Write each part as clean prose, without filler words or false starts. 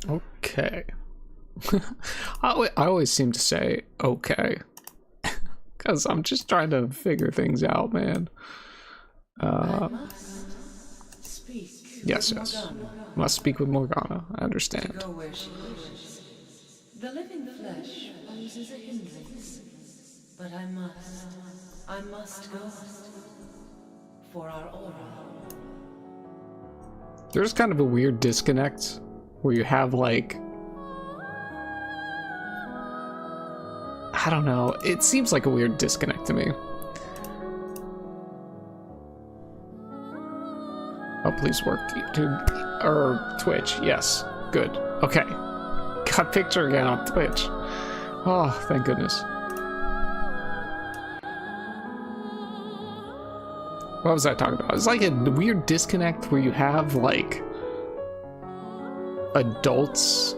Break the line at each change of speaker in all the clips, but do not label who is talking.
Okay. I always seem to say okay. Because I'm just trying to figure things out, man. Yes. Must speak with Morgana. I understand.
Go where she wishes. The living flesh poses a hindrance. But I must go. For our aura.
There's kind of a weird disconnect where you have like, I don't know, it seems like a weird disconnect to me. Oh, please work. YouTube or Twitch. Yes. Good. Okay. Got picture again on Twitch. Oh, thank goodness. What was I talking about? It's like a weird disconnect where you have like adults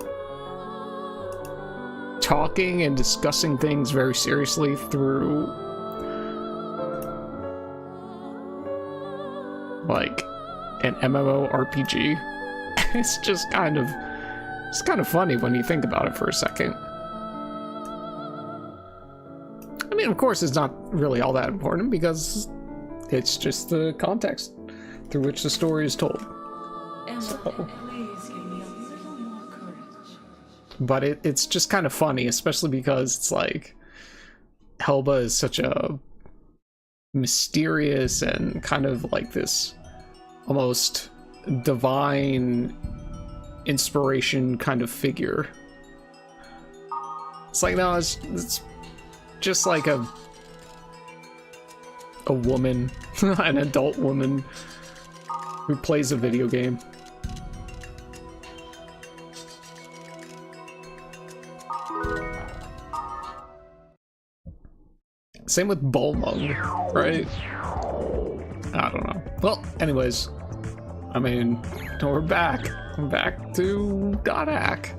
talking and discussing things very seriously through like an MMORPG. It's just kind of funny when you think about it for a second. I mean, of course, it's not really all that important because it's just the context through which the story is told. So,
Please give me a little more courage.
but it's just kind of funny, especially because it's like Helba is such a mysterious and kind of like this almost divine inspiration kind of figure. It's like, no, it's just like a woman, an adult woman who plays a video game. Same with Bulmung, right? I don't know. Well, anyways, I mean, we're back. I'm back to .hack.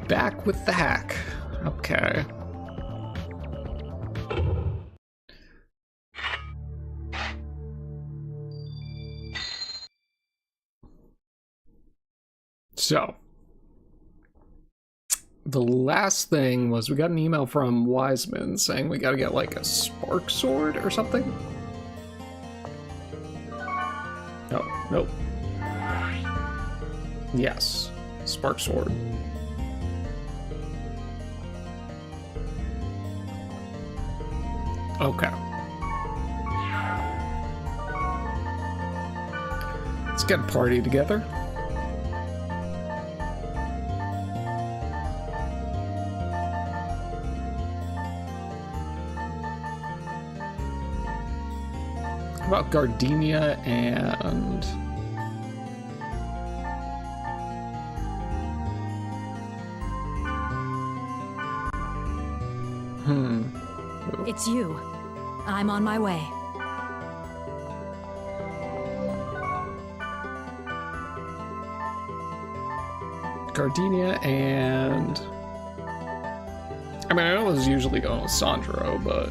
Back with the hack. Okay. So, the last thing was we got an email from Wiseman saying we gotta get like a spark sword or something. Oh, nope. Yes, spark sword. Okay. Let's get a party together. How about Gardenia and
It's you. I'm on my way.
Gardenia and I mean, I know it was usually going with Sandro, but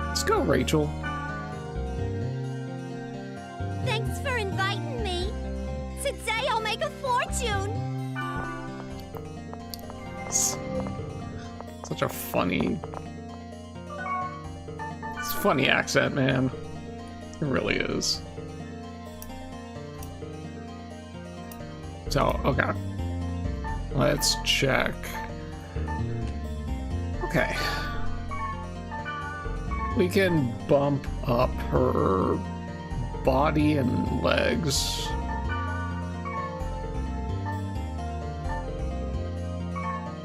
let's go, Rachel.
Thanks for inviting me. Today I'll make a fortune.
Such a funny accent, man. It really is. So, okay. Let's check. Okay. We can bump up her body and legs.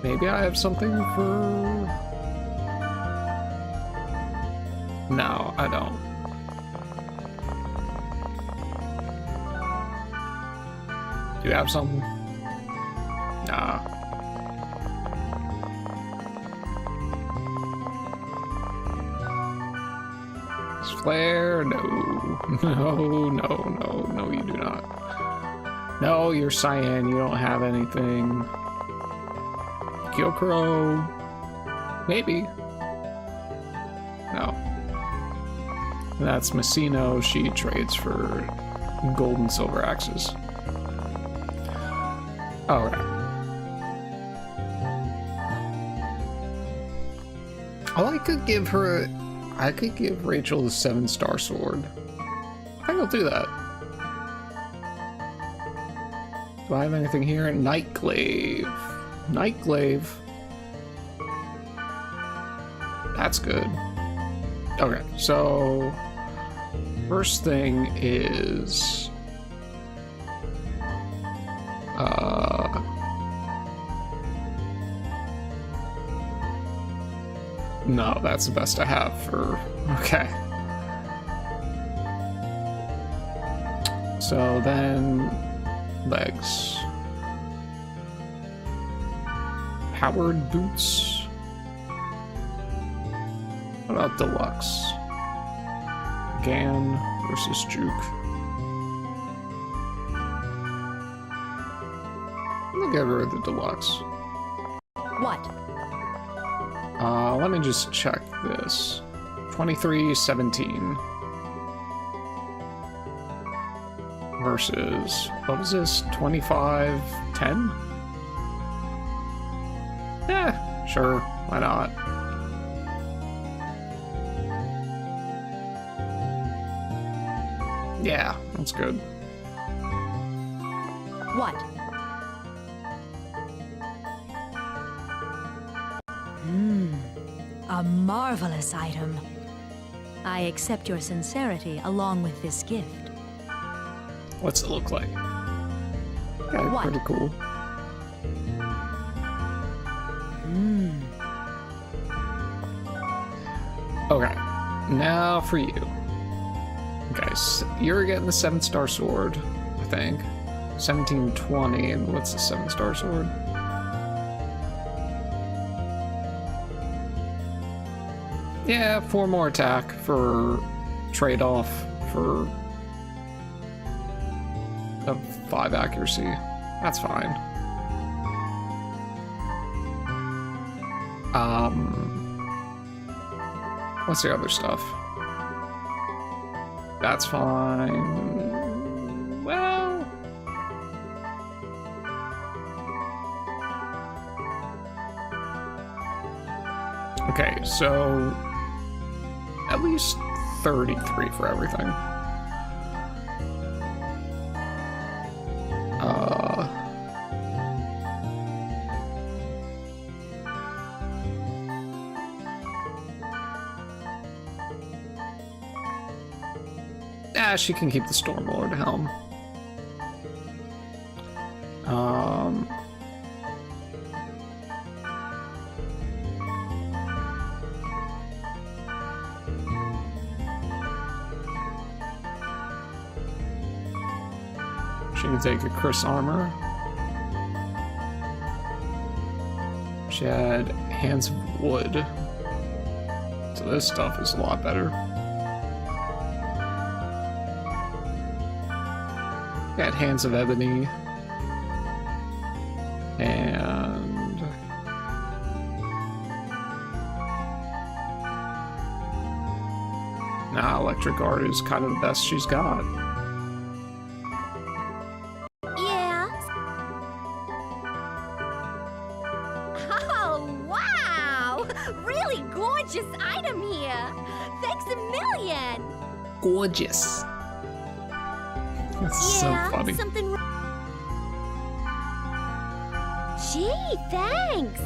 Maybe I have something for... No, I don't. Do you have something? Nah. Flare? No. No, you do not. No, you're cyan. You don't have anything. Kyokuro? Maybe. No. That's Messino. She trades for gold and silver axes. Okay. Oh, I could give Rachel the 7-star sword. I think I'll do that. Do I have anything here? Nightglaive. Nightglaive. That's good. Okay, so first thing is no, that's the best I have for okay. So then legs. Powered boots. What about deluxe? Gan versus Juke. I'll get rid of the deluxe.
What?
Let me just check this. 2317 versus what was this? 2510? Yeah, sure, why not? Yeah, that's good.
What? A marvelous item. I accept your sincerity along with this gift.
What's it look like? Yeah,
What?
pretty cool. Okay, now for you. Okay, so you're getting the 7-star sword, I think. 1720, and what's the 7-star sword? Yeah, 4 more attack for trade-off for a 5 accuracy. That's fine. What's the other stuff? That's fine. Well, okay, so at least 33 for everything. She can keep the Stormlord helm. She can take a Chris armor. She had Hands of Wood. So this stuff is a lot better. Got Hands of Ebony. And nah, Electric Art is kind of the best she's got.
Yeah. Oh, wow! Really gorgeous item here. Thanks a million.
Gorgeous. That's so funny.
Something. Gee, thanks.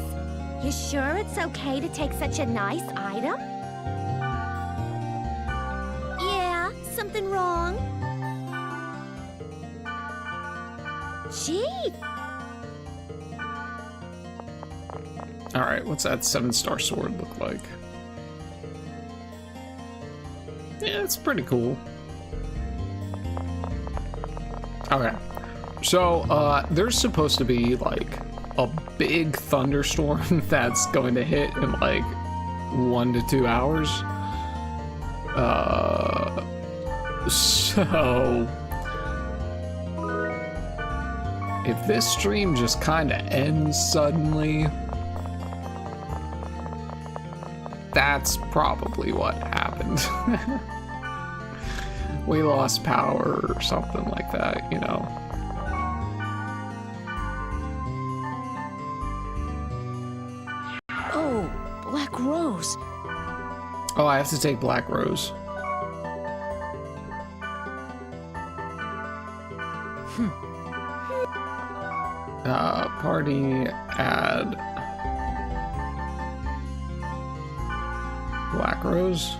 You sure it's okay to take such a nice item? Yeah, something wrong? Gee.
Alright, what's that 7-star sword look like? Yeah, it's pretty cool. Okay, so there's supposed to be like a big thunderstorm that's going to hit in like 1 to 2 hours. So if this stream just kind of ends suddenly, that's probably what happened. we lost power or something like that, you know.
Oh, Black Rose.
Oh, I have to take Black Rose. Party add Black Rose.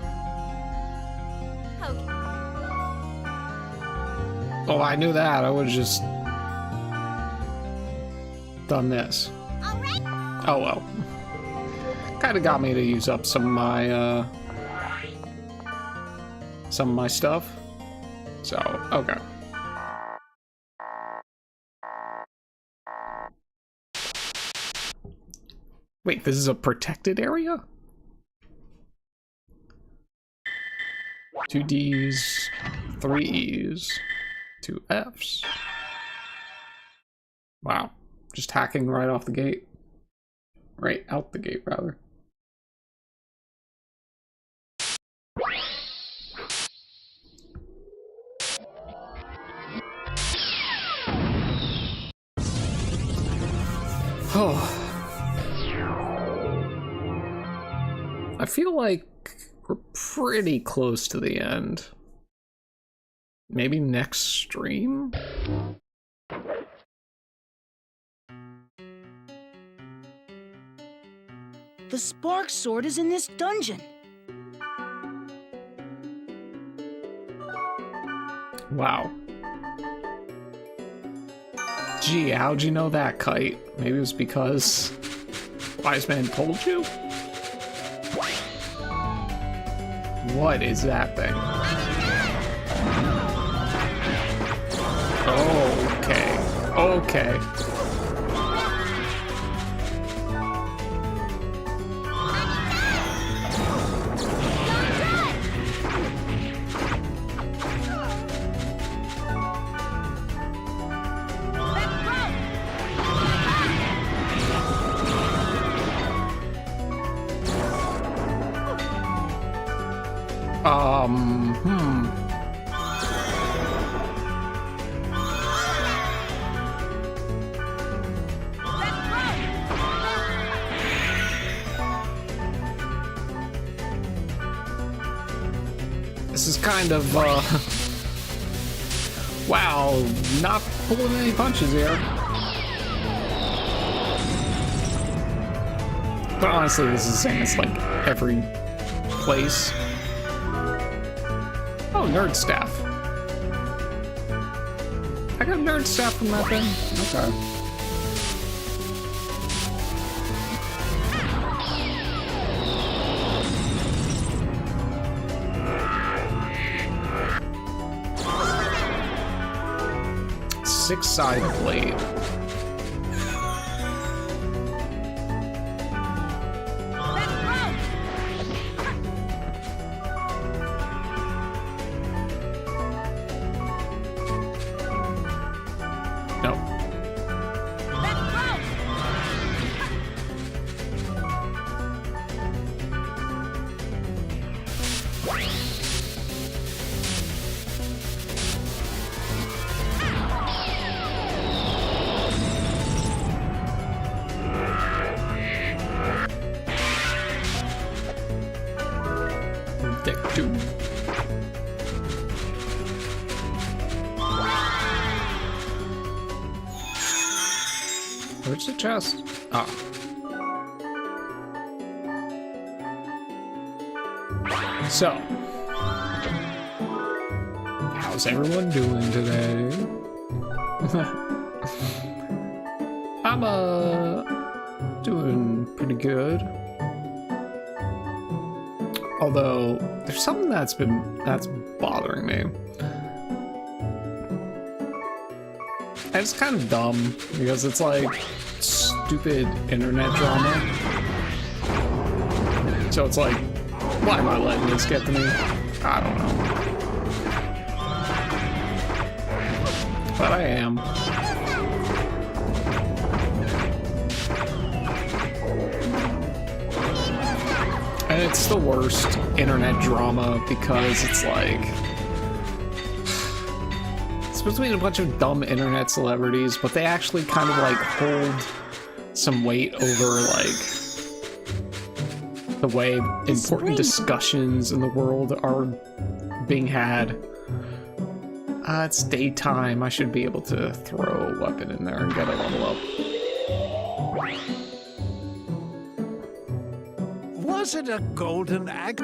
Oh, I knew that. I would have just done this. Oh well. Kind of got me to use up some of my stuff. So, okay. Wait, this is a protected area? 2 Ds, 3 Es, 2 Fs. Wow, just hacking right off the gate. Right out the gate, rather. Oh. I feel like we're pretty close to the end. Maybe next stream?
The Spark Sword is in this dungeon.
Wow. Gee, how'd you know that, Kite? Maybe it was because Wiseman told you? What is that thing? Okay. Okay. This is kind of, wow, not pulling any punches here. But honestly, this is the same as, like, every place. Oh, nerd staff. I got nerd staff from that thing? Okay. Six-sided blade. No. Deck 2. Where's the chest? Ah. So, how's everyone doing today? I'm doing pretty good. Although there's something that's bothering me. And it's kind of dumb because it's like stupid internet drama. So it's like, why am I letting this get to me? I don't know. But I am. And it's the worst internet drama because it's like, between a bunch of dumb internet celebrities, but they actually kind of like hold some weight over like the way important discussions in the world are being had. It's daytime. I should be able to throw a weapon in there and get a level up.
Was it a golden egg?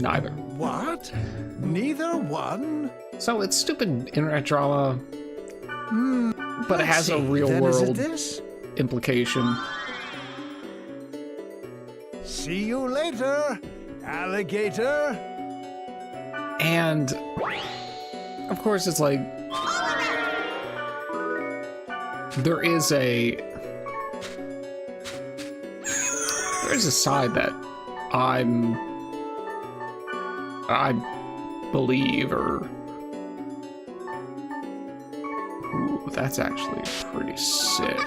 Neither.
What? Neither one?
So it's stupid internet drama, but it has a real
Then is it
world
this?
implication.
See you later, alligator.
And of course it's like there's a side that I believe, or ooh, that's actually pretty sick.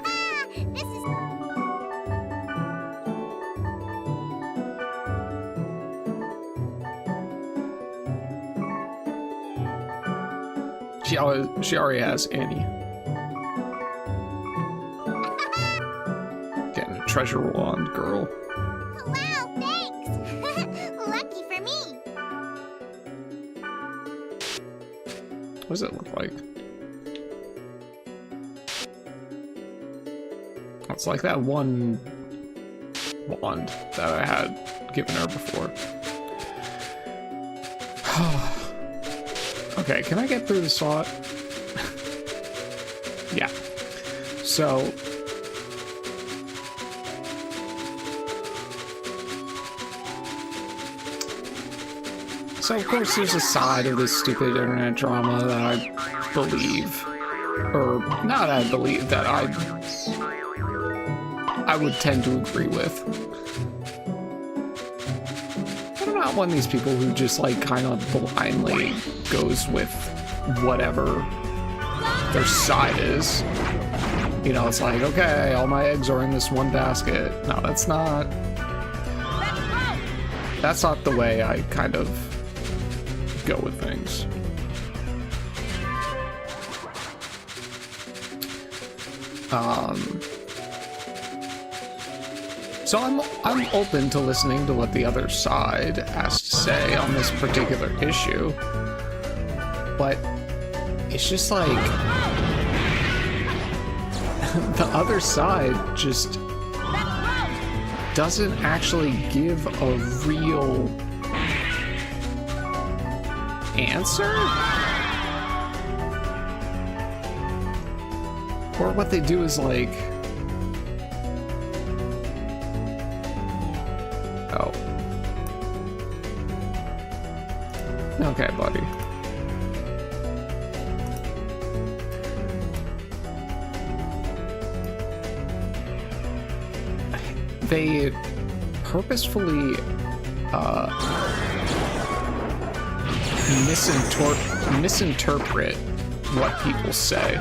She already has Annie. Getting a treasure wand, girl.
Wow, thanks! Lucky for me!
What does it look like? It's like that one wand that I had given her before. Okay, can I get through the slot? Yeah. So of course there's a side of this stupid internet drama that I believe, or not I believe, that I would tend to agree with. But I'm not one of these people who just like kind of blindly goes with whatever their side is. You know, it's like, okay, all my eggs are in this one basket. No, that's not the way I kind of go with things. So I'm open to listening to what the other side has to say on this particular issue, but it's just like the other side just doesn't actually give a real answer, or what they do is like, oh, okay, buddy. They purposefully misinterpret what people say,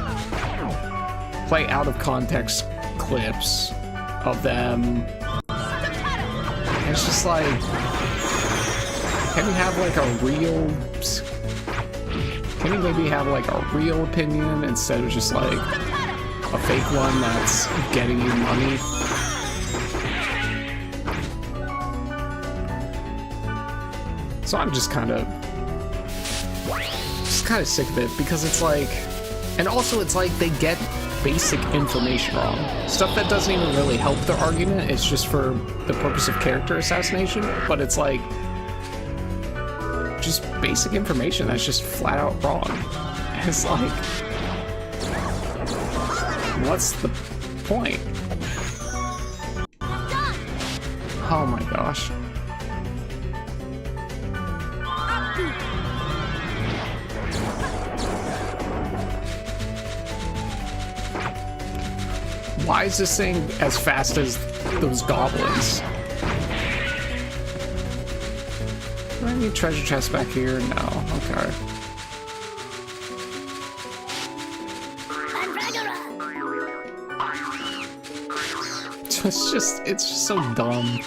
play out of context clips of them. And it's just like, can you have like can you maybe have like a real opinion instead of just like a fake one that's getting you money? So I'm just kind of sick of it, because it's like, and also it's like they get basic information wrong. Stuff that doesn't even really help their argument, it's just for the purpose of character assassination, but it's like just basic information that's just flat out wrong. It's like, what's the point? Oh my gosh. Why is this thing as fast as those goblins? Do I need treasure chests back here? No. Okay. It's just so dumb.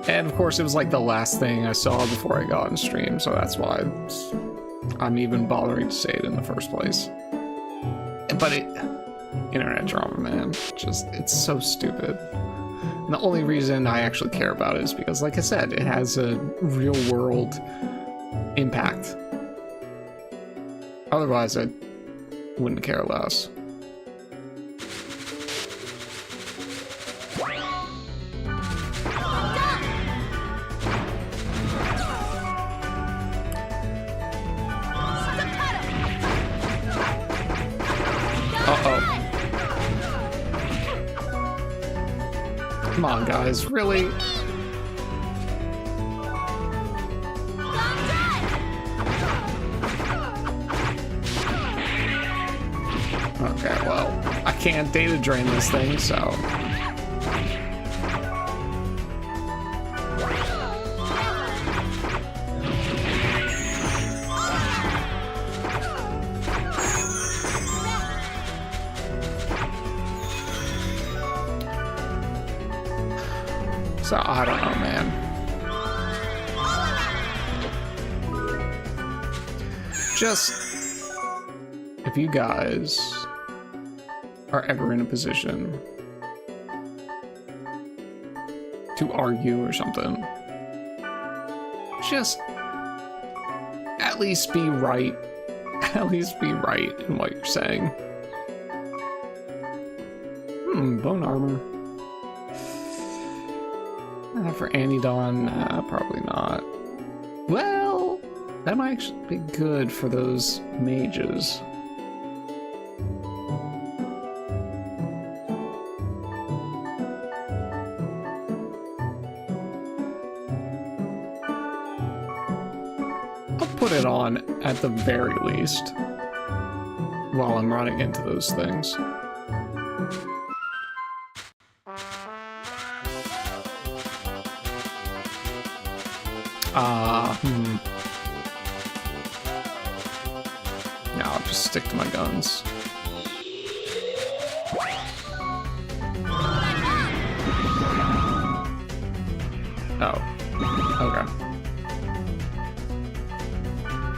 And of course it was like the last thing I saw before I got on stream, so that's why I'm even bothering to say it in the first place. But internet drama, man, just, it's so stupid. And the only reason I actually care about it is because, like I said, it has a real world impact. Otherwise, I wouldn't care less. Come on, guys, really? Okay, well, I can't data drain this thing, so... So, I don't know, man. Just, if you guys are ever in a position to argue or something, just at least be right. At least be right in what you're saying. Bone armor. For Anidon, probably not. Well, that might actually be good for those mages. I'll put it on at the very least while I'm running into those things. No, I'll just stick to my guns. Oh. Okay.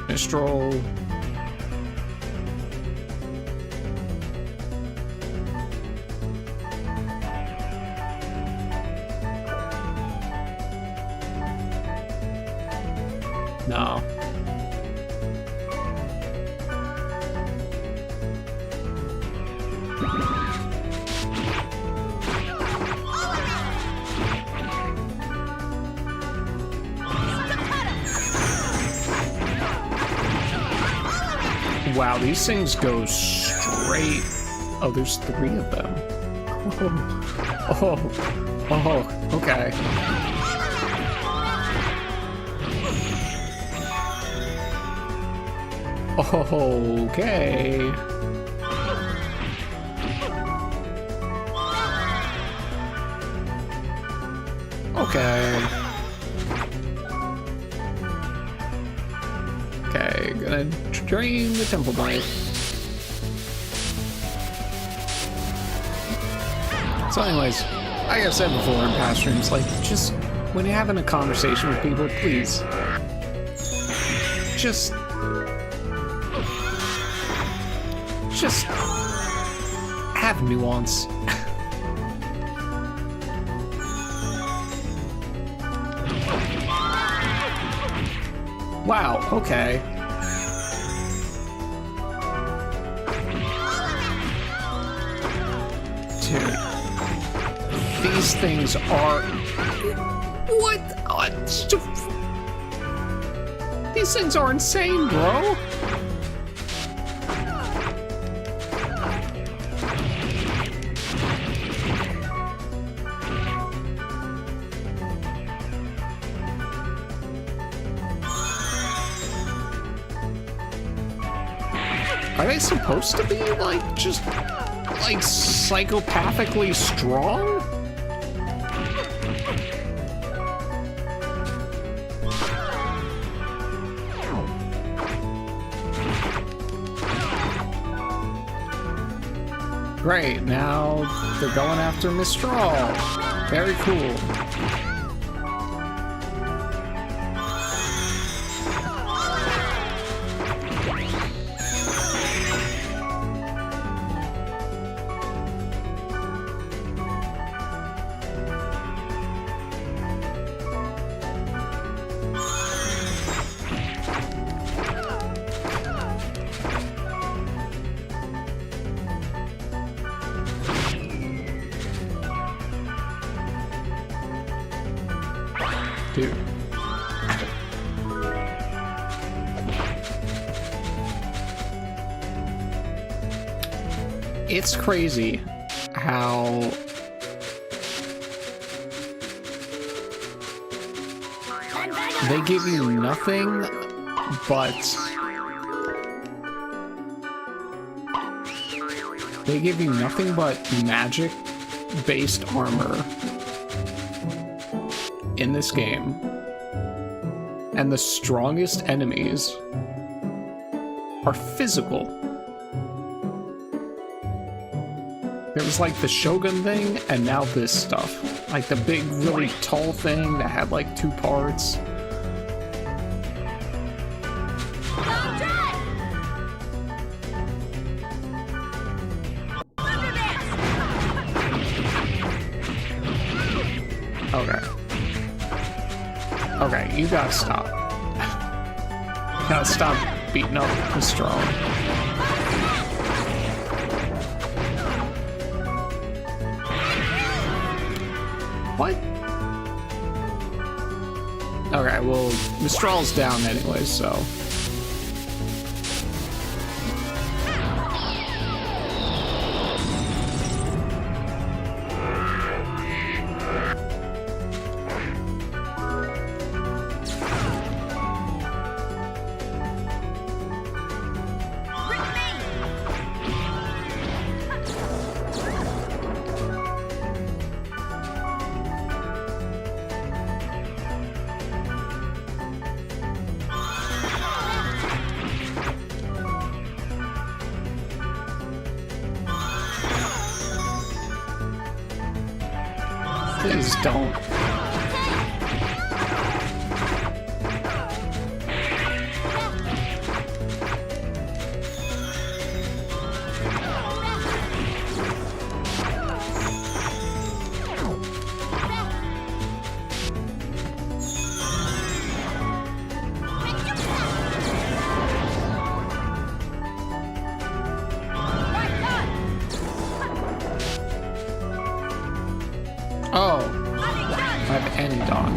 Mistral. No. Wow, these things go straight. Oh, there's 3 of them. Oh, okay. Okay. Okay. Okay, gonna drain the temple blade. So anyways, like I've said before in past streams, like, just when you're having a conversation with people, please just have nuance. Wow, okay. Dude. These things are... What? These things are insane, bro. Are they supposed to be, like, just, like, psychopathically strong? Great, now they're going after Mistral. Very cool. Dude. It's crazy how they give you nothing but magic-based armor in this game, and the strongest enemies are physical. There was like the Shogun thing, and now this stuff. Like the big, really tall thing that had like 2 parts. Okay, you gotta stop. You gotta stop beating up the strong. What? Okay, well, Mistral's down anyway, so... Please don't. Oh, I have end on.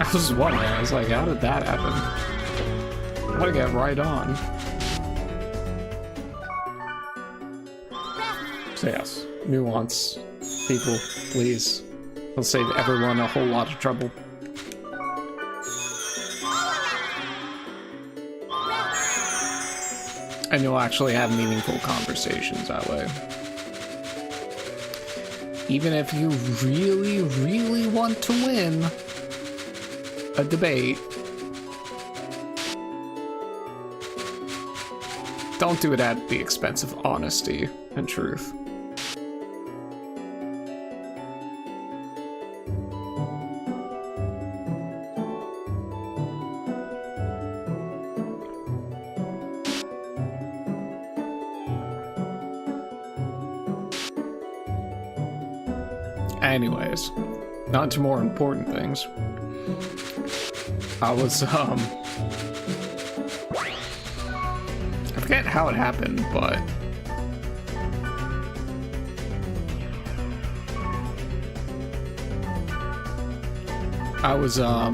I was wondering, I was like, how did that happen? I gotta get right on. So yes, nuance. People, please. It'll save everyone a whole lot of trouble. And you'll actually have meaningful conversations that way. Even if you really, really want to win a debate, don't do it at the expense of honesty and truth. Anyways, on to more important things. I was, I forget how it happened, but I was, I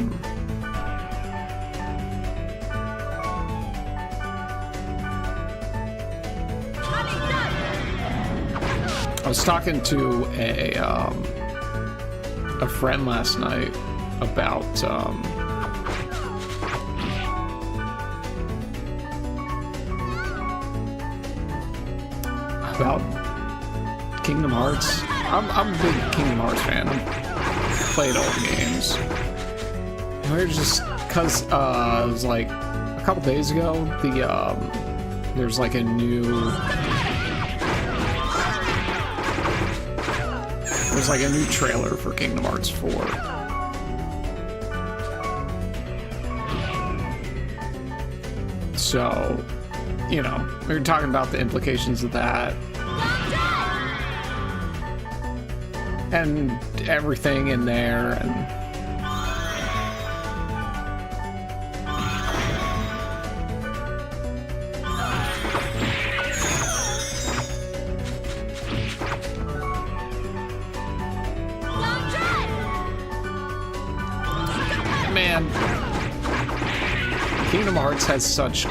was talking to a friend last night about Kingdom Hearts. I'm a big Kingdom Hearts fan. I've played all the games. And we were just, cause it was like a couple days ago, there's like a new There's like a new trailer for Kingdom Hearts 4. So, you know, we were talking about the implications of that. And everything in there, and man, Kingdom Hearts has such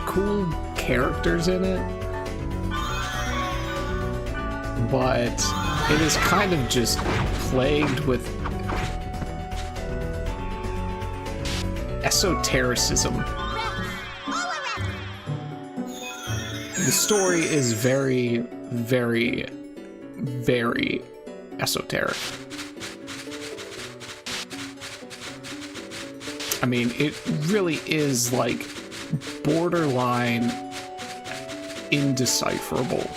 cool, characters in it, but it is kind of just plagued with esotericism. The story is very, very, very esoteric. I mean, it really is like borderline indecipherable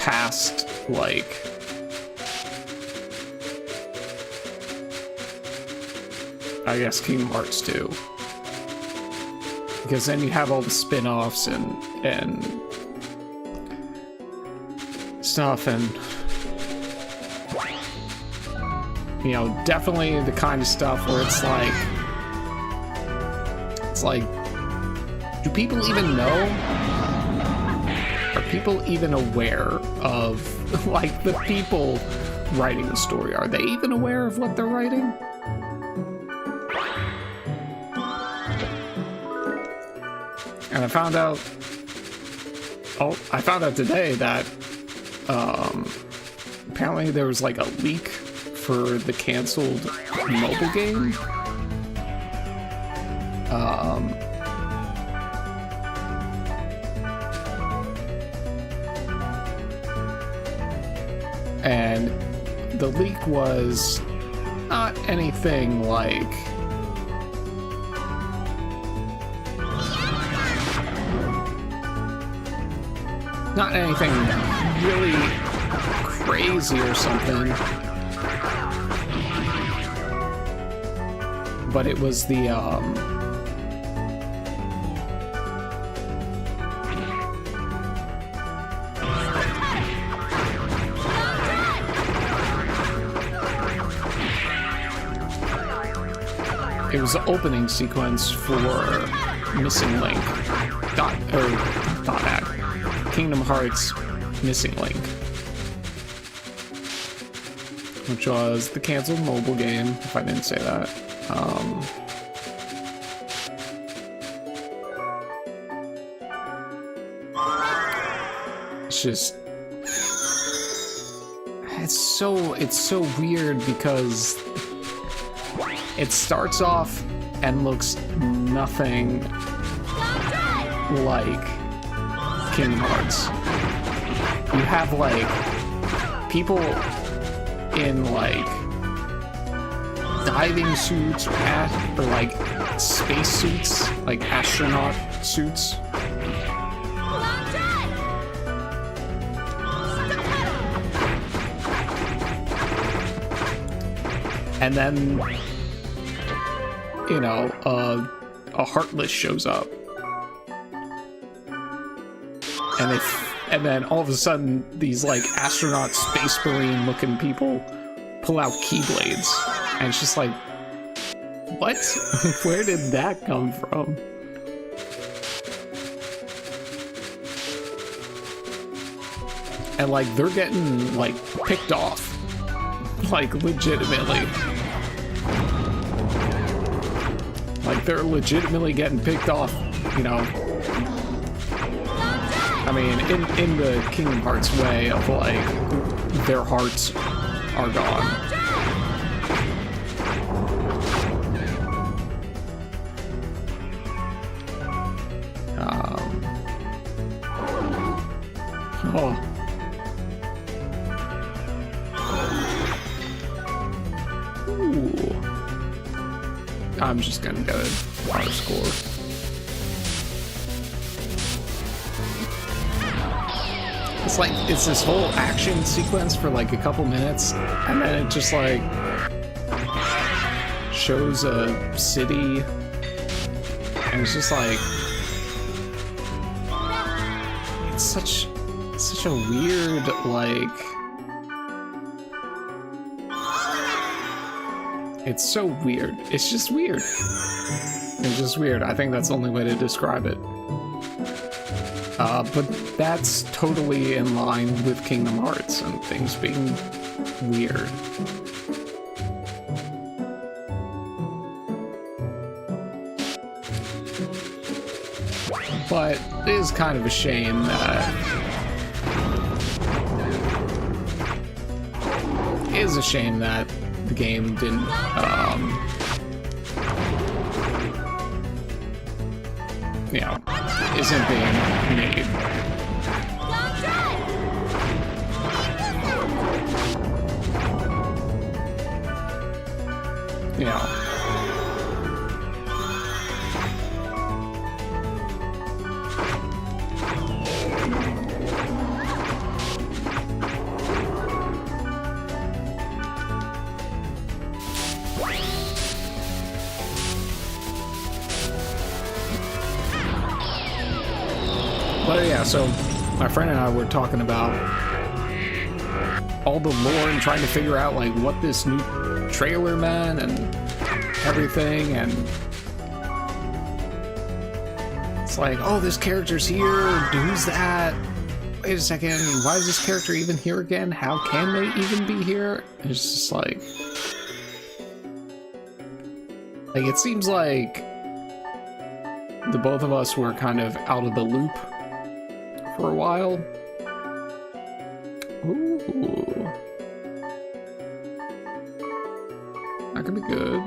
past like I guess Kingdom Hearts 2. Because then you have all the spin-offs and stuff, and you know, definitely the kind of stuff where it's like, do people even know? Are people even aware of, like, the people writing the story? Are they even aware of what they're writing? And I found out today that apparently there was like a leak for the canceled mobile game. And the leak was not anything like really crazy or something, but it was the it was the opening sequence for Missing Link. Kingdom Hearts Missing Link, which was the canceled mobile game, if I didn't say that. It's just, it's so weird because it starts off and looks nothing like Kingdom Hearts. You have like people in like diving suits or like space suits, like astronaut suits. And then, you know, a Heartless shows up. And then all of a sudden, these like astronaut space marine looking people pull out keyblades. And it's just like, what? Where did that come from? And like, they're getting like picked off. Like, legitimately. Like, they're legitimately getting picked off, you know. I mean, in the Kingdom Hearts way of, like, their hearts are gone. Oh. Ooh. I'm just gonna get a higher score. It's like, it's this whole action sequence for like a couple minutes, and then it just like shows a city, and it's just like, it's such a weird, like, it's so weird. It's just weird. It's just weird. I think that's the only way to describe it. But that's totally in line with Kingdom Hearts and things being weird. But it is kind of a shame that the game didn't you know, isn't being made. You know. But yeah, so my friend and I were talking about all the lore and trying to figure out like what this new trailer meant and everything, and it's like, oh, this character's here, who's that? Wait a second, why is this character even here again? How can they even be here? It's just like it seems like the both of us were kind of out of the loop for a while. Ooh. That could be good.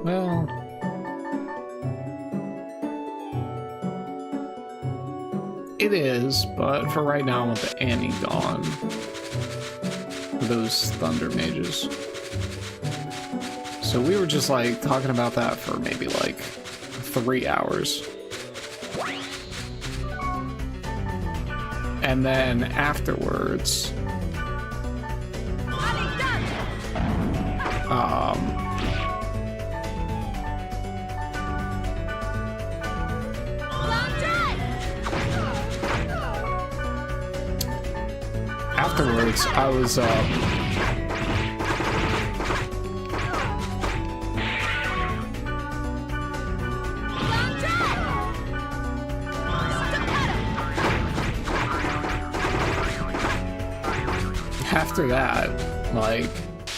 Well, it is, but for right now I want the Annie gone. Those Thunder Mages. So we were just like talking about that for maybe like 3 hours. And then afterwards, I was after that, like,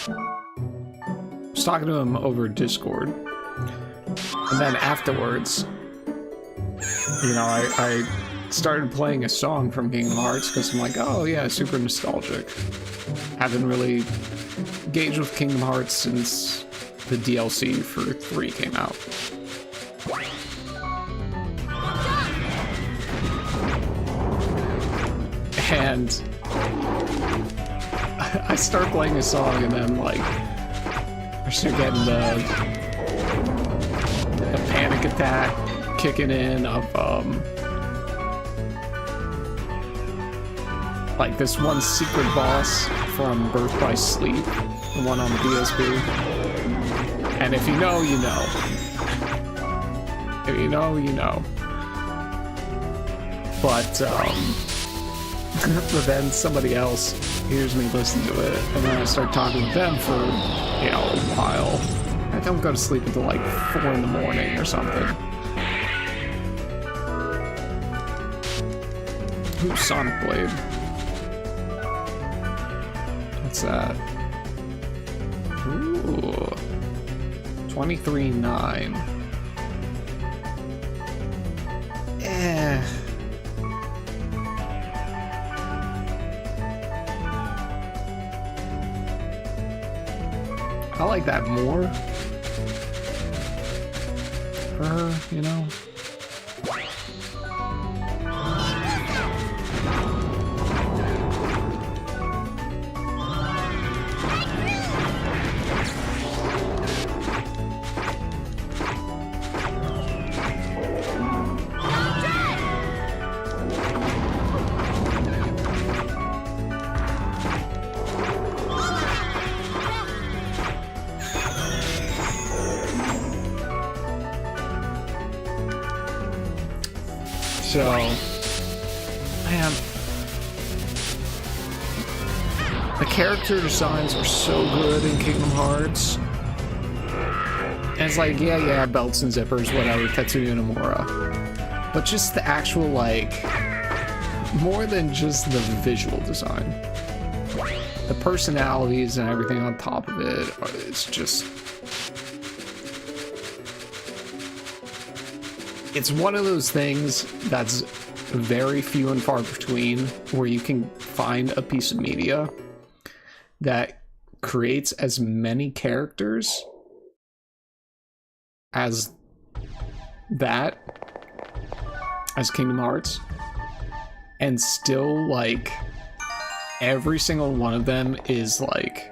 I was talking to him over Discord, and then afterwards, you know, I started playing a song from Kingdom Hearts because I'm like, oh yeah, super nostalgic. Haven't really engaged with Kingdom Hearts since the DLC for 3 came out. And I start playing a song and then like I start getting the panic attack kicking in of like this one secret boss from Birth by Sleep, the one on the PSP. And if you know, you know. If you know, you know. But but then somebody else hears me listen to it, and then I start talking with them for, you know, a while. I don't go to sleep until like 4 in the morning or something. Ooh, Sonic Blade. What's that? Ooh. 23.9. Eh. I like that more. For her, you know? So man, the character designs are so good in Kingdom Hearts. And it's like, yeah, belts and zippers, whatever, Tetsuya Nomura. But just the actual, like, more than just the visual design. The personalities and everything on top of it, it's just... It's one of those things that's very few and far between where you can find a piece of media that creates as many characters as Kingdom Hearts, and still, like, every single one of them is, like,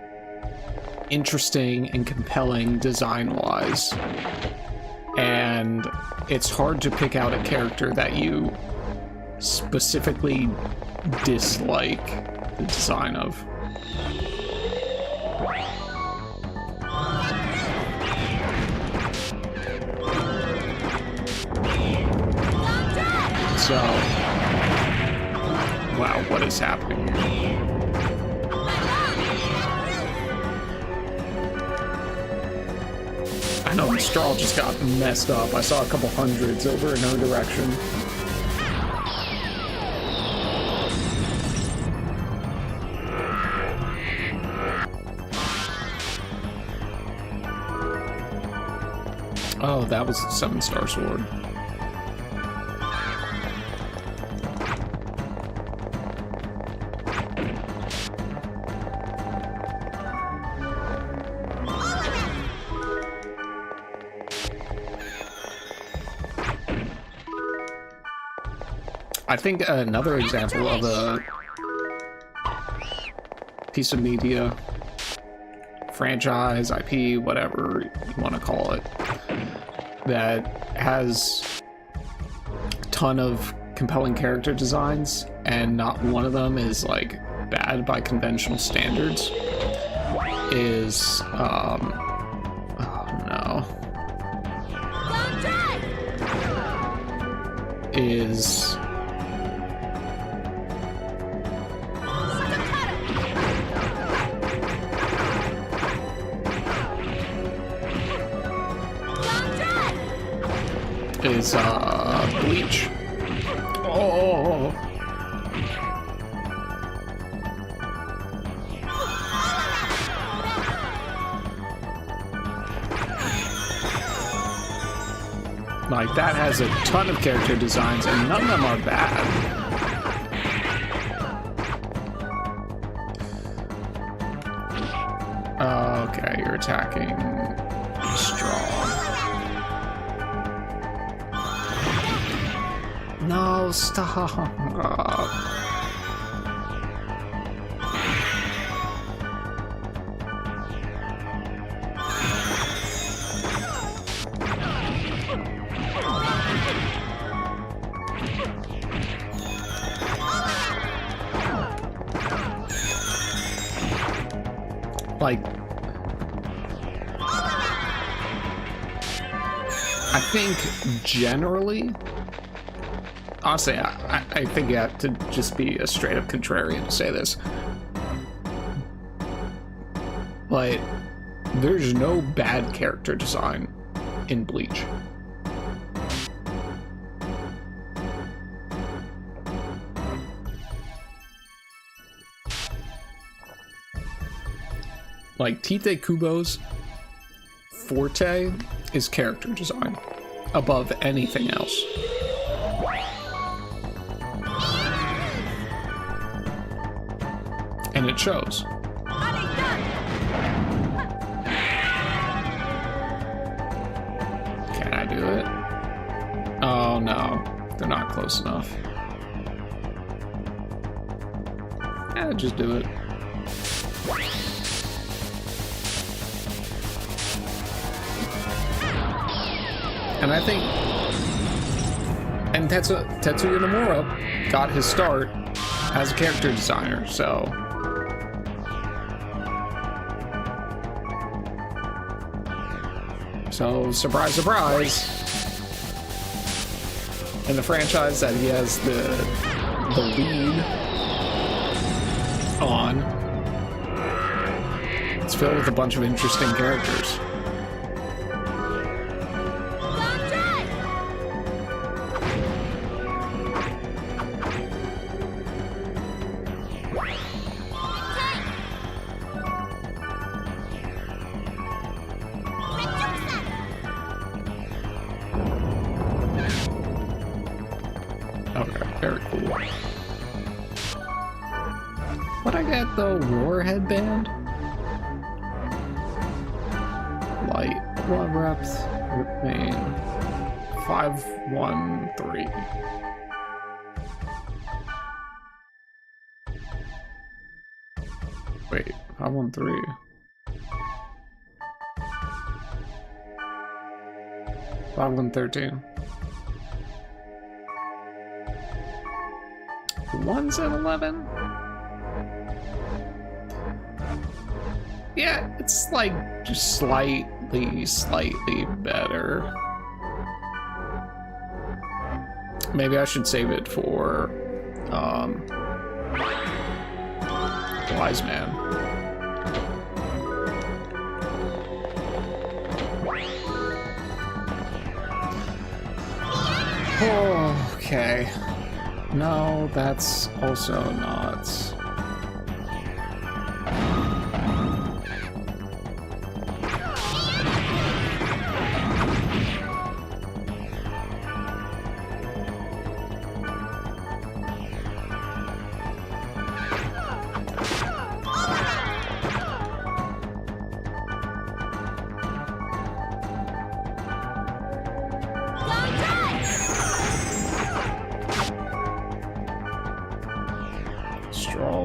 interesting and compelling design-wise. And it's hard to pick out a character that you specifically dislike the design of. So, wow, what is happening here? I know the straw just got messed up. I saw a couple hundreds over in her direction. Oh, that was the 7-star sword. I think another example of a piece of media, franchise, IP, whatever you want to call it, that has a ton of compelling character designs and not one of them is like bad by conventional standards is oh no, is Bleach. Oh. Like, that has a ton of character designs and none of them are bad. Okay, you're attacking strong. No, stop. Like, I think generally, honestly, I think you have to just be a straight up contrarian to say this. But there's no bad character design in Bleach. Like, Tite Kubo's forte is character design above anything else. And it shows. Can I do it? Oh no, they're not close enough. Yeah, just do it. And I think, and Tetsuya Nomura got his start as a character designer, so surprise, surprise. In the franchise that he has the the lead on. It's filled with a bunch of interesting characters. The warhead band? Light. What reps remain? 513. Wait, 513. Five 113. 1's at 11? Yeah, it's like just slightly better. Maybe I should save it for Wiseman. Oh, okay. No, that's also not.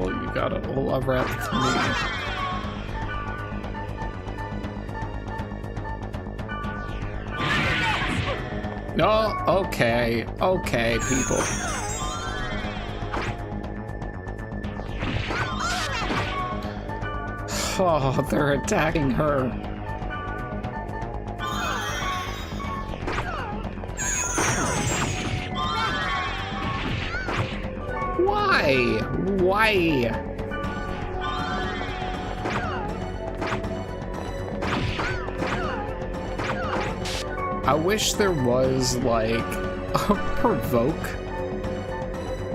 You got a love rep with me. No, okay, people. Oh, they're attacking her. Why? I wish there was like a provoke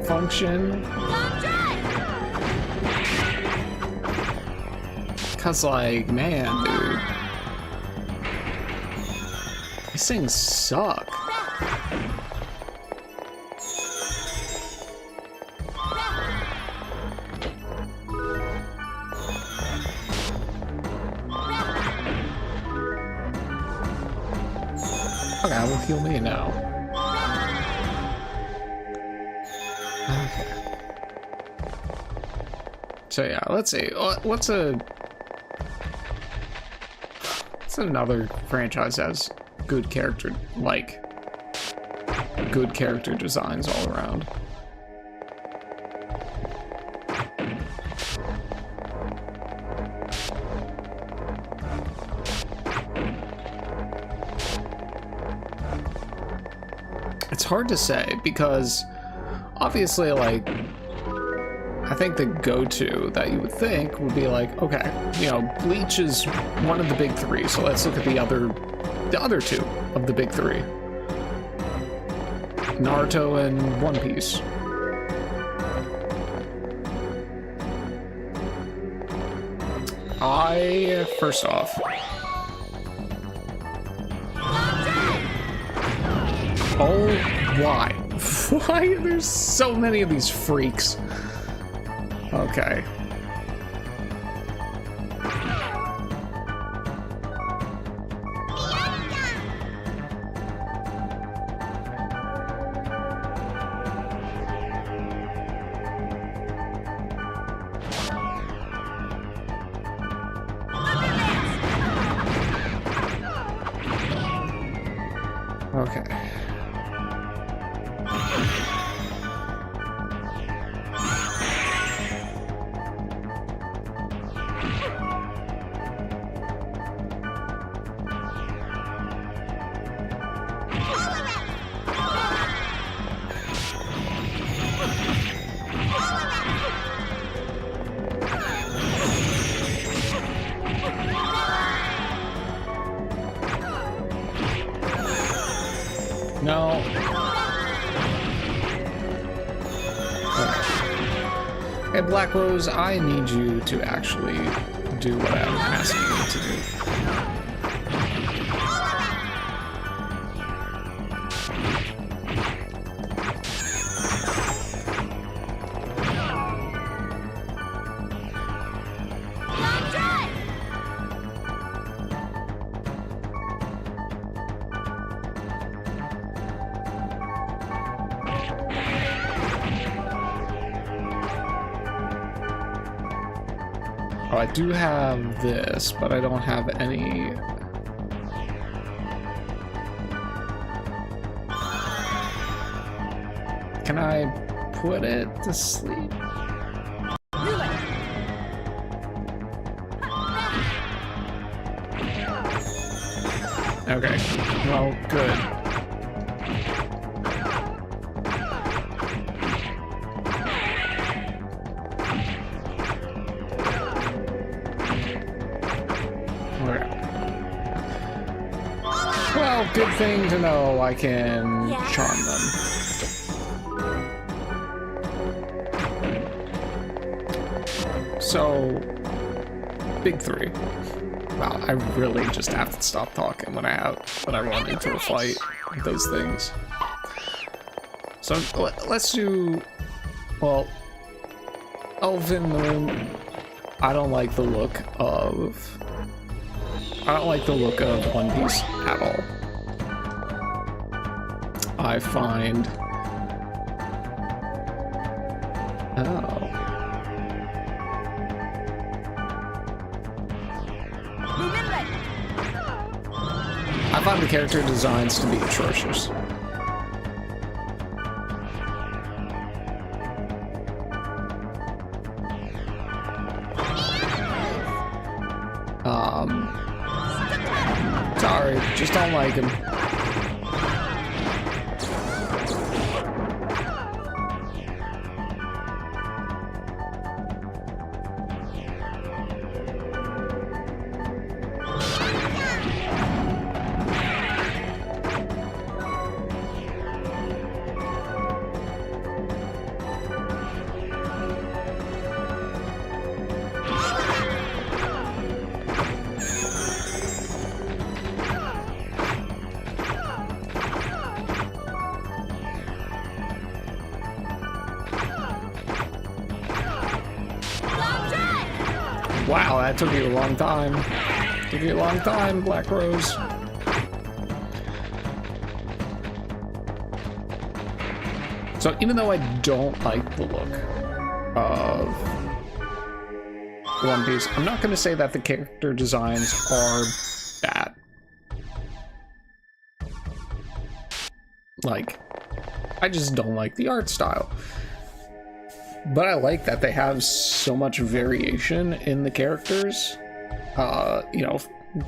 function. Cause like, man, dude. These things suck. Okay, will heal me now. Okay. So yeah, let's see. What's another franchise that has good character designs all around? It's hard to say because obviously, like, I think the go-to that you would think would be like, okay, you know, Bleach is one of the big three, so let's look at the other two of the big three. Naruto and One Piece. First off, oh, why? Why? There's so many of these freaks. Okay. Okay. Okay, Black Rose, I need you to actually do what I'm asking you to do. Oh, I do have this, but I don't have any. Can I put it to sleep? Okay, well, good. Well, good thing to know I can charm them. So, big three. Wow, I really just have to stop talking when I run into a fight with those things. So let's do, well, Elven Moon. I don't like the look of One Piece at all. I find, I find the character designs to be atrocious. Sorry, just don't like him. Wow, that took you a long time. Took you a long time, Black Rose. So even though I don't like the look of One Piece, I'm not going to say that the character designs are bad. Like, I just don't like the art style. But I like that they have so much variation in the characters. You know,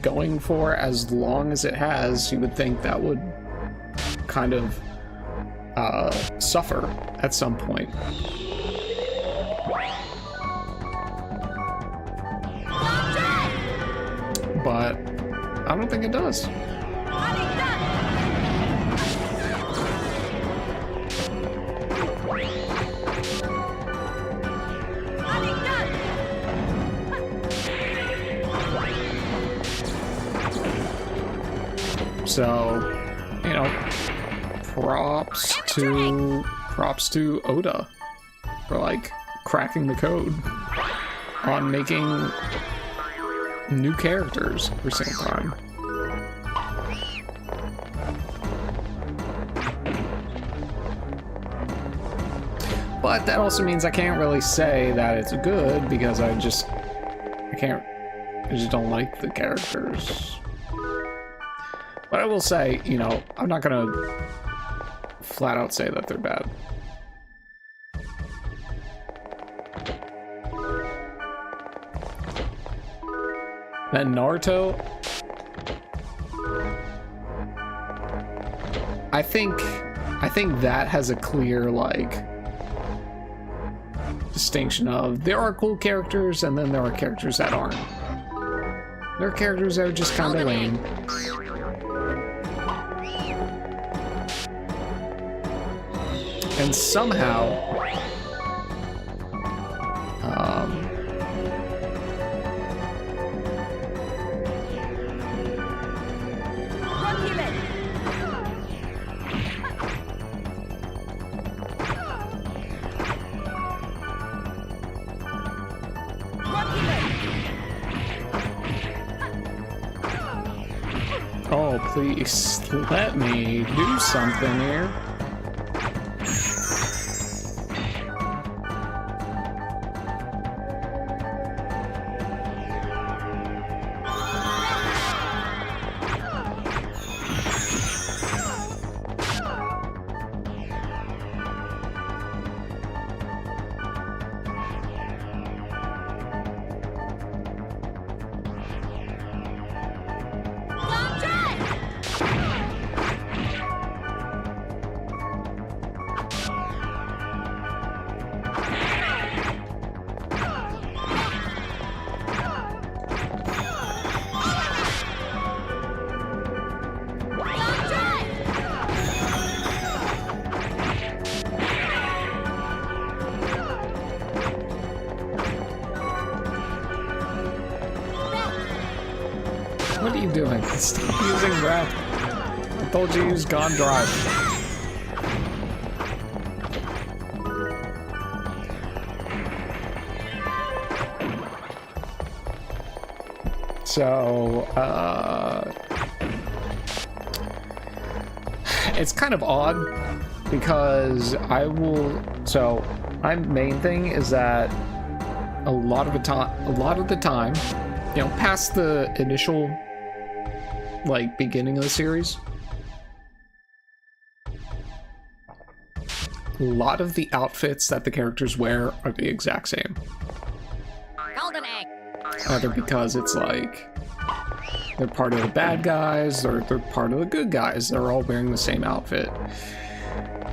going for as long as it has, you would think that would kind of suffer at some point. But I don't think it does. So, you know, props to Oda for like cracking the code on making new characters every single time. But that also means I can't really say that it's good because I just don't like the characters. But I will say, you know, I'm not gonna flat out say that they're bad. Then Naruto, I think that has a clear, like, distinction of there are cool characters and then there are characters that aren't. There are characters that are just kind of lame. And somehow Please let me do something here. What are you doing? Stop using breath. I told you to use God Drive. So, it's kind of odd because my main thing is that a lot of the time, you know, past the initial like beginning of the series, a lot of the outfits that the characters wear are the exact same.
Golden egg.
Either because it's like they're part of the bad guys or they're part of the good guys. They're all wearing the same outfit.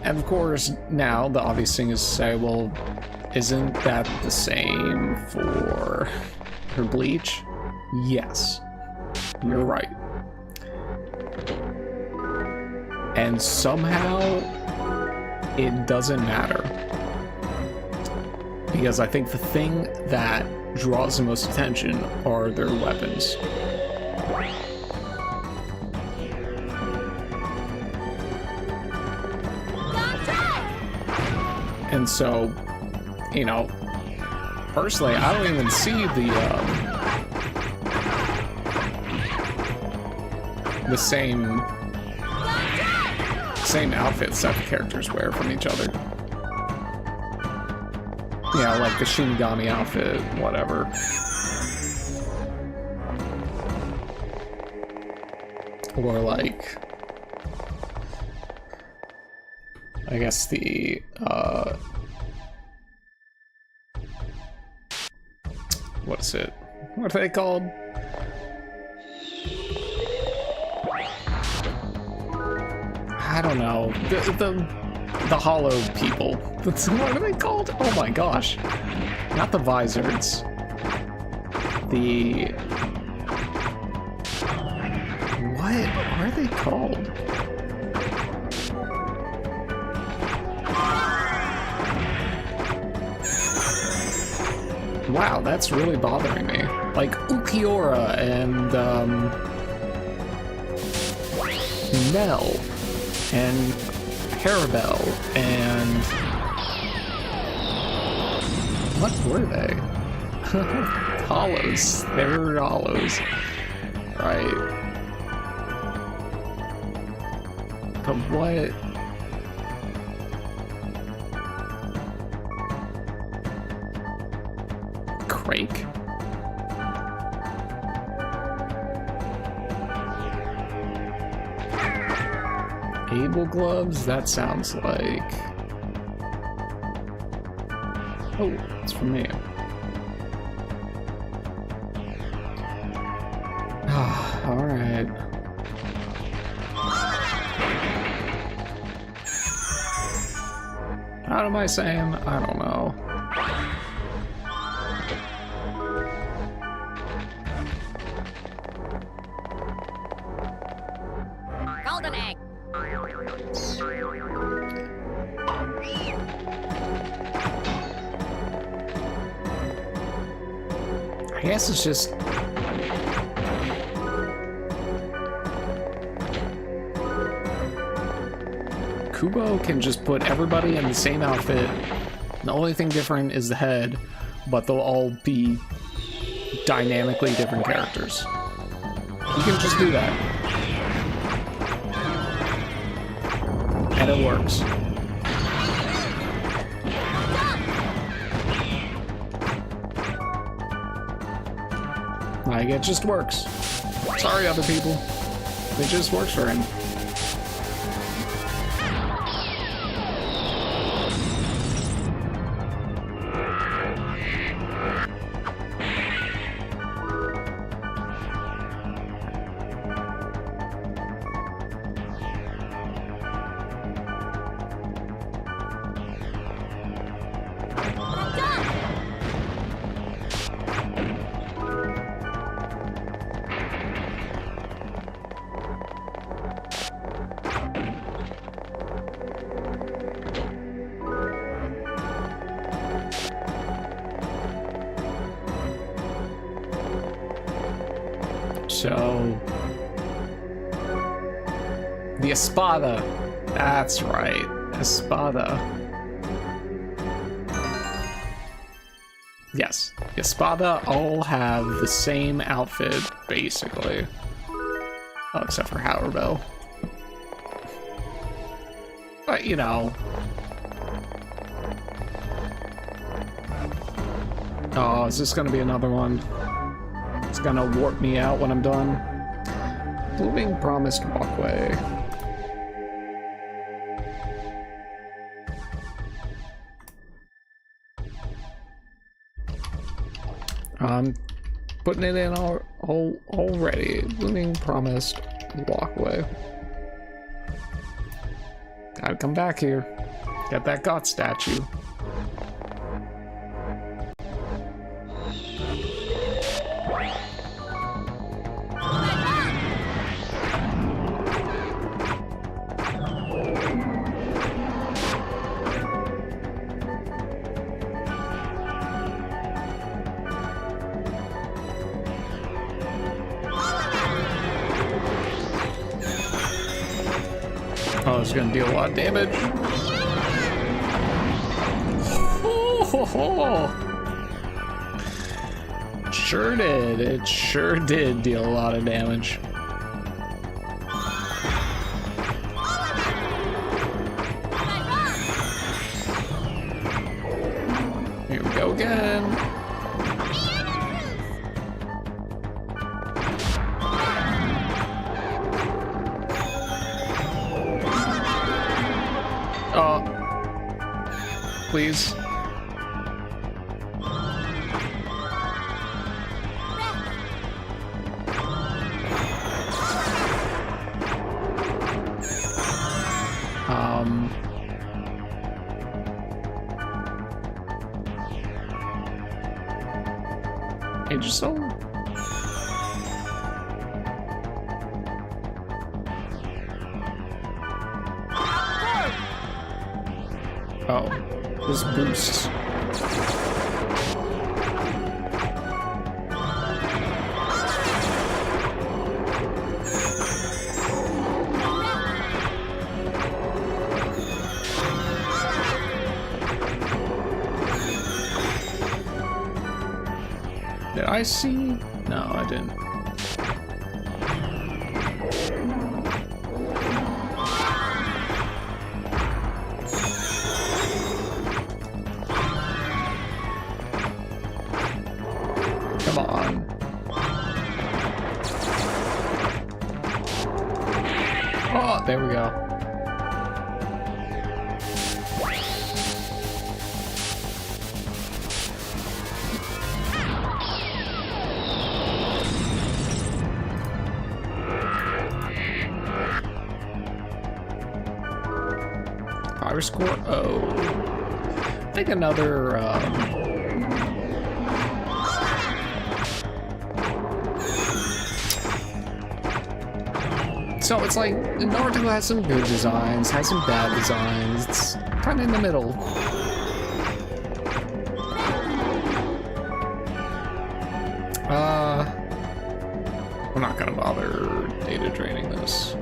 And of course, now the obvious thing is to say, well, isn't that the same for Bleach? Yes, you're right. And somehow it doesn't matter, because I think the thing that draws the most attention are their weapons. And so, you know, personally, I don't even see the same outfits that the characters wear from each other. You know, like the Shinigami outfit, whatever. Or like, I guess the, what is it? What are they called? I don't know. The hollow people. What are they called? Oh my gosh. Not the Vizards. The... What are they called? Wow, that's really bothering me. Like Ukiora and Nell and Harabelle and what were they? Hollows. They were hollows. Right. But what? Crake? Able gloves? That sounds like... Oh, it's from me. Alright. What am I saying? I don't know.
Golden egg.
I guess it's just... Kubo can just put everybody in the same outfit. The only thing different is the head, but they'll all be dynamically different characters. You can just do that. And it works. Like, it just works. Sorry, other people. It just works for him. So, the espada. That's right, espada. Yes, the espada all have the same outfit, basically. Oh, except for Hauerbell. But, you know. Oh, is this gonna be another one? It's gonna warp me out when I'm done. Moving promised walkway. I'm putting it in already. Moving promised walkway. Gotta come back here. Get that God statue. Oh, it's gonna deal a lot of damage. Sure did. It sure did deal a lot of damage. Here we go again. Please. Angel. Oh, this boosts. Did I see? No, I didn't. Come on. Oh, there we go. Power score O. I think another so it's like Naruto has some good designs, has some bad designs. It's kind of in the middle. I'm not gonna bother data draining this.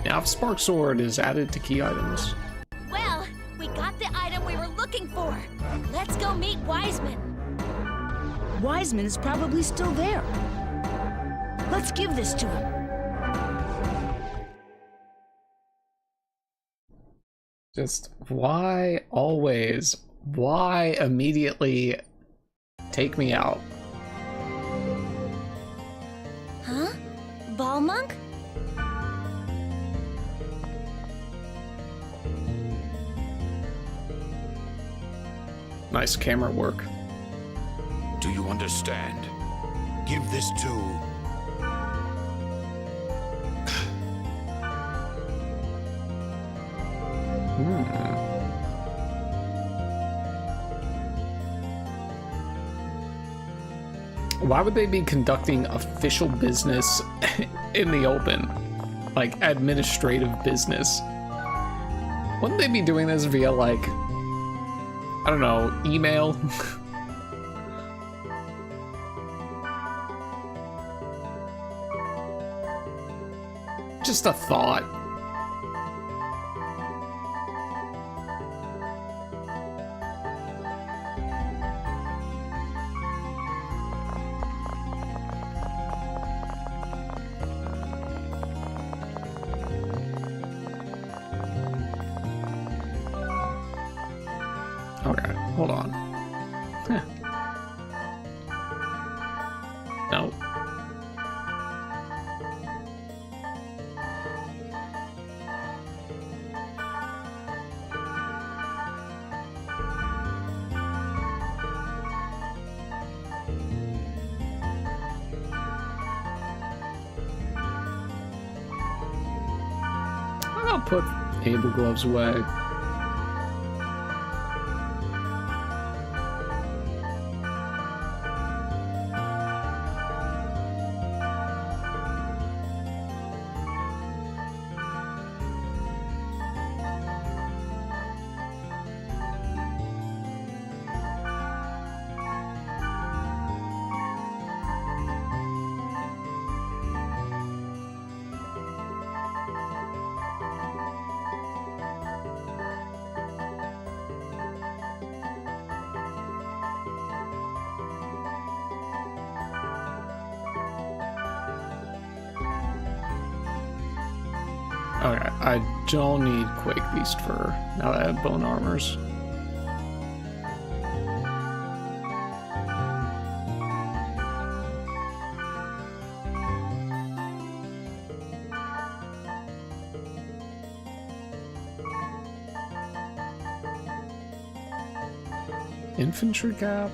Now, if Spark Sword is added to key items.
Well, we got the item we were looking for. Let's go meet Wiseman.
Wiseman is probably still there. Let's give this to him.
Just why always? Why immediately take me out?
Huh? Ball monk?
Nice camera work.
Do you understand? Give this to...
Why would they be conducting official business in the open? Like, administrative business? Wouldn't they be doing this via, like, I don't know, email? Just a thought. Okay, hold on. Huh. No. I'll put Able Gloves away. Okay, I don't need Quake Beast fur now that I have bone armors. Infantry cap?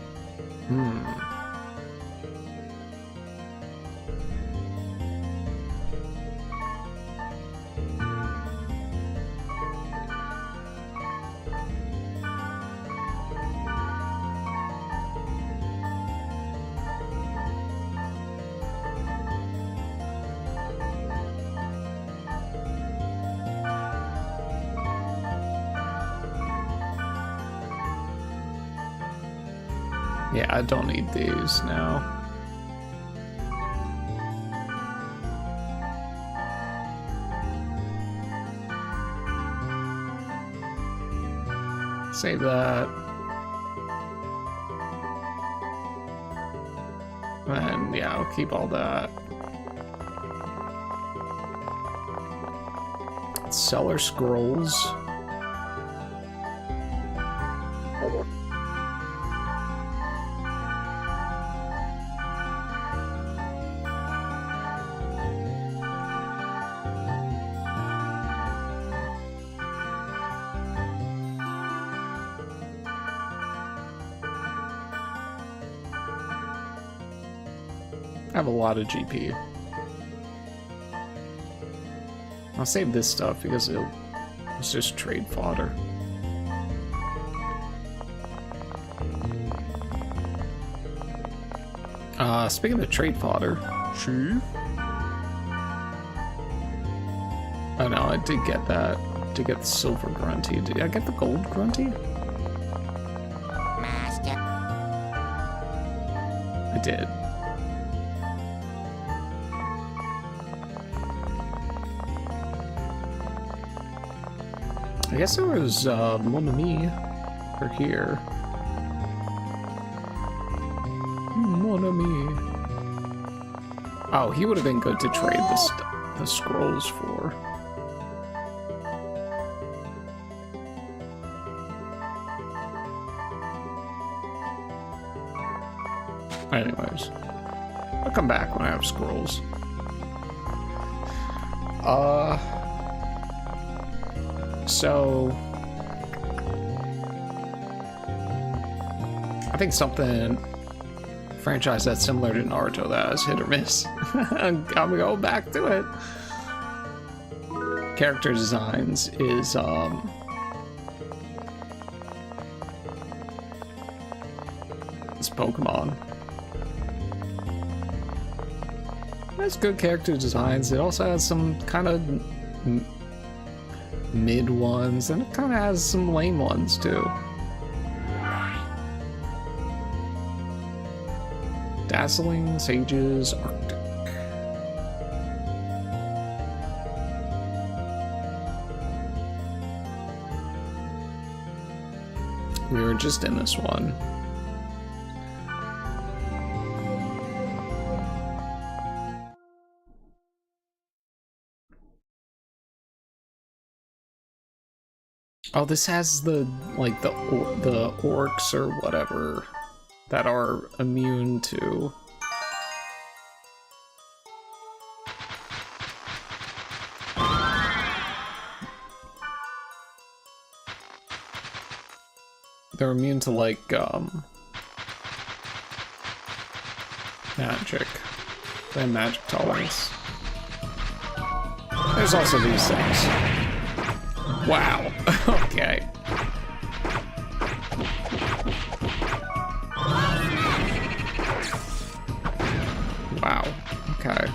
Yeah, I don't need these now. Save that. And yeah, I'll keep all that. Cellar scrolls. I have a lot of GP. I'll save this stuff because it's just trade fodder. Speaking of trade fodder, Chief? Oh no, I did get that. To get the silver grunty. Did I get the gold grunty?
Master.
I did. I guess there was Mon Ami over here. Mon Ami. Oh, he would have been good to trade the scrolls for. Anyways, I'll come back when I have scrolls. So I think something franchise that's similar to Naruto that is hit or miss. I'm gonna go back to it. Character designs is it's Pokemon. It has good character designs. It also has some kind of mid ones, and it kind of has some lame ones too. Dazzling, Sages, Arctic. We were just in this one. Oh, this has the like the orcs or whatever that are immune to. They're immune to like magic. They have magic tolerance. There's also these things. Wow. Okay. Wow. Okay.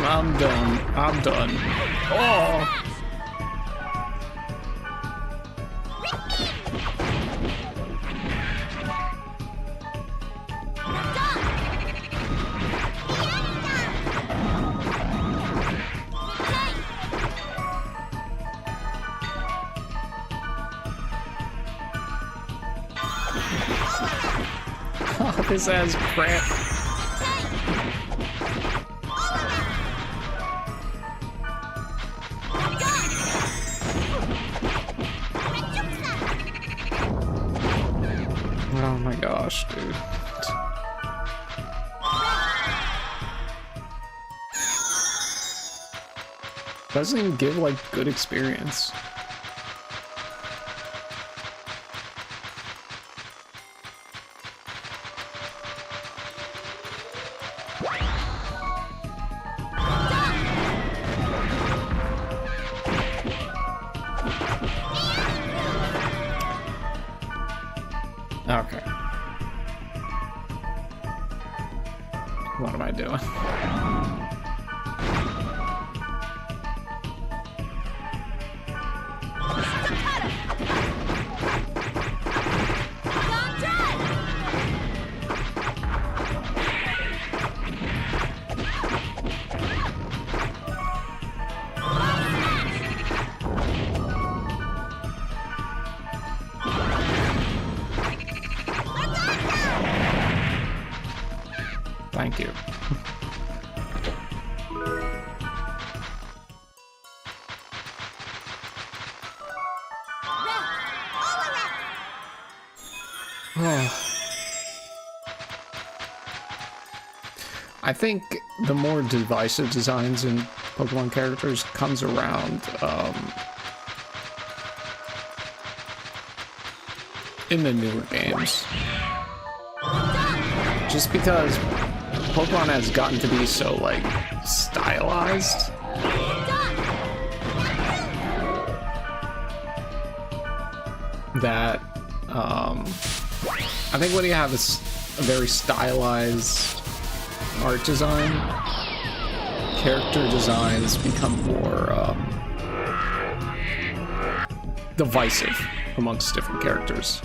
I'm done. I'm done. Oh! Oh, this has crap. Oh my gosh, dude. Doesn't even give like good experience. Okay. What am I doing? Thank you. I think the more divisive designs in Pokemon characters comes around in the newer games. just because Pokemon has gotten to be so, like, stylized. That, I think when you have a very stylized art design, character designs become more, divisive amongst different characters.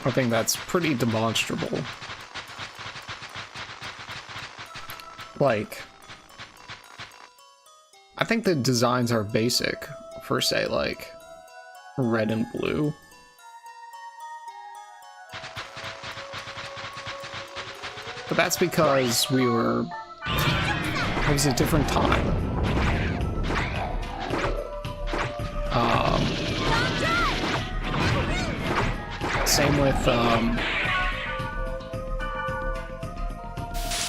I think that's pretty demonstrable. Like, I think the designs are basic for, say, like, red and blue. But that's because it was a different time.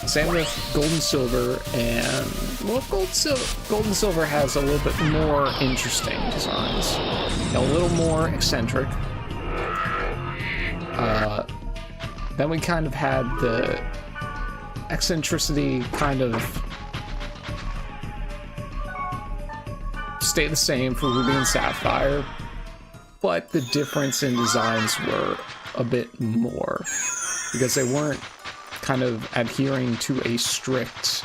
Same with Gold and Silver, and well, Gold and Silver has a little bit more interesting designs, a little more eccentric. Then we kind of had the eccentricity kind of stay the same for Ruby and Sapphire, but the difference in designs were a bit more because they weren't kind of adhering to a strict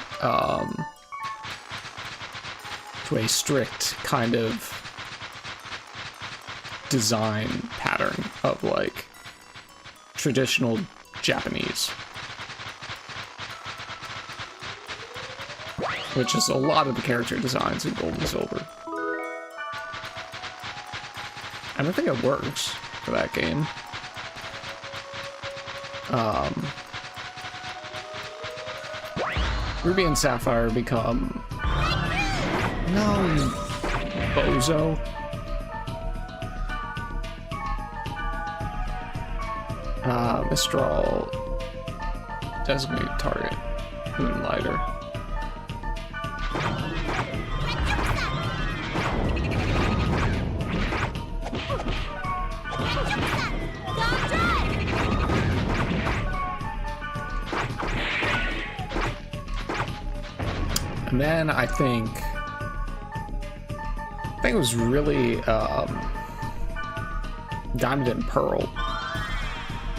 kind of design pattern of like traditional Japanese, which is a lot of the character designs in Gold and Silver. And I think it works for that game. Ruby and Sapphire become bozo. Mistral, designated target, Moonlighter. And then I think it was really Diamond and Pearl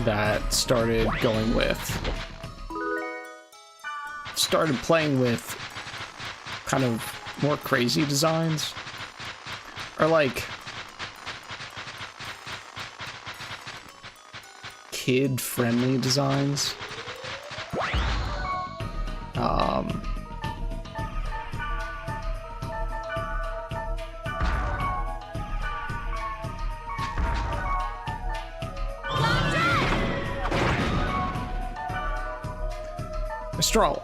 that started playing with kind of more crazy designs, or like kid-friendly designs. Mistral.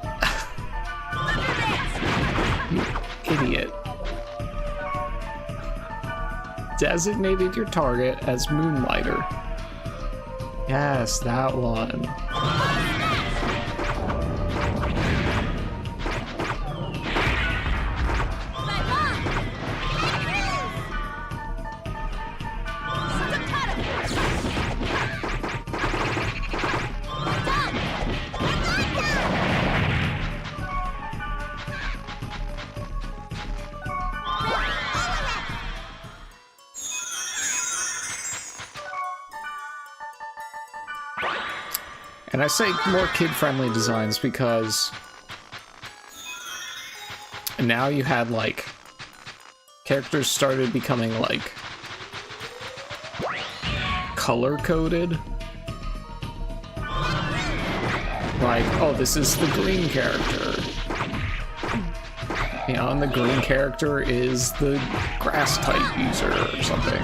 You idiot. Designated your target as Moonlighter. Yes, that one. And I say more kid-friendly designs because now you had, like, characters started becoming, like, color-coded. Like, oh, this is the green character. You know, and the green character is the grass-type user or something.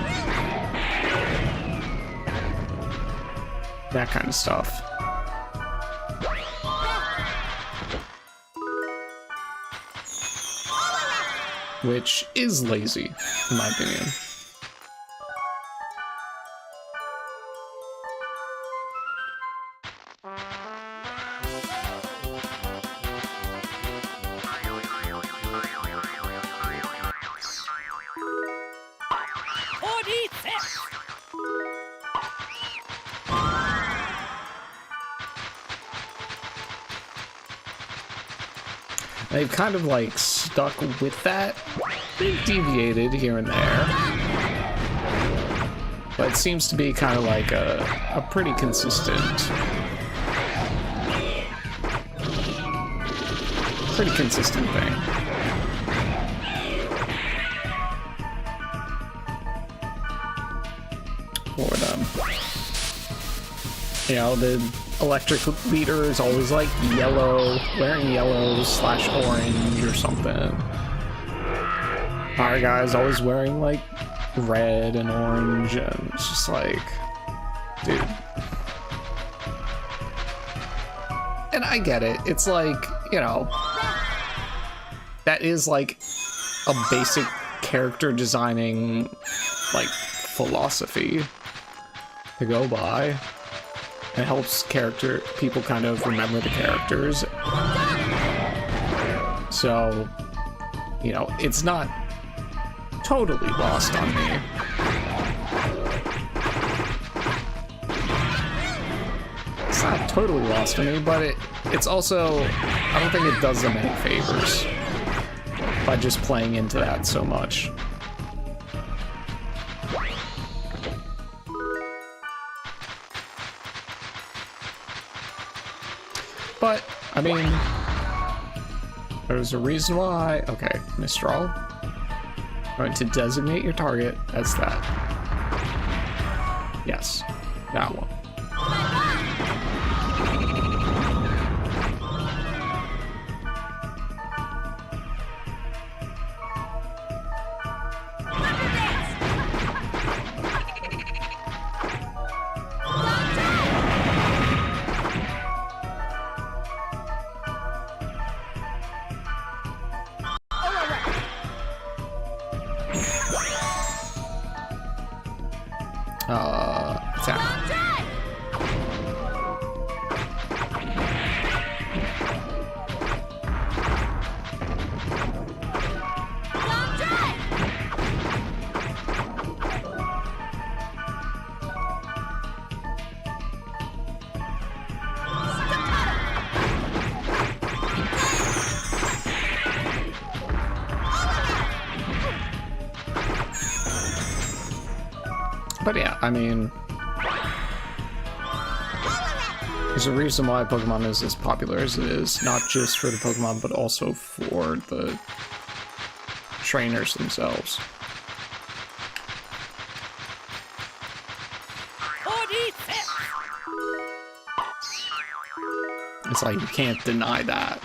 That kind of stuff. Which is lazy, in my opinion. they've kind of like stuck with that. They've deviated here and there, but it seems to be kind of like a pretty consistent thing. For them. You know, the electric leader is always like yellow, wearing yellow / orange or something. Our guy's always wearing like red and orange, and it's just like, dude. And I get it. It's like, you know, that is like a basic character designing like philosophy to go by. It helps people kind of remember the characters. So, you know, it's not totally lost on me. It's not totally lost on me, but it's also, I don't think it does them any favors by just playing into that so much. But, I mean, there's a reason why. Okay, Mistral. I'm going to designate your target as that. Yes, that one. Attack. But yeah, I mean, there's a reason why Pokemon is as popular as it is, not just for the Pokemon, but also for the trainers themselves. It's like, you can't deny that.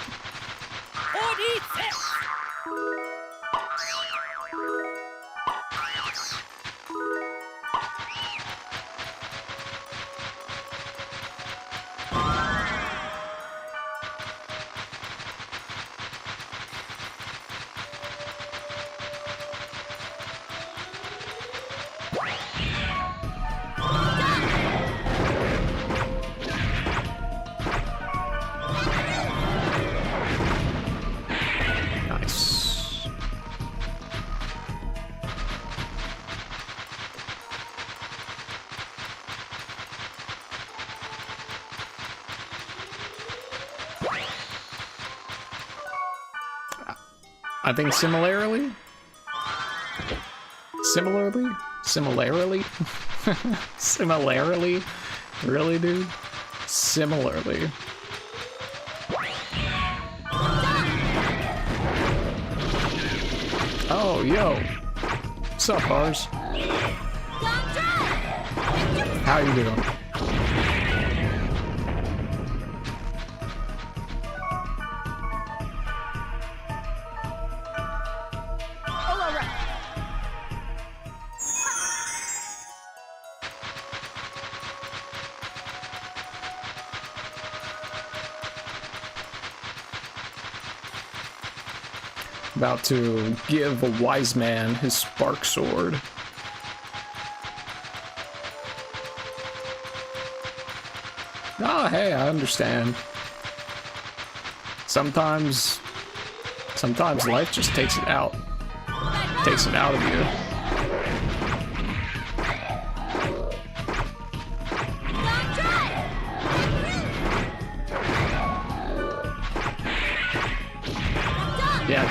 I think similarly, really, dude? Similarly. Oh, yo. What's up, Bars? How you doing? About to give a Wiseman his Spark Sword. Oh, hey, I understand. Sometimes life just takes it out. Takes it out of you.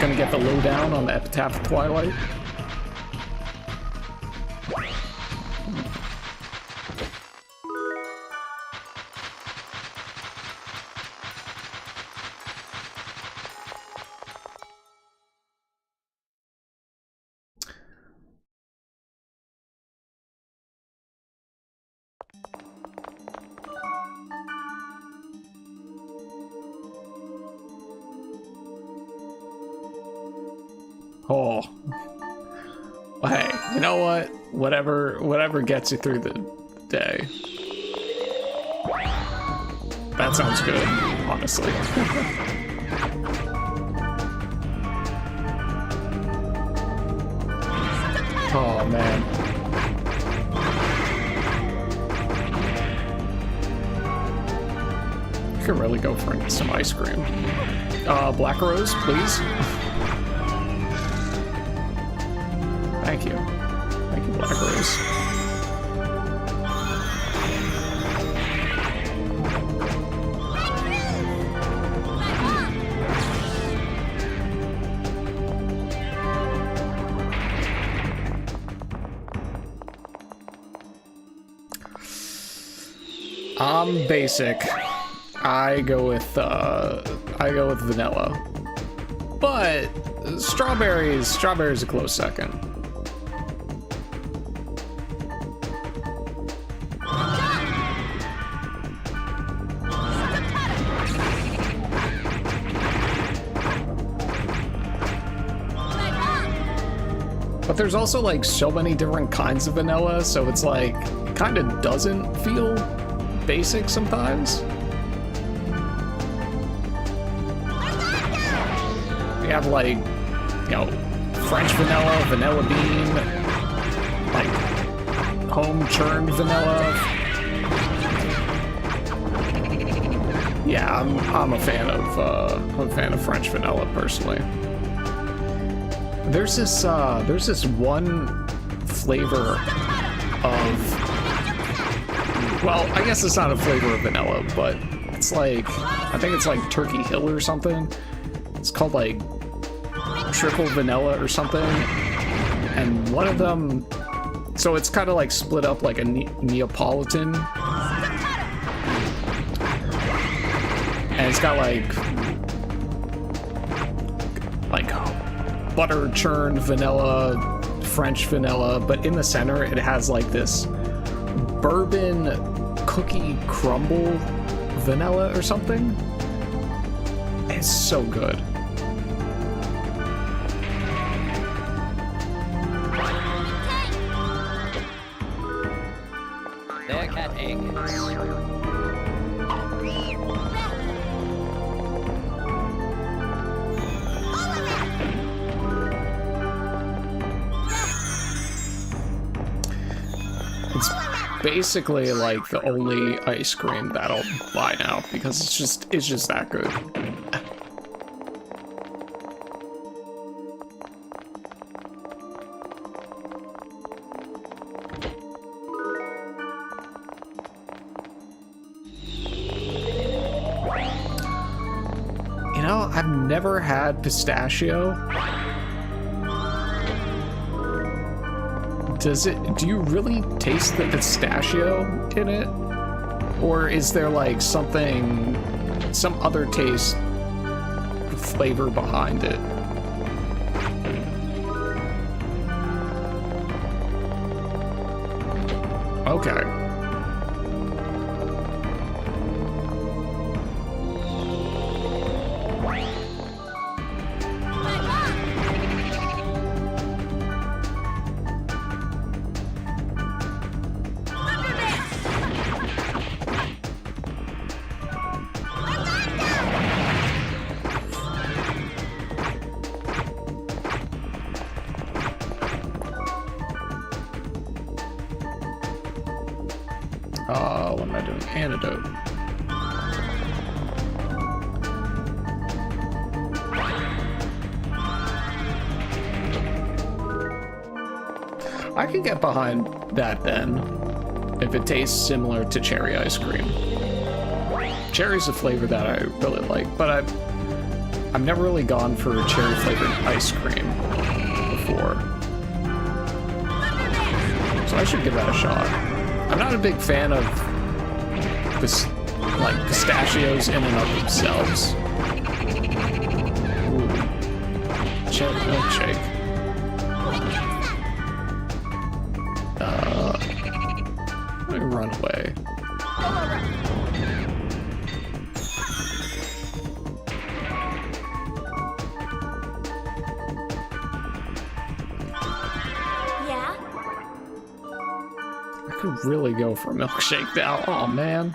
gonna get the lowdown on the Epitaph of Twilight. Oh. Well, hey, you know what? Whatever gets you through the day. That sounds good, honestly. Oh, man. You can really go for some ice cream. Black Rose, please. Thank you. Thank you, Black Rose. I'm basic. I go with vanilla. But strawberries a close second. But there's also like so many different kinds of vanilla, so it's like it kind of doesn't feel basic sometimes. We have like, you know, French vanilla, vanilla bean, like home churned vanilla. Yeah, I'm a fan of French vanilla personally. There's this one flavor of, well, I guess it's not a flavor of vanilla, but it's like, I think it's like Turkey Hill or something. It's called like triple vanilla or something. And one of them, so it's kind of like split up like a Neapolitan. And it's got like butter churned vanilla, French vanilla, but in the center it has like this bourbon cookie crumble vanilla or something. It's so good.
They're cat eggs.
Basically like the only ice cream that I'll buy now because it's just that good. You know, I've never had pistachio. Do you really taste the pistachio in it? Or is there like some other taste, flavor behind it? Okay. What am I doing? Antidote. I can get behind that then, if it tastes similar to cherry ice cream. Cherry's a flavor that I really like, but I've never really gone for a cherry flavored ice cream before, so I should give that a shot. I'm not a big fan of this, like, pistachios in and of themselves. Ooh. Cherry milkshake. Let me run away.
Yeah?
I could really go for a milkshake now. Oh man.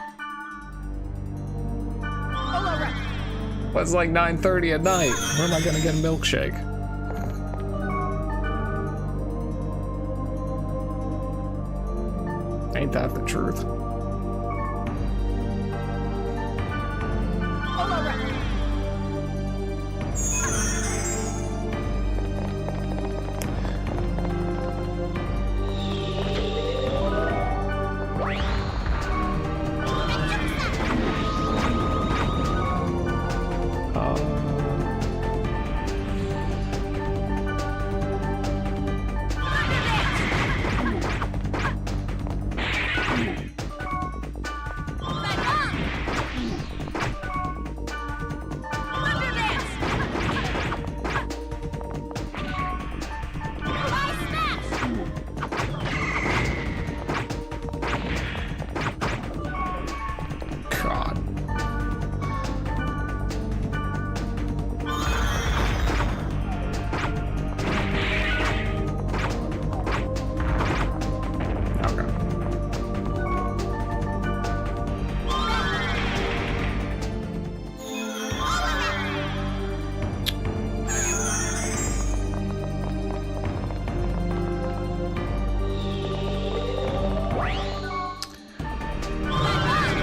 Well, it's like 9:30 at night. Where am I gonna get a milkshake? Ain't that the truth?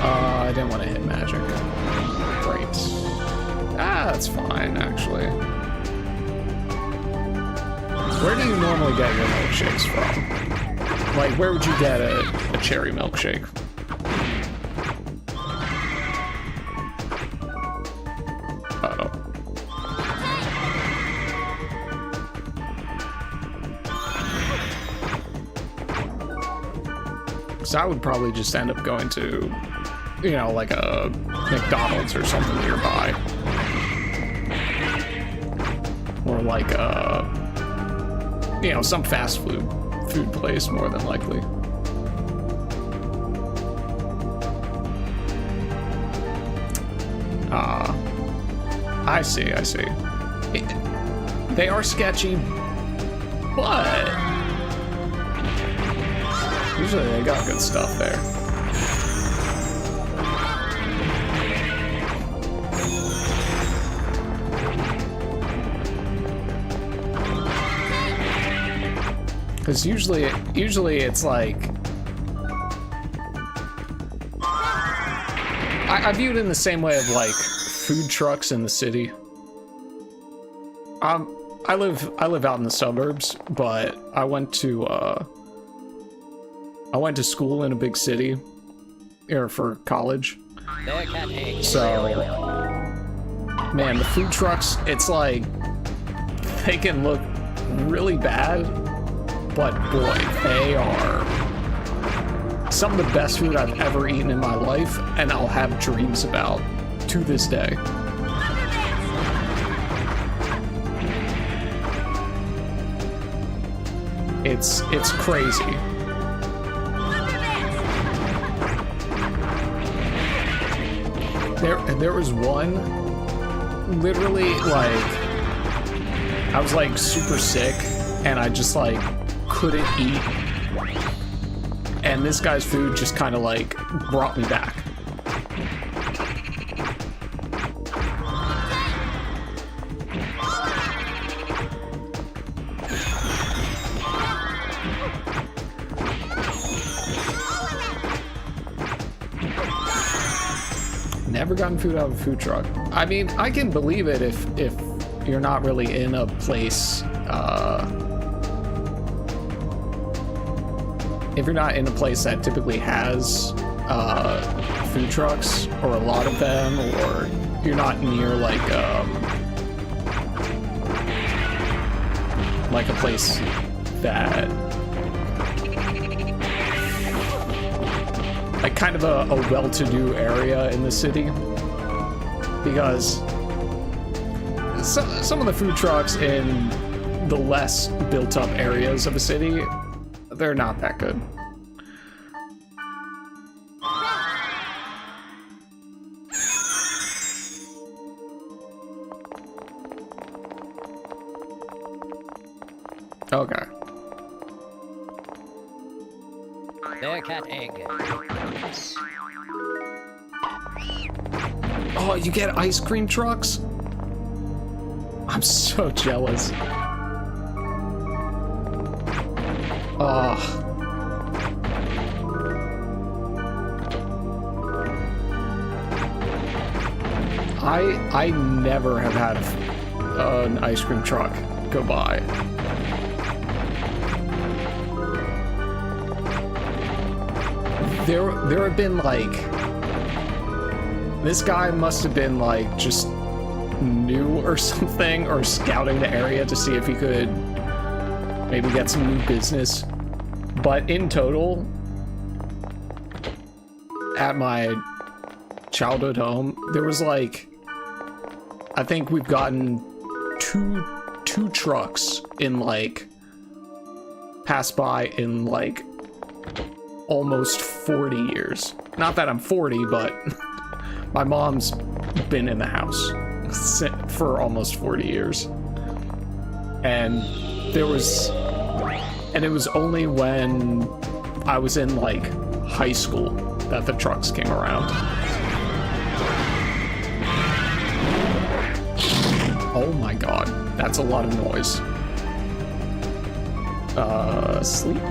I didn't want to hit magic. Great. Ah, that's fine, actually. Where do you normally get your milkshakes from? Like, where would you get a cherry milkshake? Uh-oh. So I would probably just end up going to, you know, like a McDonald's or something nearby. Or like a, you know, some fast food place, more than likely. I see. They are sketchy, but usually they got good stuff there. Because usually it's like, I view it in the same way of like food trucks in the city. I live out in the suburbs, but I went to school in a big city, or for college. So, man, the food trucks, it's like, they can look really bad, but boy, they are some of the best food I've ever eaten in my life, and I'll have dreams about to this day. It's crazy. There was one, literally, like, I was like super sick and I just like couldn't eat, and this guy's food just kind of like brought me back. Never gotten food out of a food truck. I mean, I can believe it if you're not really in a place, if you're not in a place that typically has food trucks, or a lot of them, or you're not near like like a place that, like kind of a well-to-do area in the city, because some of the food trucks in the less built-up areas of a city, they're not that good. Okay.
Their cat egg.
Oh, you get ice cream trucks? I'm so jealous. Oh. I never have had an ice cream truck go by. There have been like, this guy must have been like just new or something, or scouting the area to see if he could maybe get some new business. But in total, at my childhood home, there was like, I think we've gotten two trucks in like, passed by in like almost 40 years. Not that I'm 40, but my mom's been in the house for almost 40 years. And it was only when I was in like high school that the trucks came around. Oh my god, that's a lot of noise. Sleep?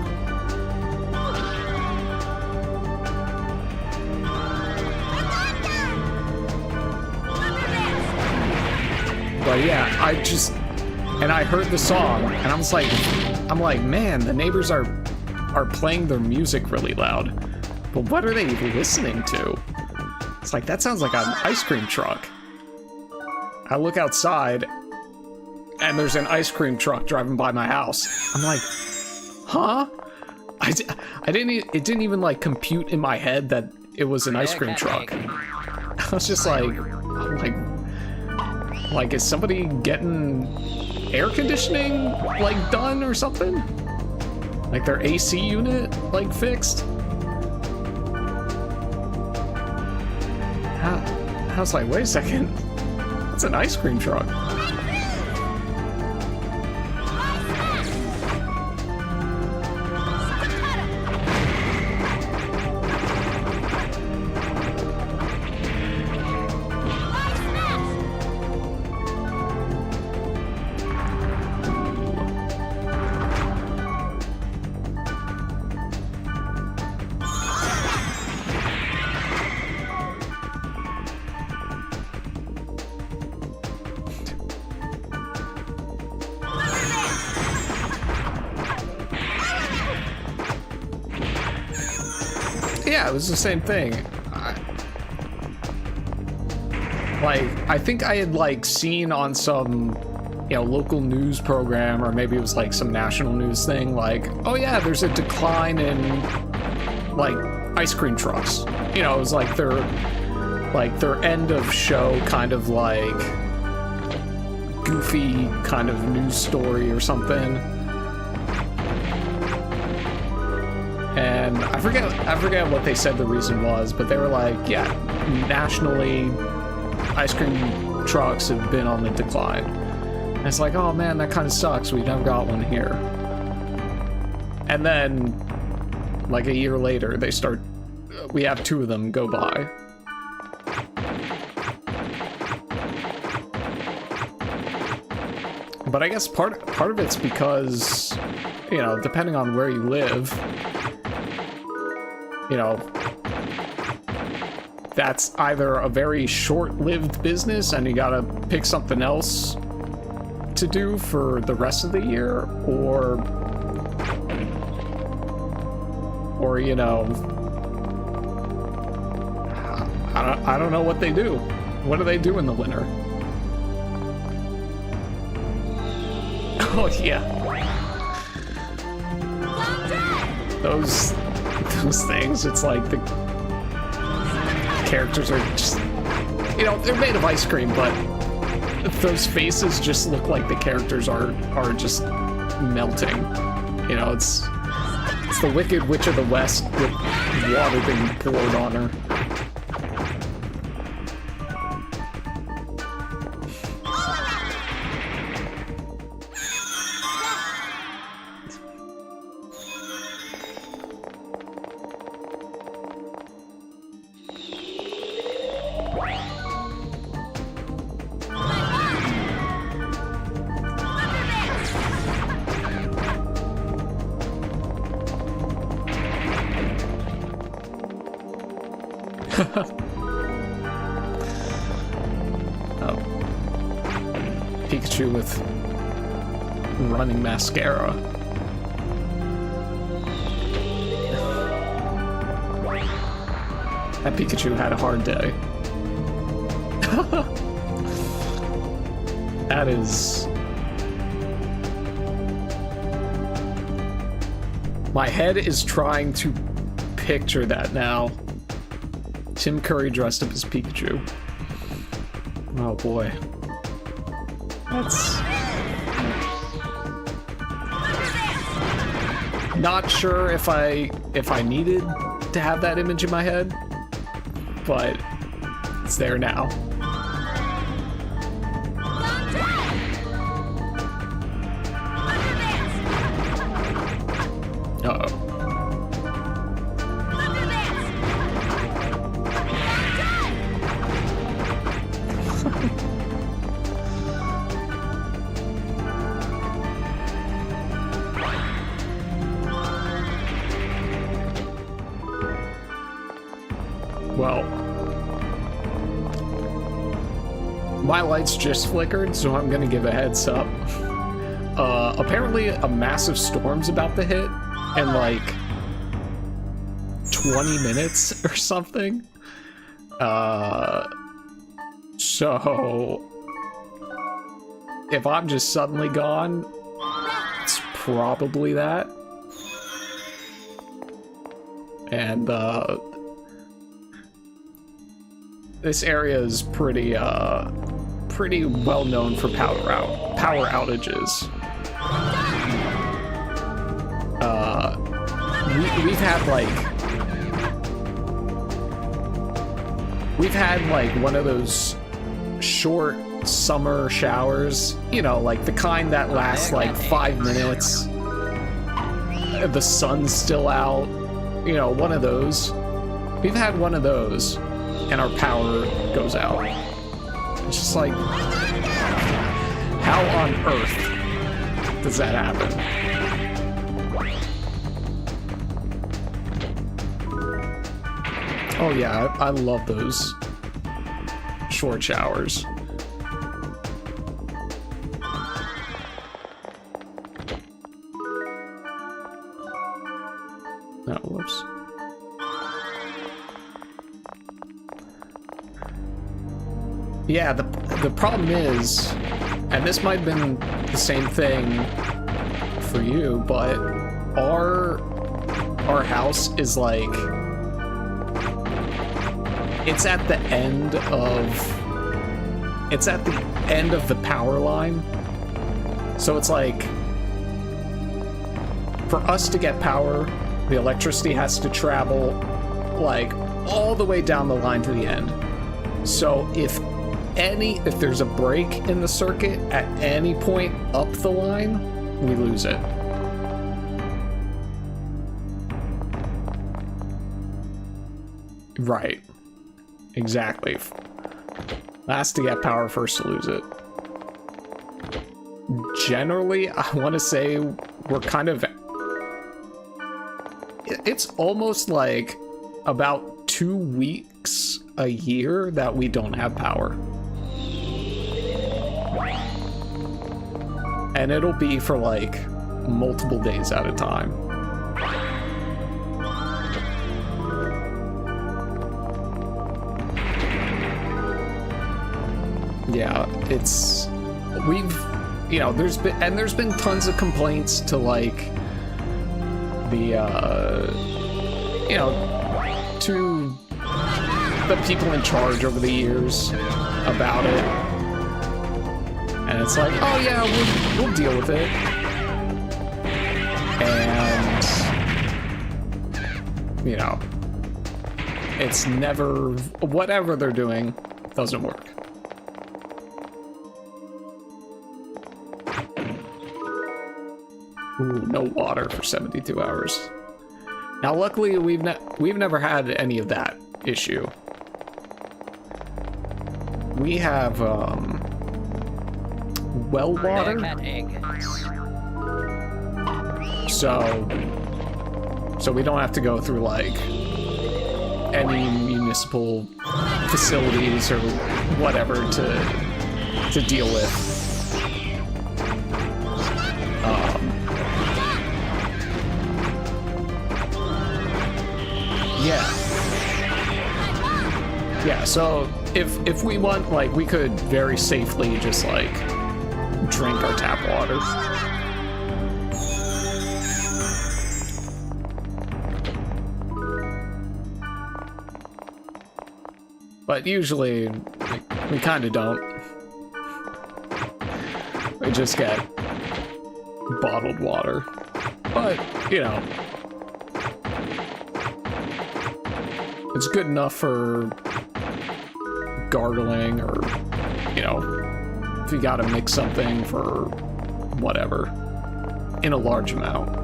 But yeah, I heard the song, and I'm like, man, the neighbors are playing their music really loud. But what are they listening to? It's like, that sounds like an ice cream truck. I look outside, and there's an ice cream truck driving by my house. I'm like, huh? It didn't even like compute in my head that it was an ice cream truck. I was just like, is somebody getting air conditioning, like, done or something? Like their AC unit, like, fixed? I was like, wait a second. That's an ice cream truck. Yeah, it was the same thing. I think I had like seen on some, you know, local news program, or maybe it was like some national news thing, like, oh yeah, there's a decline in like ice cream trucks. You know, it was like their end of show kind of like goofy kind of news story or something. And I forget what they said the reason was, but they were like, yeah, nationally, ice cream trucks have been on the decline. And it's like, oh man, that kind of sucks. We never got one here. And then, like a year later, we have two of them go by. But I guess part of it's because, you know, depending on where you live, you know, that's either a very short-lived business and you gotta pick something else to do for the rest of the year, or you know, I don't know what they do. What do they do in the winter? Oh yeah. Those things, it's like the characters are just, you know, they're made of ice cream, but those faces just look like the characters are just melting. You know, it's the Wicked Witch of the West with water being poured on her. Pikachu with running mascara. That Pikachu had a hard day. That is... My head is trying to picture that now. Tim Curry dressed up as Pikachu. Oh boy. That's... Not sure if I needed to have that image in my head, but it's there now. Uh-oh. Well, my lights just flickered, so I'm gonna give a heads up. Apparently a massive storm's about to hit in like 20 minutes or something. So if I'm just suddenly gone, it's probably that. And this area is pretty well known for power outages. We've had like one of those short summer showers, you know, like the kind that lasts like 5 minutes. The sun's still out, you know, one of those. We've had one of those, and our power goes out. It's just like, how on earth does that happen? Oh yeah, I love those short showers. Oh, whoops. Yeah, the problem is, and this might have been the same thing for you, but our house is like, it's at the end of the power line. So it's like, for us to get power, the electricity has to travel like all the way down the line to the end. So if there's a break in the circuit at any point up the line, we lose it. Right. Exactly. Last to get power, first to lose it. Generally, I want to say we're kind of... It's almost like about 2 weeks a year that we don't have power. And it'll be for like multiple days at a time. Yeah, it's... you know, there's been tons of complaints to like the you know, to the people in charge over the years about it, and it's like, oh yeah, we'll deal with it, and you know, it's never, whatever they're doing doesn't work. Ooh, no water for 72 hours. Now, luckily, we've never had any of that issue. We have well water, so we don't have to go through like any municipal facilities or whatever to deal with. Yeah, so if we want, like, we could very safely just, like, drink our tap water. But usually, we kind of don't. We just get bottled water. But, you know, it's good enough for gargling, or, you know, if you gotta mix something for whatever in a large amount.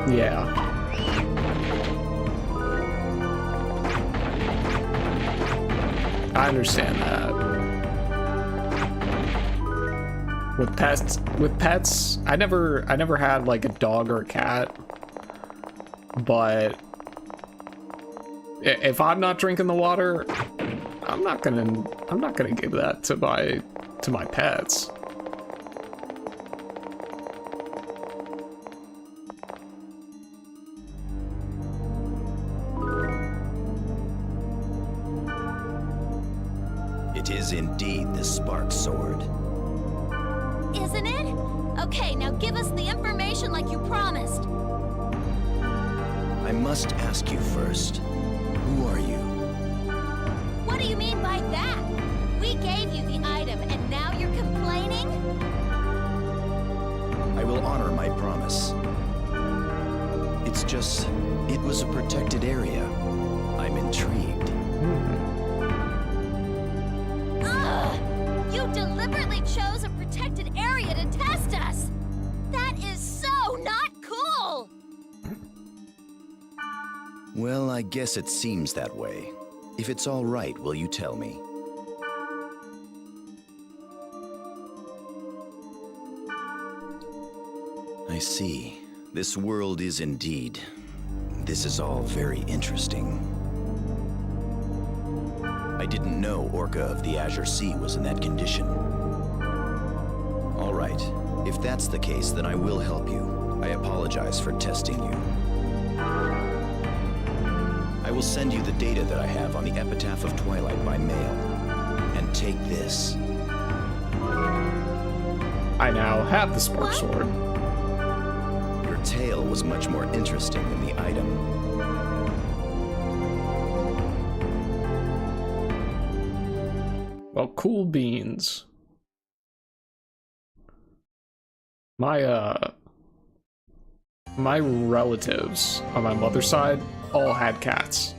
Yeah. I understand that. With pets, I never had like a dog or a cat, but if I'm not drinking the water, I'm not gonna give that to my pets.
It is indeed the Spark Sword.
Isn't it? Okay, now give us the information like you promised.
I must ask you first, who are you?
What do you mean by that? We gave you the item and now you're complaining?
I will honor my promise. It's just, it was a protected area. I'm intrigued.
You deliberately chose a protected area to test us! That is so not cool!
Well, I guess it seems that way. If it's all right, will you tell me? I see. This world is indeed. This is all very interesting. I didn't know Orca of the Azure Sea was in that condition. All right. If that's the case, then I will help you. I apologize for testing you. I will send you the data that I have on the Epitaph of Twilight by mail. And take this.
I now have the Spark Sword.
Your tale was much more interesting than the item.
Well, cool beans. My relatives on my mother's side all had cats.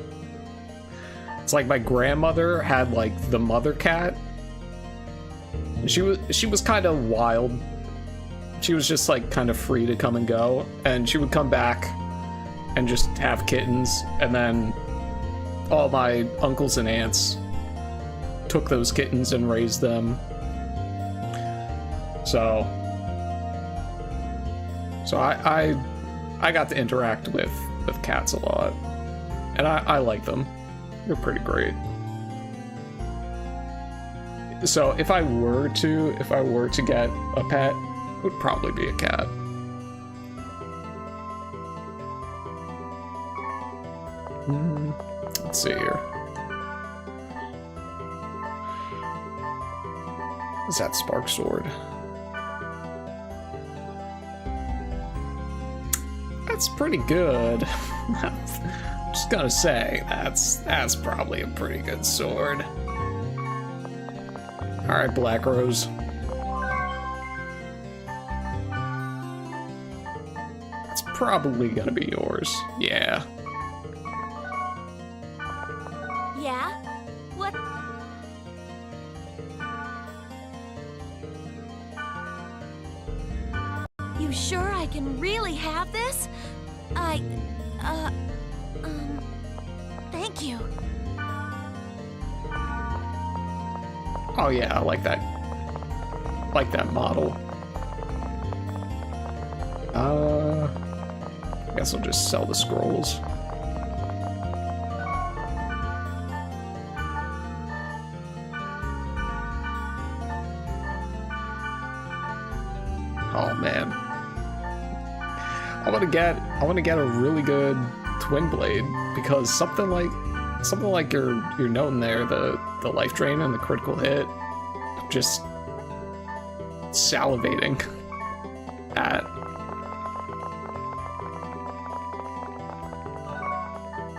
It's like my grandmother had like the mother cat. She was kind of wild. She was just like kind of free to come and go, and she would come back and just have kittens, and then all my uncles and aunts took those kittens and raised them. So I got to interact with cats a lot, and I like them. They're pretty great. So if I were to get a pet, it would probably be a cat. Let's see here. Is that Spark Sword? That's pretty good. I'm just gonna say that's probably a pretty good sword. All right, Black Rose. That's probably gonna be yours. Yeah.
Yeah? What? You sure I can really have this? Thank you.
Oh yeah, I like that. Like that model. I guess I'll just sell the scrolls. Oh man. I want to get a really good twin blade, because something like you're noting there, the life drain and the critical hit, just salivating at.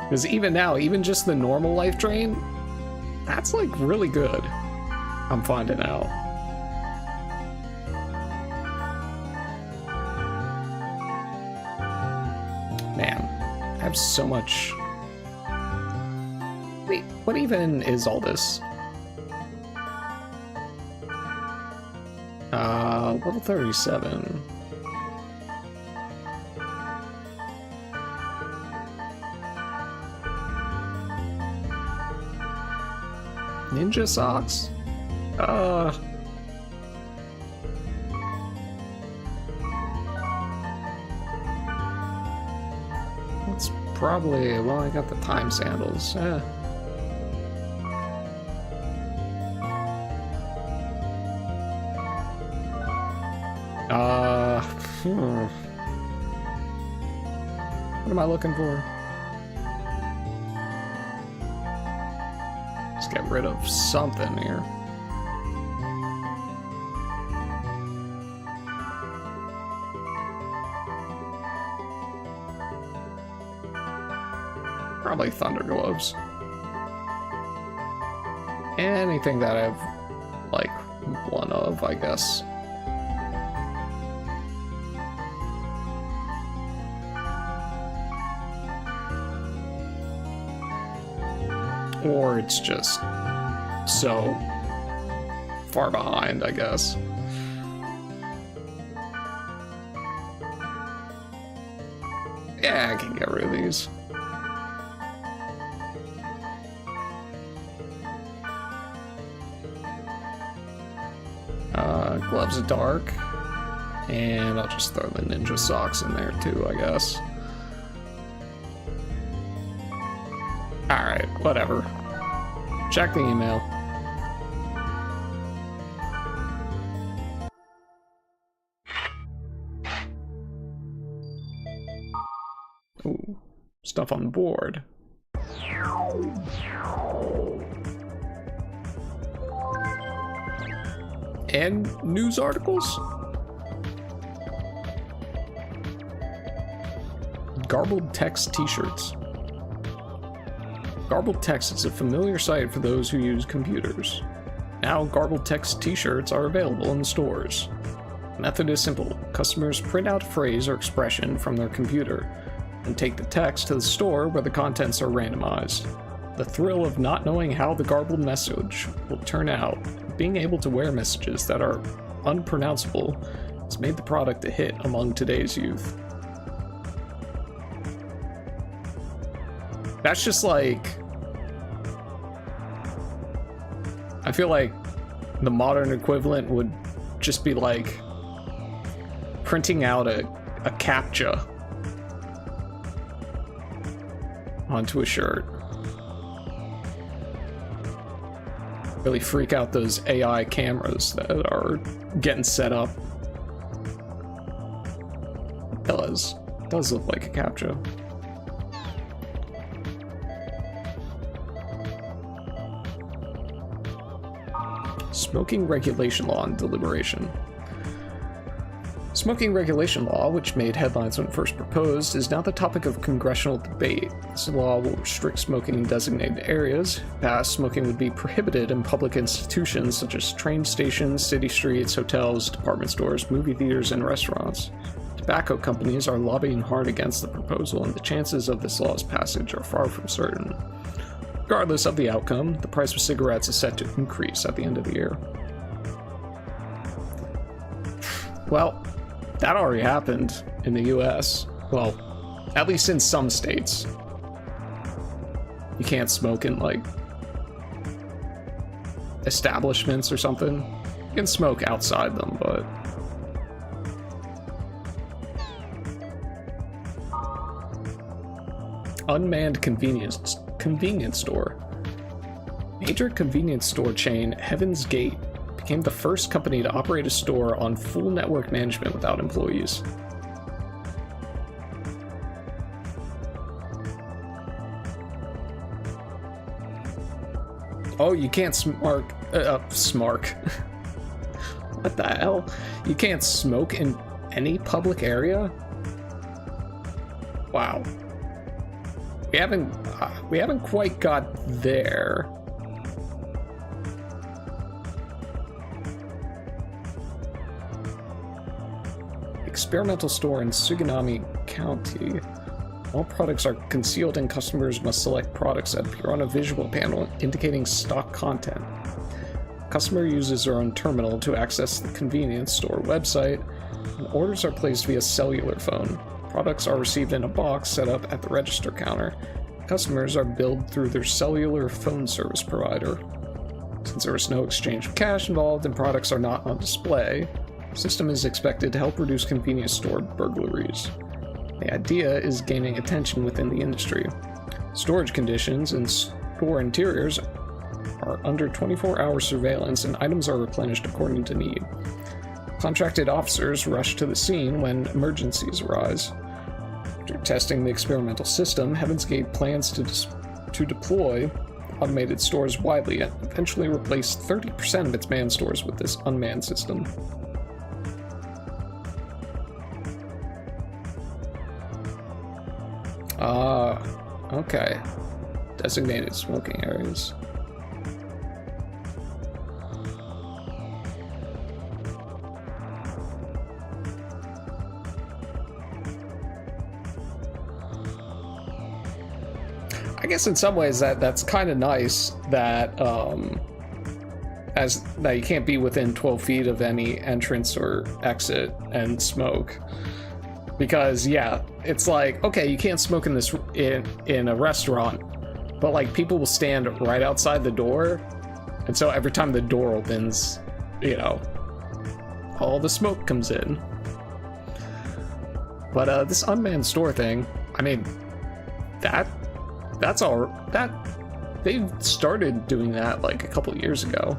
Because even now, even just the normal life drain, that's like really good. I'm finding out. Man, I have so much. Wait, what even is all this? Level 37. Ninja socks? That's probably, well, I got the time sandals. What am I looking for? Let's get rid of something here. Probably Thunder Gloves. Anything that I have, like, one of, I guess. Or it's just so far behind, I guess. Yeah, I can get rid of these. Gloves of Dark. And I'll just throw the ninja socks in there too, I guess. Alright, whatever. Check the email. Ooh, stuff on the board. And news articles? Garbled text t-shirts. Garbled text is a familiar sight for those who use computers. Now, garbled text t-shirts are available in stores. The method is simple. Customers print out a phrase or expression from their computer and take the text to the store where the contents are randomized. The thrill of not knowing how the garbled message will turn out, being able to wear messages that are unpronounceable, has made the product a hit among today's youth. That's just like... I feel like the modern equivalent would just be like printing out a CAPTCHA onto a shirt. really freak out those AI cameras that are getting set up. It does look like a CAPTCHA. Smoking regulation law and deliberation. Smoking regulation law, which made headlines when first proposed, is now the topic of congressional debate. This law will restrict smoking in designated areas. If passed, smoking would be prohibited in public institutions such as train stations, city streets, hotels, department stores, movie theaters, and restaurants. Tobacco companies are lobbying hard against the proposal, and the chances of this law's passage are far from certain. Regardless of the outcome, the price of cigarettes is set to increase at the end of the year. Well, that already happened in the US. Well, at least in some states. You can't smoke in, like, establishments or something. You can smoke outside them, but... Unmanned convenience store. Major convenience store chain Heaven's Gate became the first company to operate a store on full network management without employees. Oh, you can't smark. What the hell? You can't smoke in any public area? Wow. We haven't quite got there. Experimental store in Suganami County. All products are concealed and customers must select products that appear on a visual panel indicating stock content. Customer uses their own terminal to access the convenience store website, and orders are placed via cellular phone. Products are received in a box set up at the register counter. Customers are billed through their cellular phone service provider. Since there is no exchange of cash involved and products are not on display, the system is expected to help reduce convenience store burglaries. The idea is gaining attention within the industry. Storage conditions and store interiors are under 24-hour surveillance and items are replenished according to need. Contracted officers rush to the scene when emergencies arise. After testing the experimental system, Heaven's Gate plans to deploy automated stores widely and eventually replace 30% of its manned stores with this unmanned system. Okay. Designated smoking areas. I guess in some ways that's kind of nice that that you can't be within 12 feet of any entrance or exit and smoke. Because yeah, it's like, okay, you can't smoke in this in a restaurant, but like people will stand right outside the door, and so every time the door opens, you know, all the smoke comes in. But this unmanned store thing, I mean, that's all that they've started doing that like a couple years ago.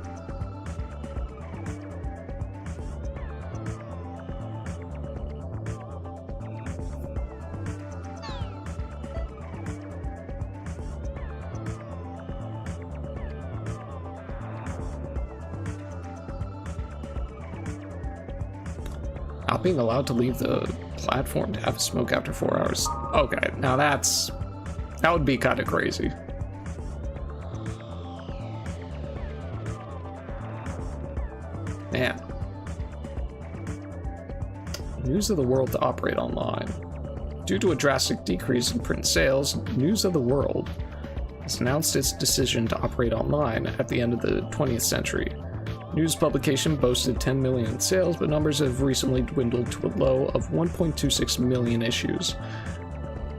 Not being allowed to leave the platform to have a smoke after 4 hours. Okay, now that would be kind of crazy. Man. News of the World to operate online. Due to a drastic decrease in print sales, News of the World has announced its decision to operate online at the end of the 20th century. News publication boasted 10 million in sales, but numbers have recently dwindled to a low of 1.26 million issues.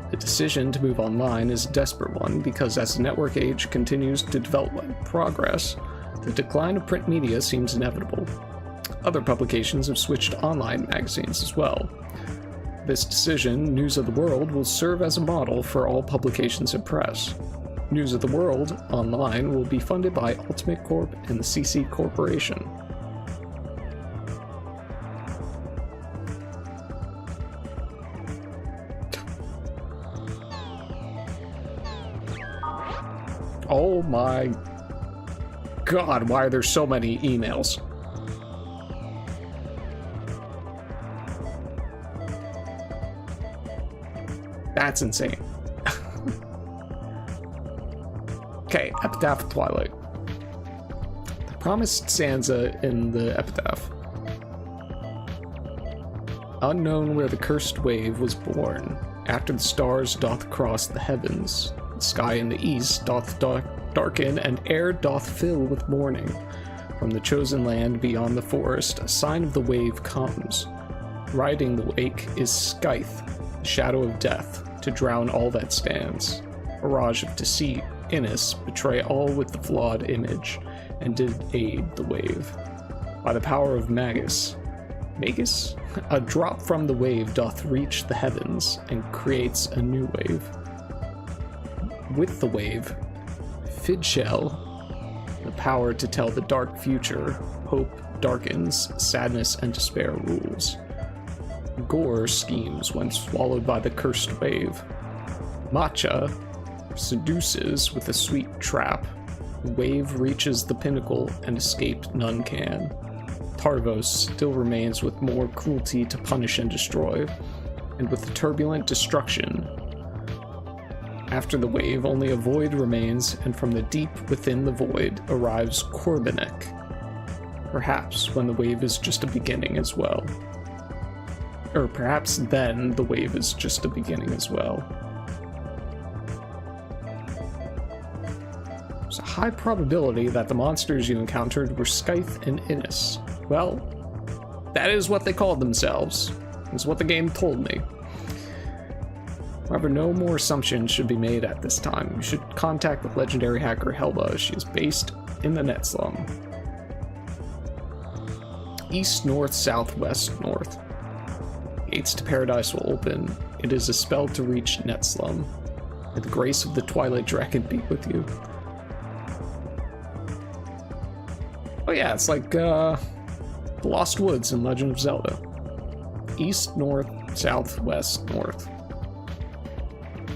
The decision to move online is a desperate one because as the network age continues to develop and progress, the decline of print media seems inevitable. Other publications have switched to online magazines as well. This decision, News of the World, will serve as a model for all publications and press. News of the World Online will be funded by Ultimate Corp and the CC Corporation. Oh my god, why are there so many emails? That's insane. Okay, Epitaph of Twilight. The promised stanza in the epitaph. Unknown where the cursed wave was born, after the stars doth cross the heavens, the sky in the east doth darken, and air doth fill with mourning. From the chosen land beyond the forest, a sign of the wave comes. Riding the wake is Scythe, the shadow of death, to drown all that stands. Mirage of deceit, Innis, betray all with the flawed image, and did aid the wave. By the power of Magus, a drop from the wave doth reach the heavens, and creates a new wave. With the wave, Fidshell, the power to tell the dark future, hope darkens, sadness and despair rules. Gore schemes when swallowed by the cursed wave. Matcha seduces with a sweet trap. The wave reaches the pinnacle and escape none can. Tarvos still remains with more cruelty to punish and destroy, and with the turbulent destruction. After the wave, only a void remains, and from the deep within the void arrives Korbanek. Perhaps when the wave is just a beginning as well. Or perhaps then the wave is just a beginning as well. There's a high probability that the monsters you encountered were Scythe and Innis. Well, that is what they called themselves. That's what the game told me. However, no more assumptions should be made at this time. You should contact the legendary hacker Helba. She is based in the Net Slum. East, north, south, west, north. Gates to Paradise will open. It is a spell to reach Net Slum. May the grace of the Twilight Dragon be with you. Oh yeah, it's like the Lost Woods in Legend of Zelda. East, north, south, west, north.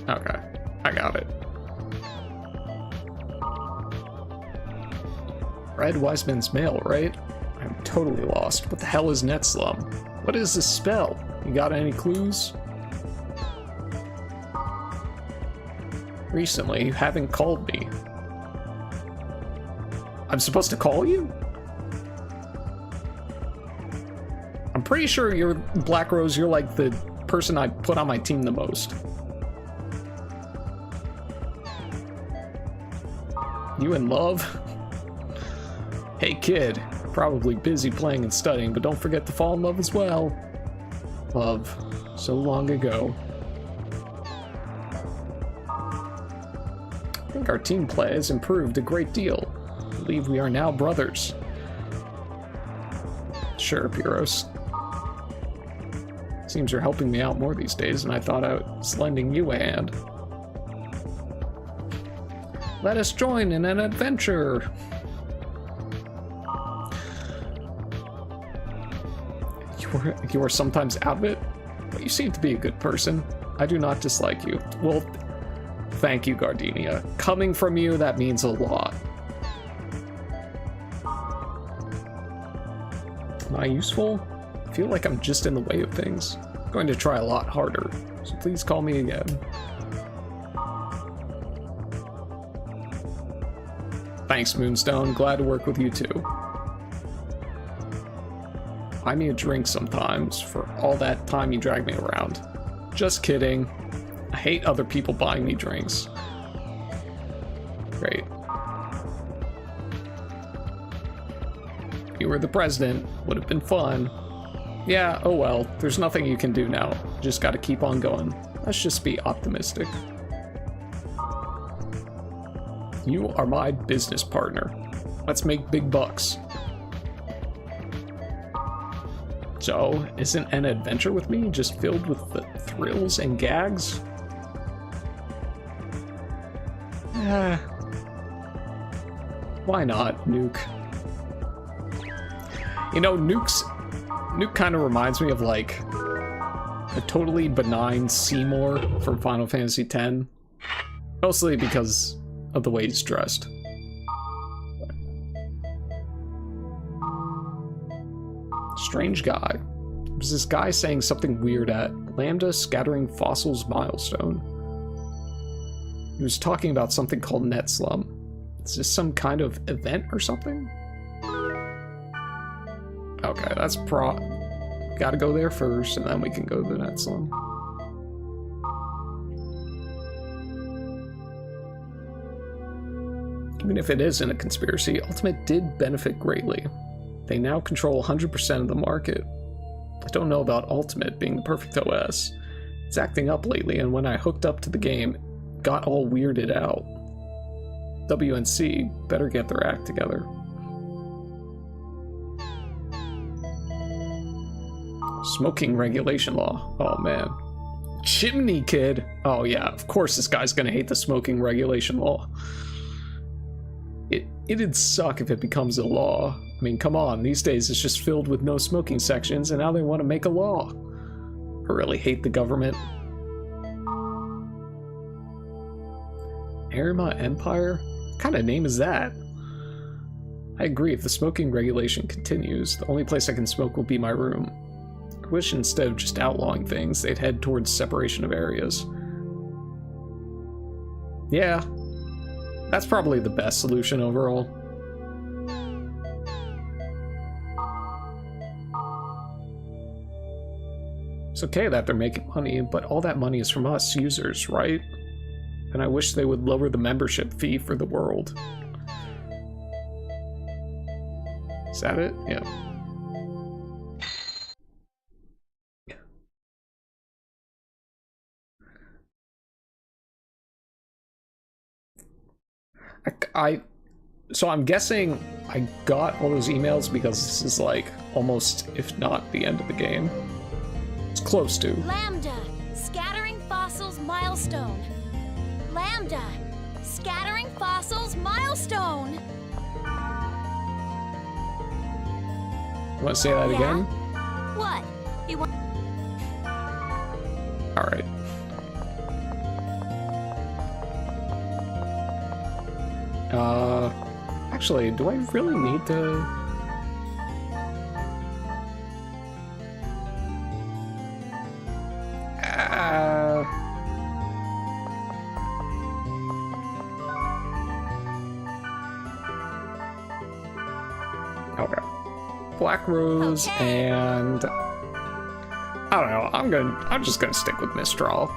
Okay, I got it. Read Wiseman's mail, right? I'm totally lost. What the hell is Net Slum? What is this spell? You got any clues? Recently, you haven't called me. I'm supposed to call you? I'm pretty sure you're Black Rose, you're like the person I put on my team the most. You in love? Hey kid, probably busy playing and studying, but don't forget to fall in love as well. Love, so long ago. I think our team play has improved a great deal. I believe we are now brothers. Sure, Pyros. Seems you're helping me out more these days, and I thought I was lending you a hand. Let us join in an adventure! You are sometimes out of it, but you seem to be a good person. I do not dislike you. Well, thank you, Gardenia. Coming from you, that means a lot. Am I useful? I feel like I'm just in the way of things. I'm going to try a lot harder, so please call me again. Thanks, Moonstone. Glad to work with you too. Buy me a drink sometimes for all that time you drag me around. Just kidding. I hate other people buying me drinks. Great. If you were the president, would have been fun. Yeah, oh well, there's nothing you can do now. Just gotta keep on going. Let's just be optimistic. You are my business partner. Let's make big bucks. So, isn't an adventure with me just filled with the thrills and gags? Why not, Nuke? You know, Nuke kind of reminds me of, like, a totally benign Seymour from Final Fantasy X. Mostly because of the way he's dressed. Strange guy. There's this guy saying something weird at Lambda Scattering Fossils Milestone. He was talking about something called Net Slum. Is this some kind of event or something? Okay, that's gotta go there first, and then we can go to the Net Slum. Even if it isn't a conspiracy, Ultimate did benefit greatly. They now control 100% of the market. I don't know about Ultimate being the perfect OS. It's acting up lately, and when I hooked up to the game, it got all weirded out. WNC better get their act together. Smoking regulation law. Oh man. Chimney Kid. Oh yeah, of course this guy's gonna hate the smoking regulation law. It'd suck if it becomes a law. I mean, come on, these days it's just filled with no smoking sections, and now they want to make a law. I really hate the government. Arima Empire? What kind of name is that? I agree, if the smoking regulation continues, the only place I can smoke will be my room. I wish instead of just outlawing things, they'd head towards separation of areas. Yeah. That's probably the best solution overall. It's okay that they're making money, but all that money is from us users, right? And I wish they would lower the membership fee for the world. Is that it? Yeah. So I'm guessing I got all those emails because this is like almost, if not the end of the game. It's close to.
Lambda, Scattering Fossils Milestone. Lambda, Scattering Fossils Milestone.
You want to say that again?
What? You want?
All right. Actually, do I really need to... Okay. Black Rose and... I don't know, I'm just gonna stick with Mistral.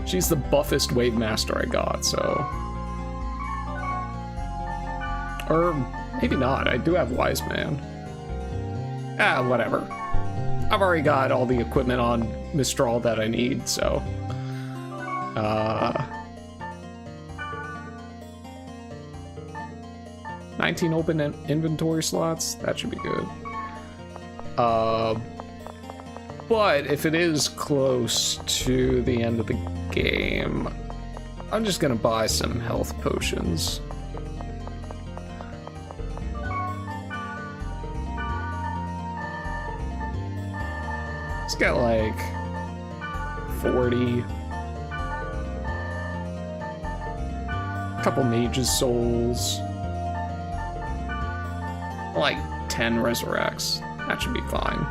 She's the buffest Wave Master I got, so... Or maybe not, I do have Wiseman. Whatever. I've already got all the equipment on Mistral that I need, so... 19 open inventory slots, that should be good. But if it is close to the end of the game, I'm just gonna buy some health potions. Let's get like 40. A couple mage's souls. Like 10 resurrects. That should be fine.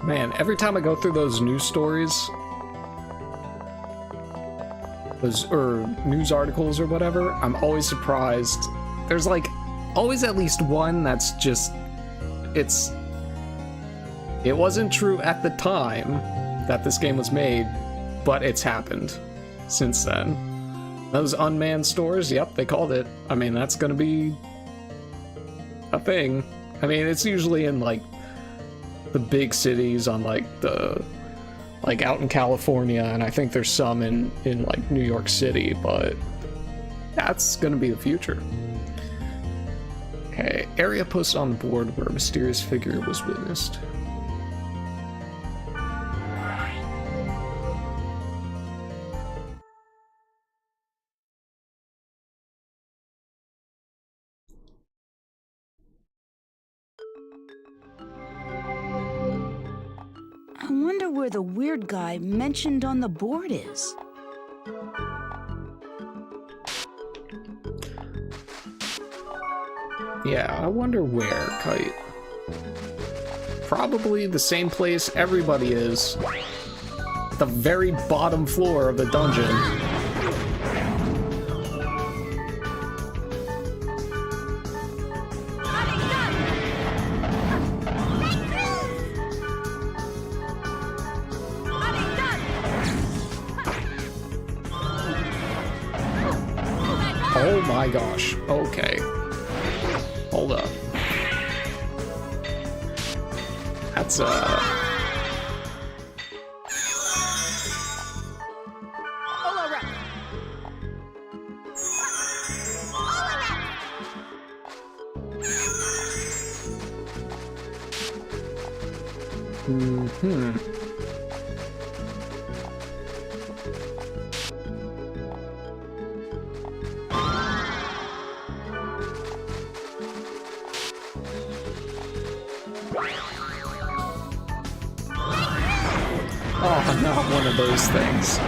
Man, every time I go through those news stories, or news articles or whatever, I'm always surprised. There's like always at least one that's just, it wasn't true at the time that this game was made, but it's happened since then. Those unmanned stores, yep, they called it. I mean, that's gonna be a thing. I mean, it's usually in like the big cities on like out in California, and I think there's some in like New York City, but that's gonna be the future. Okay, area posted on the board where a mysterious figure was witnessed.
I wonder where the weird guy mentioned on the board is.
Yeah, I wonder where, Kite. Probably the same place everybody is. The very bottom floor of the dungeon. Oh my gosh, okay. Hold up. That's Oh, not one of those things.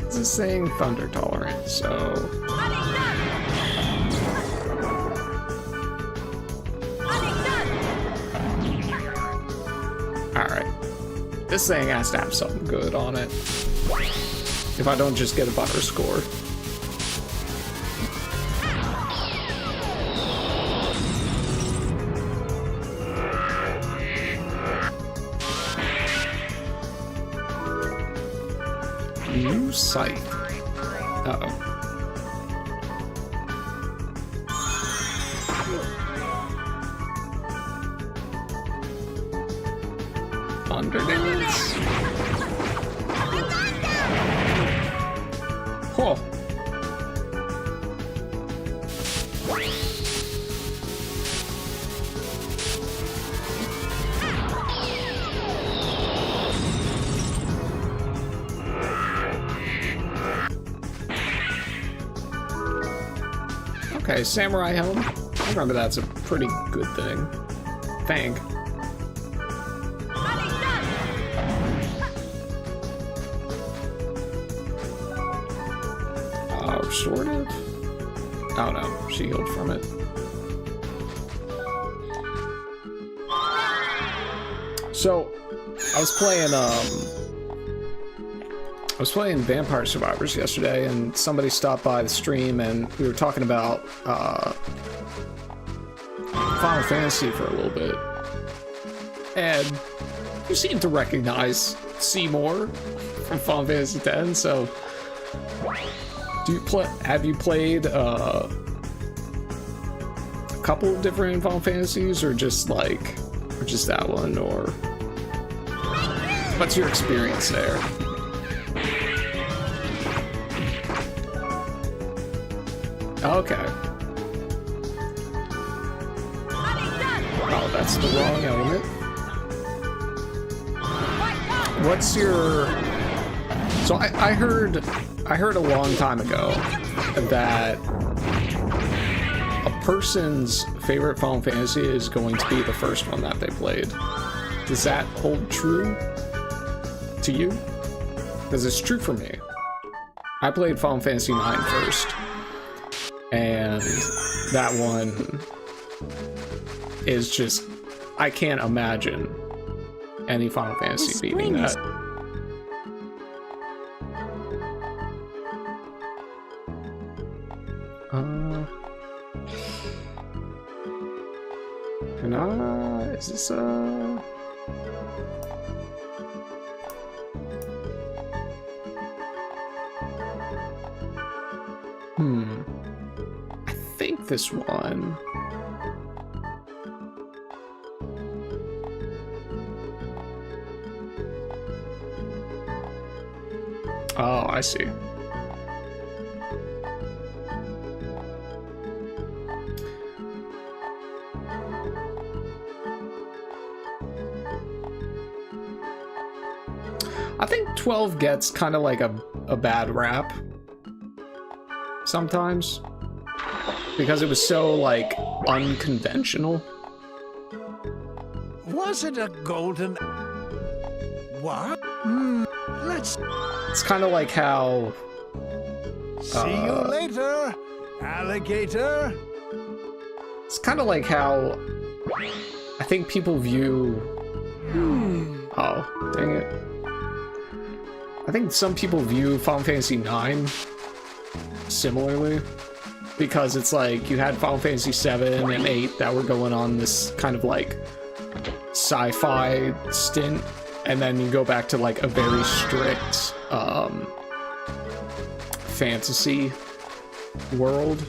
This is saying thunder tolerant, so... Alright. This thing has to have something good on it. If I don't just get a butter score. New site. Uh-oh. Underdance. Cool. Okay, samurai helm. I remember that's a pretty good thing. Thank. Restorative? Oh no, she healed from it. So, I was playing Vampire Survivors yesterday, and somebody stopped by the stream, and we were talking about Final Fantasy for a little bit. And you seem to recognize Seymour from Final Fantasy X, so have you played a couple of different Final Fantasies, or just that one, or what's your experience there? Okay. Oh, that's the wrong element. What's your... So I heard a long time ago that a person's favorite Final Fantasy is going to be the first one that they played. Does that hold true to you? Because it's true for me. I played Final Fantasy IX first, and that one is just... I can't imagine any Final Fantasy beating that. Is this think this one... Oh, I see. I think 12 gets kind of like a bad rap sometimes because it was so like unconventional.
Was it a golden... What? Let's...
It's kind of like how...
See you later, alligator.
It's kind of like how I think people view... Oh, dang it. I think some people view Final Fantasy IX similarly, because it's like you had Final Fantasy 7 and 8 that were going on this kind of like sci-fi stint, and then you go back to like a very strict fantasy world.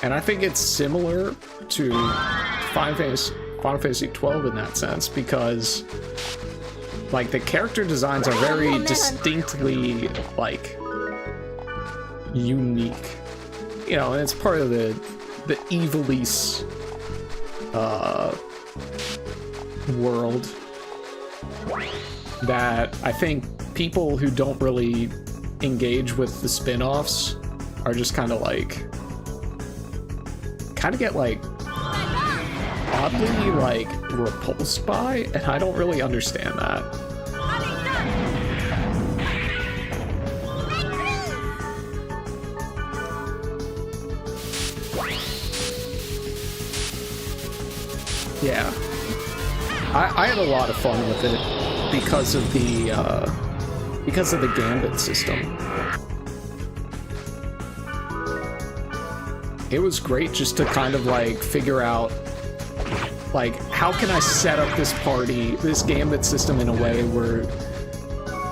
And I think it's similar to Final Fantasy 12 in that sense, because like the character designs are very distinctly like unique, you know, and it's part of the Ivalice world that I think people who don't really engage with the spin-offs are just kind of get like oddly like repulsed by, and I don't really understand that. Yeah, I had a lot of fun with it because of the gambit system. It was great just to kind of like figure out like how can I set up this gambit system in a way where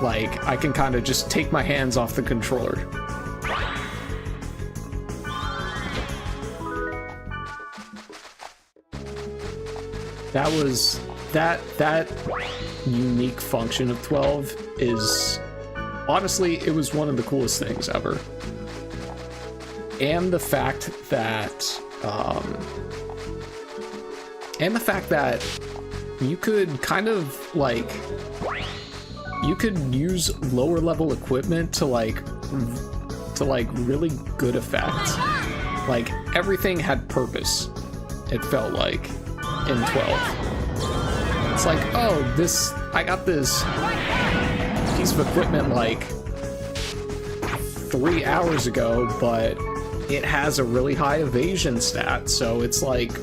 like I can kind of just take my hands off the controller. That was that unique function of 12 is honestly, it was one of the coolest things ever. And the fact that you could kind of like you could use lower level equipment to like really good effect. Like everything had purpose, it felt like, in 12. It's like, oh, I got this piece of equipment like 3 hours ago, but it has a really high evasion stat, so it's like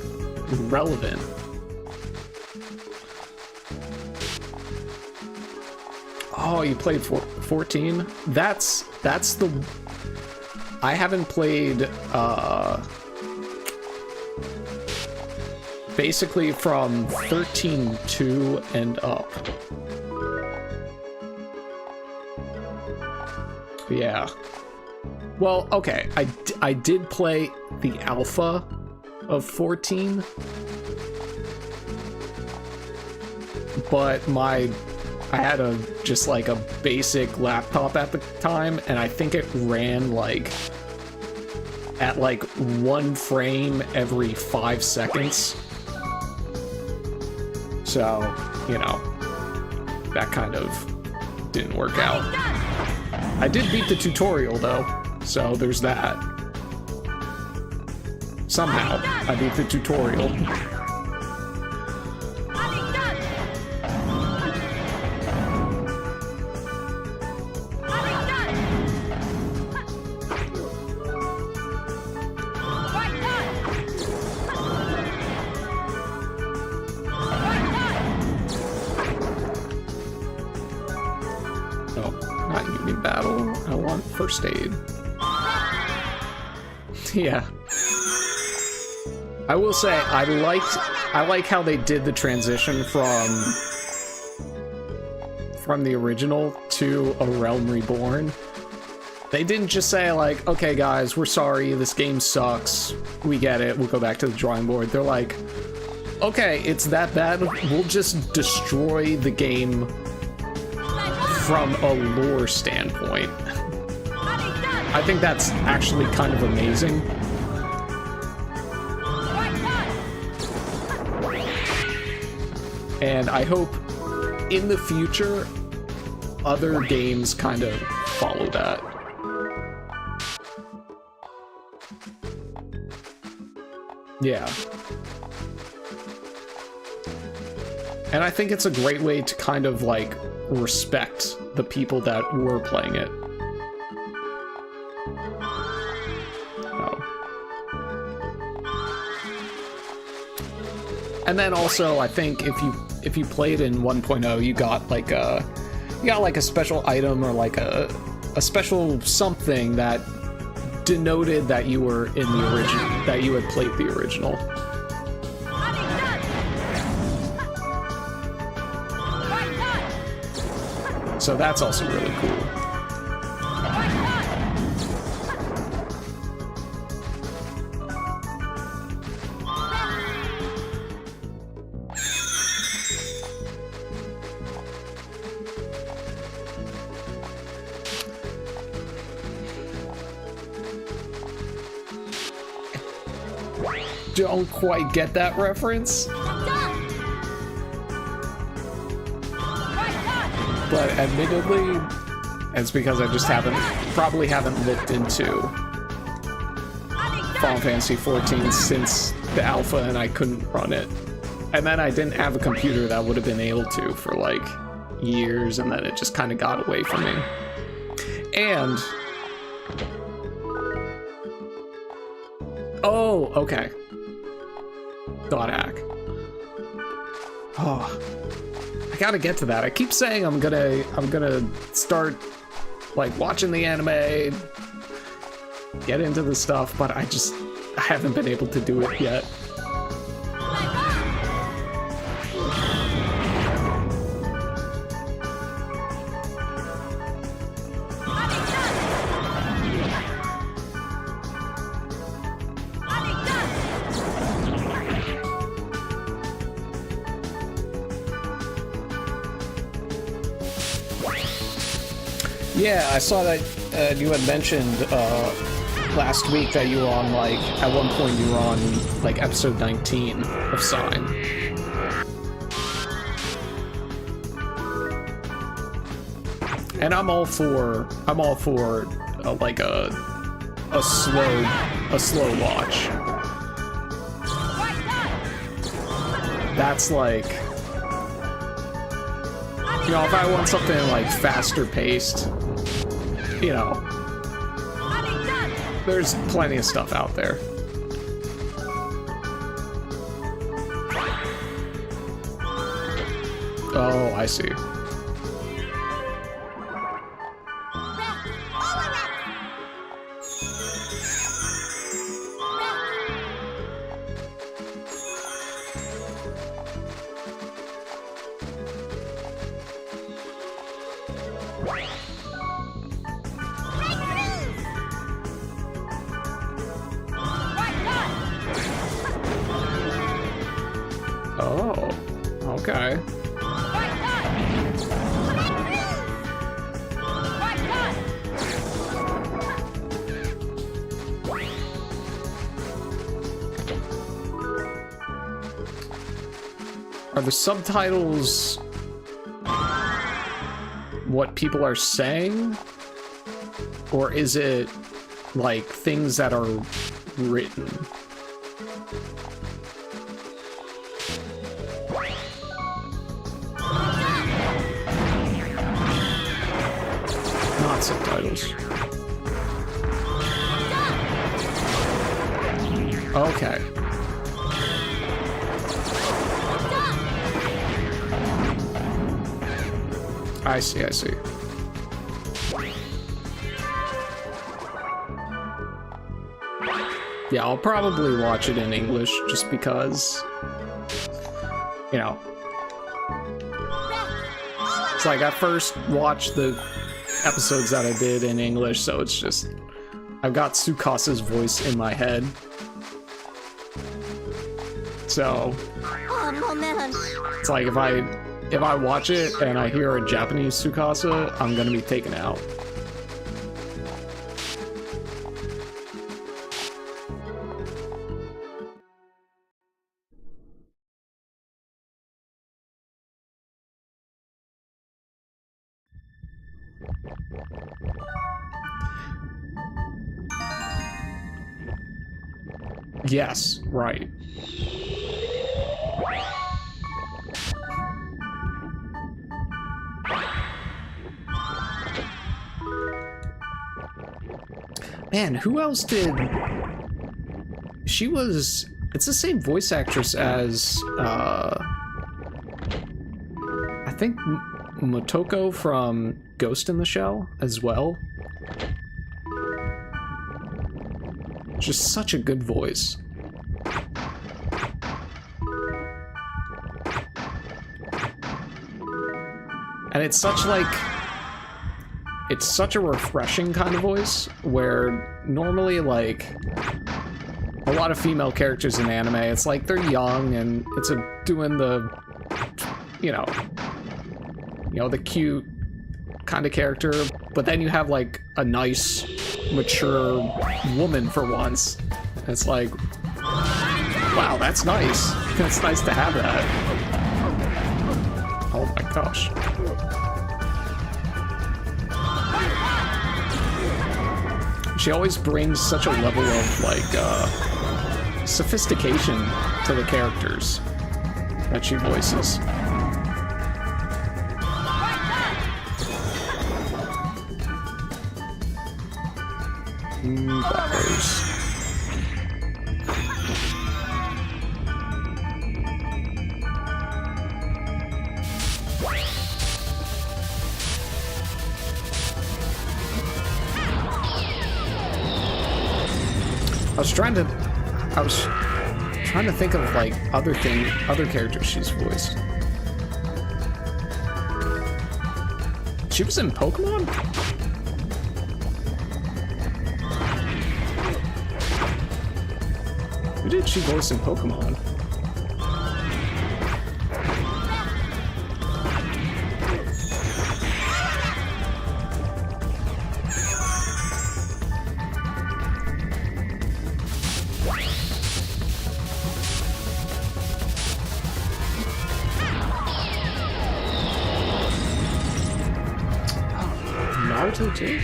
relevant. Oh, you played 14? That's the... I haven't played, basically from 13.2 and up. Yeah. Well, okay, I did play the alpha of 14, but I had just like a basic laptop at the time, and I think it ran like at like 1 frame every 5 seconds. So, you know, that kind of didn't work out. I did beat the tutorial though, so there's that. Somehow, I beat the tutorial. First aid. Yeah. I will say I like how they did the transition from the original to A Realm Reborn, They didn't just say like, okay guys, we're sorry, this game sucks, we get it, we'll go back to the drawing board. They're like, okay, it's that bad, we'll just destroy the game from a lore standpoint. I think that's actually kind of amazing. And I hope in the future other games kind of follow that. Yeah. And I think it's a great way to kind of like respect the people that were playing it. Oh. And then also I think if you played in 1.0, you got like a special item or like a special something that denoted that you were in the original, that you had played the original. So that's also really cool. Don't quite get that reference. But admittedly, it's because I just probably haven't looked into Final Fantasy XIV since the alpha and I couldn't run it. And then I didn't have a computer that would have been able to for like years, and then it just kind of got away from me. And... oh, okay. .hack. Oh, I gotta get to that. I keep saying I'm gonna start like watching the anime, get into the stuff, but I haven't been able to do it yet. Yeah, I saw that you had mentioned last week that you were on, like, at one point you were on, like, episode 19 of Sign. And I'm all for like a slow watch. That's like, you know, if I want something like faster paced, you know, there's plenty of stuff out there. Oh, I see. Are the subtitles what people are saying? Or is it like things that are written? Not subtitles. Okay. I see, I see. Yeah, I'll probably watch it in English just because, you know, it's like I first watched the episodes that I did in English, so it's just I've got Tsukasa's voice in my head. So it's like if I watch it and I hear a Japanese Tsukasa, I'm gonna be taken out. Yes, right. Man, who else did... She was... It's the same voice actress as, I think Motoko from Ghost in the Shell as well. Just such a good voice. And it's such like... It's such a refreshing kind of voice, where normally, like, a lot of female characters in anime, it's like they're young and it's doing the, you know, the cute kind of character, but then you have like a nice, mature woman for once. It's like, wow, that's nice. It's nice to have that. Oh my gosh. She always brings such a level of, like, sophistication to the characters that she voices. Backwards. I was trying to think of like other characters she's voiced. She was in Pokemon? Who did she voice in Pokemon? Naruto too?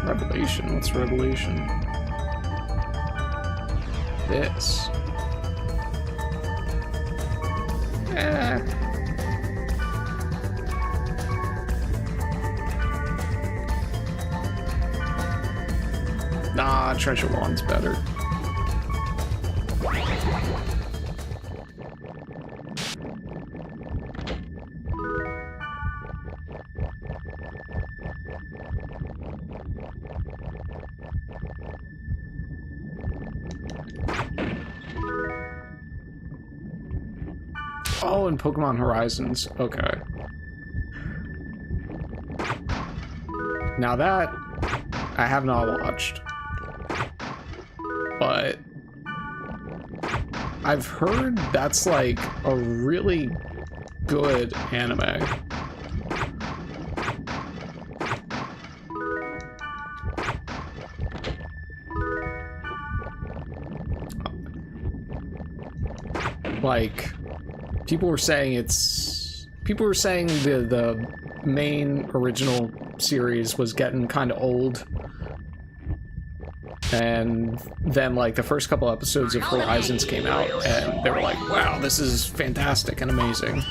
Revelation. What's Revelation? This. Nah, Treasure Wand's better. Oh, and Pokemon Horizons. Okay. Now that I have not watched, but I've heard that's like a really good anime. Like, people were saying the main original series was getting kind of old, and then like the first couple episodes of Horizons came out and they were like, wow, this is fantastic and amazing.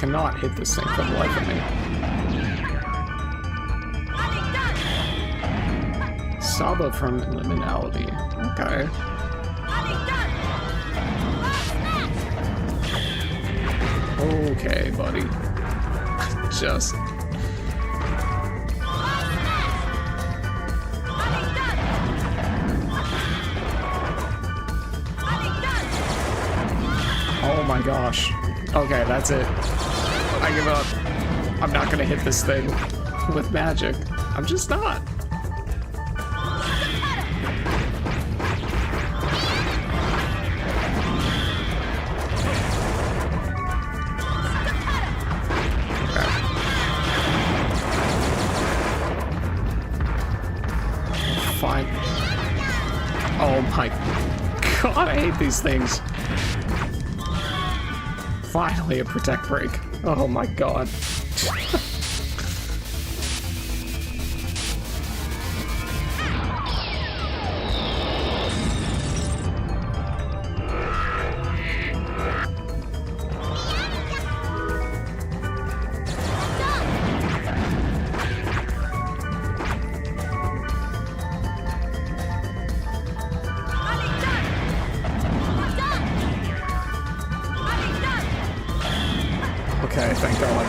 cannot hit this thing for the life of me. Saba from Liminality. Okay. Okay, buddy. Just... Oh my gosh. Okay, that's it. I give up. I'm not gonna hit this thing with magic. I'm just not. Fine. Oh my god, I hate these things. Finally a protect break. Oh my god. Okay, thank God.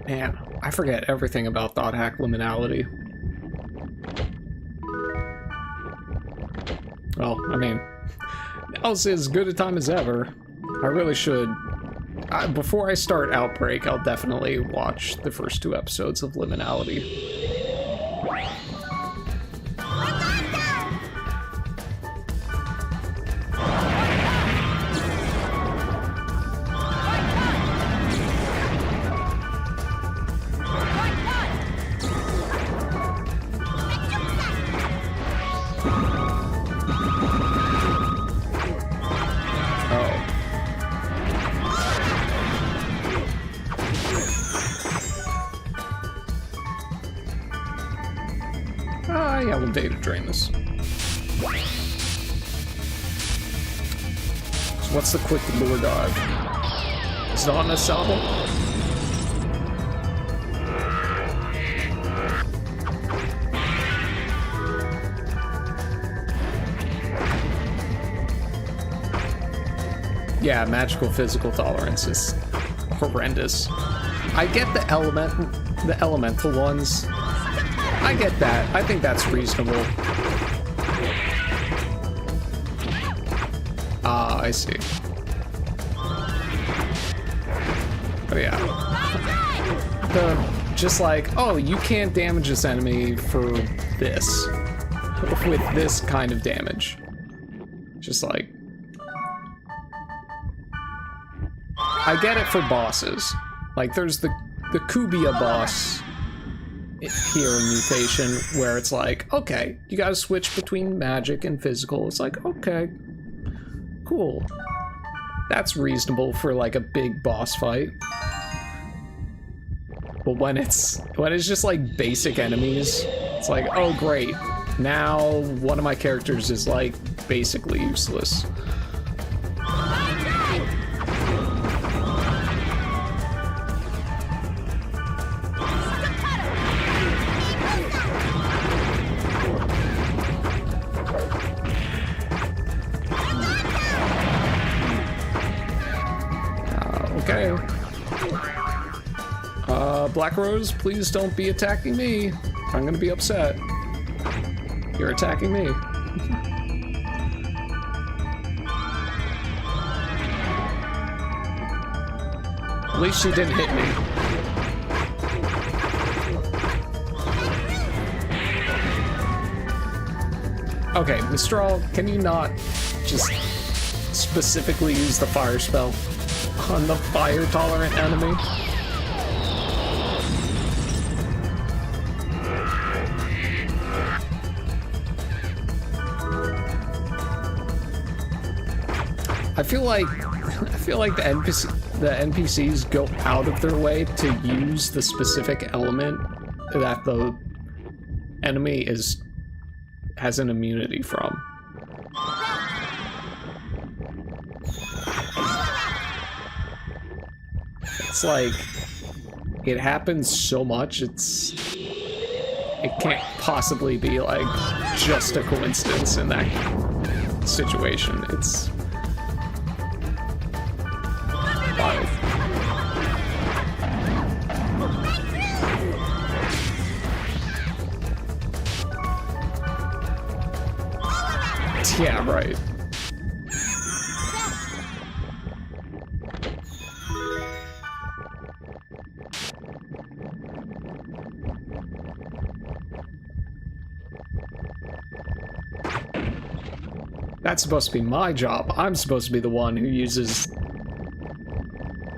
Man, I forget everything about Dot Hack Liminality. Well, I mean, now's as good a time as ever. I really should. Before I start Outbreak, I'll definitely watch the first 2 episodes of Liminality. Yeah, we'll data drain this. So what's the quick lure dive? Is it on a Saba? Yeah, magical physical tolerance is horrendous. I get the elemental ones. I get that. I think that's reasonable. Ah, I see. But yeah. Just like, oh, you can't damage this enemy for this. With this kind of damage. Just like... I get it for bosses. Like, there's the Kubia boss here in Mutation, where it's like, okay, you gotta switch between magic and physical. It's like, okay, cool. That's reasonable for like a big boss fight. But when it's just like basic enemies, it's like, oh great, now one of my characters is like basically useless. Okay. Black Rose, please don't be attacking me. I'm gonna be upset. You're attacking me. At least she didn't hit me. Okay, Mistral, can you not just specifically use the fire spell on the fire-tolerant enemy? I feel like the NPCs go out of their way to use the specific element that the enemy has an immunity from. It's like it happens so much, it can't possibly be like just a coincidence in that situation. It's wild. Yeah, right. That's supposed to be my job. I'm supposed to be the one who uses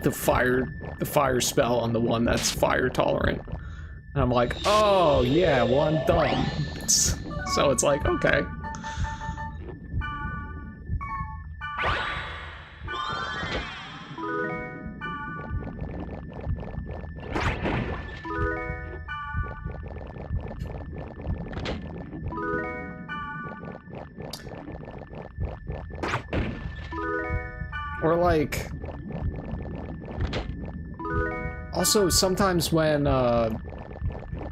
the fire spell on the one that's fire tolerant. And I'm like, oh yeah, well I'm dumb. So it's like, okay. Or like, also sometimes when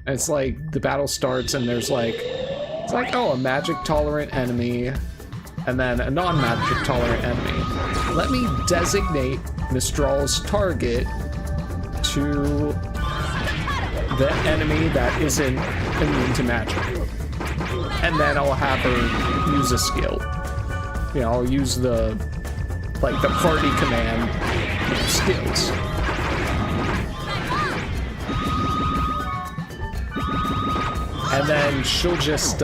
it's like the battle starts and there's like, it's like, oh, a magic tolerant enemy and then a non-magic tolerant enemy. Let me designate Mistral's target to the enemy that isn't immune to magic. And then I'll have her use a skill. You know, I'll use the party command skills. And then she'll just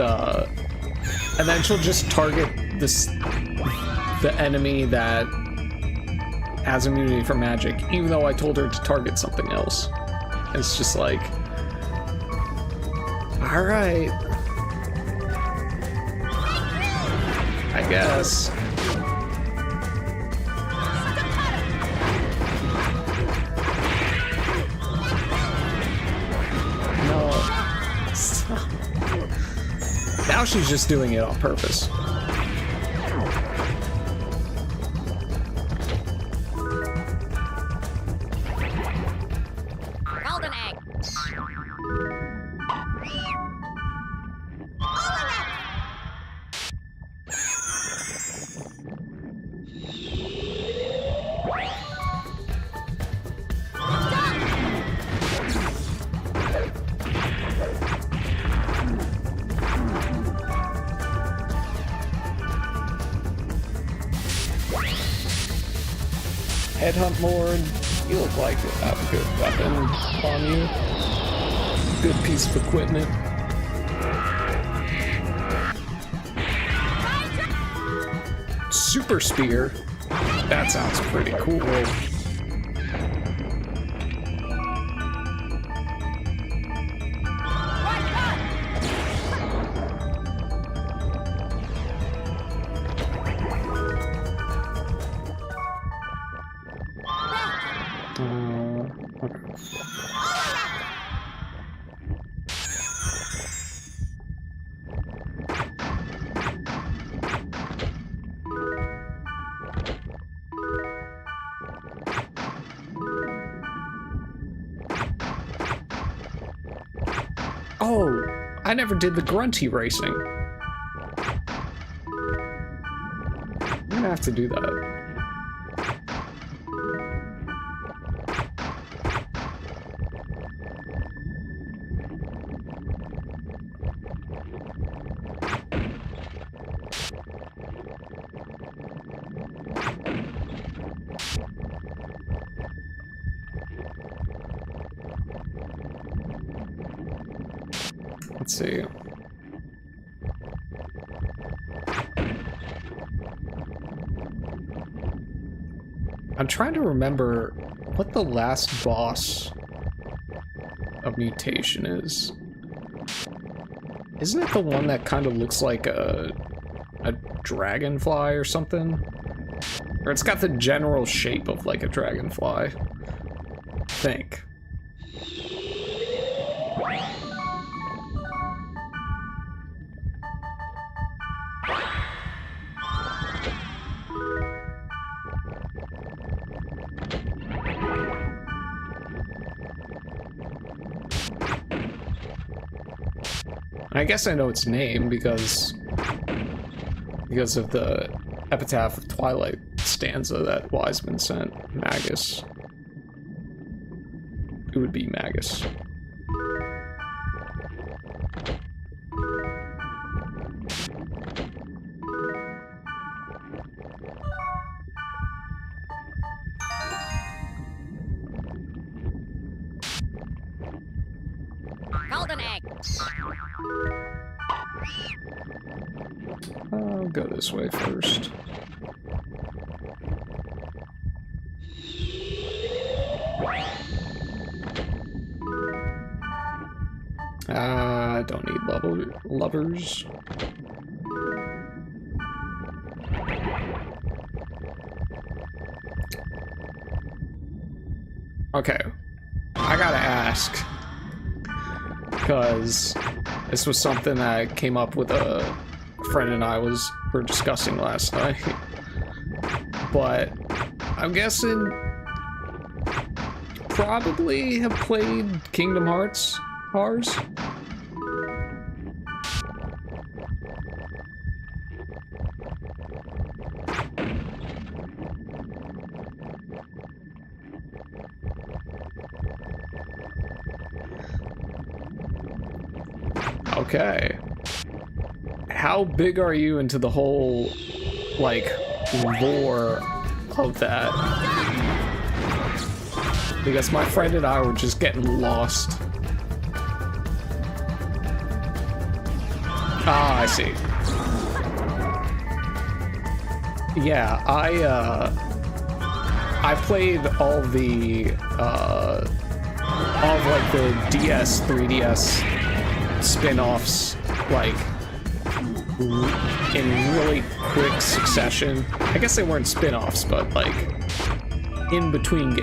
target the enemy that has immunity from magic, even though I told her to target something else. It's just like, all right, I guess. Now she's just doing it on purpose.
Golden egg.
Headhunt Lord, you look like you have a good weapon on you. Good piece of equipment. Super Spear? That sounds pretty cool. Oh, I never did the grunty racing. I'm gonna have to do that. Let's see. I'm trying to remember what the last boss of Mutation is. Isn't it the one that kind of looks like a dragonfly or something? Or it's got the general shape of like a dragonfly. I think. I guess I know its name because of the Epitaph of Twilight stanza that Wiseman sent. Magus. It would be Magus.
Golden egg.
I'll go this way first. I don't need lovers. Okay, I gotta ask, because this was something that came up with a friend and I were discussing last night. But I'm guessing you probably have played Kingdom Hearts Cars. Okay. How big are you into the whole, like, lore of that? Because my friend and I were just getting lost. Ah, I see. Yeah, I played all the, all of, like, the DS, 3DS spin-offs, like, in really quick succession. I guess they weren't spin-offs, but, like, in between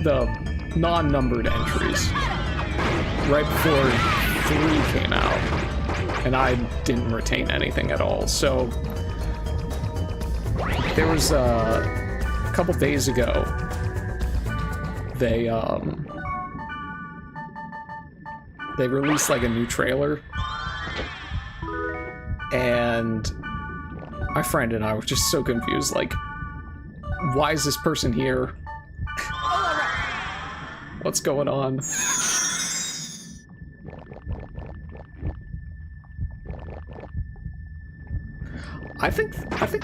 the non-numbered entries. Right before 3 came out. And I didn't retain anything at all, so there was a couple days ago they released like a new trailer, and my friend and I were just so confused, like, why is this person here? What's going on? I think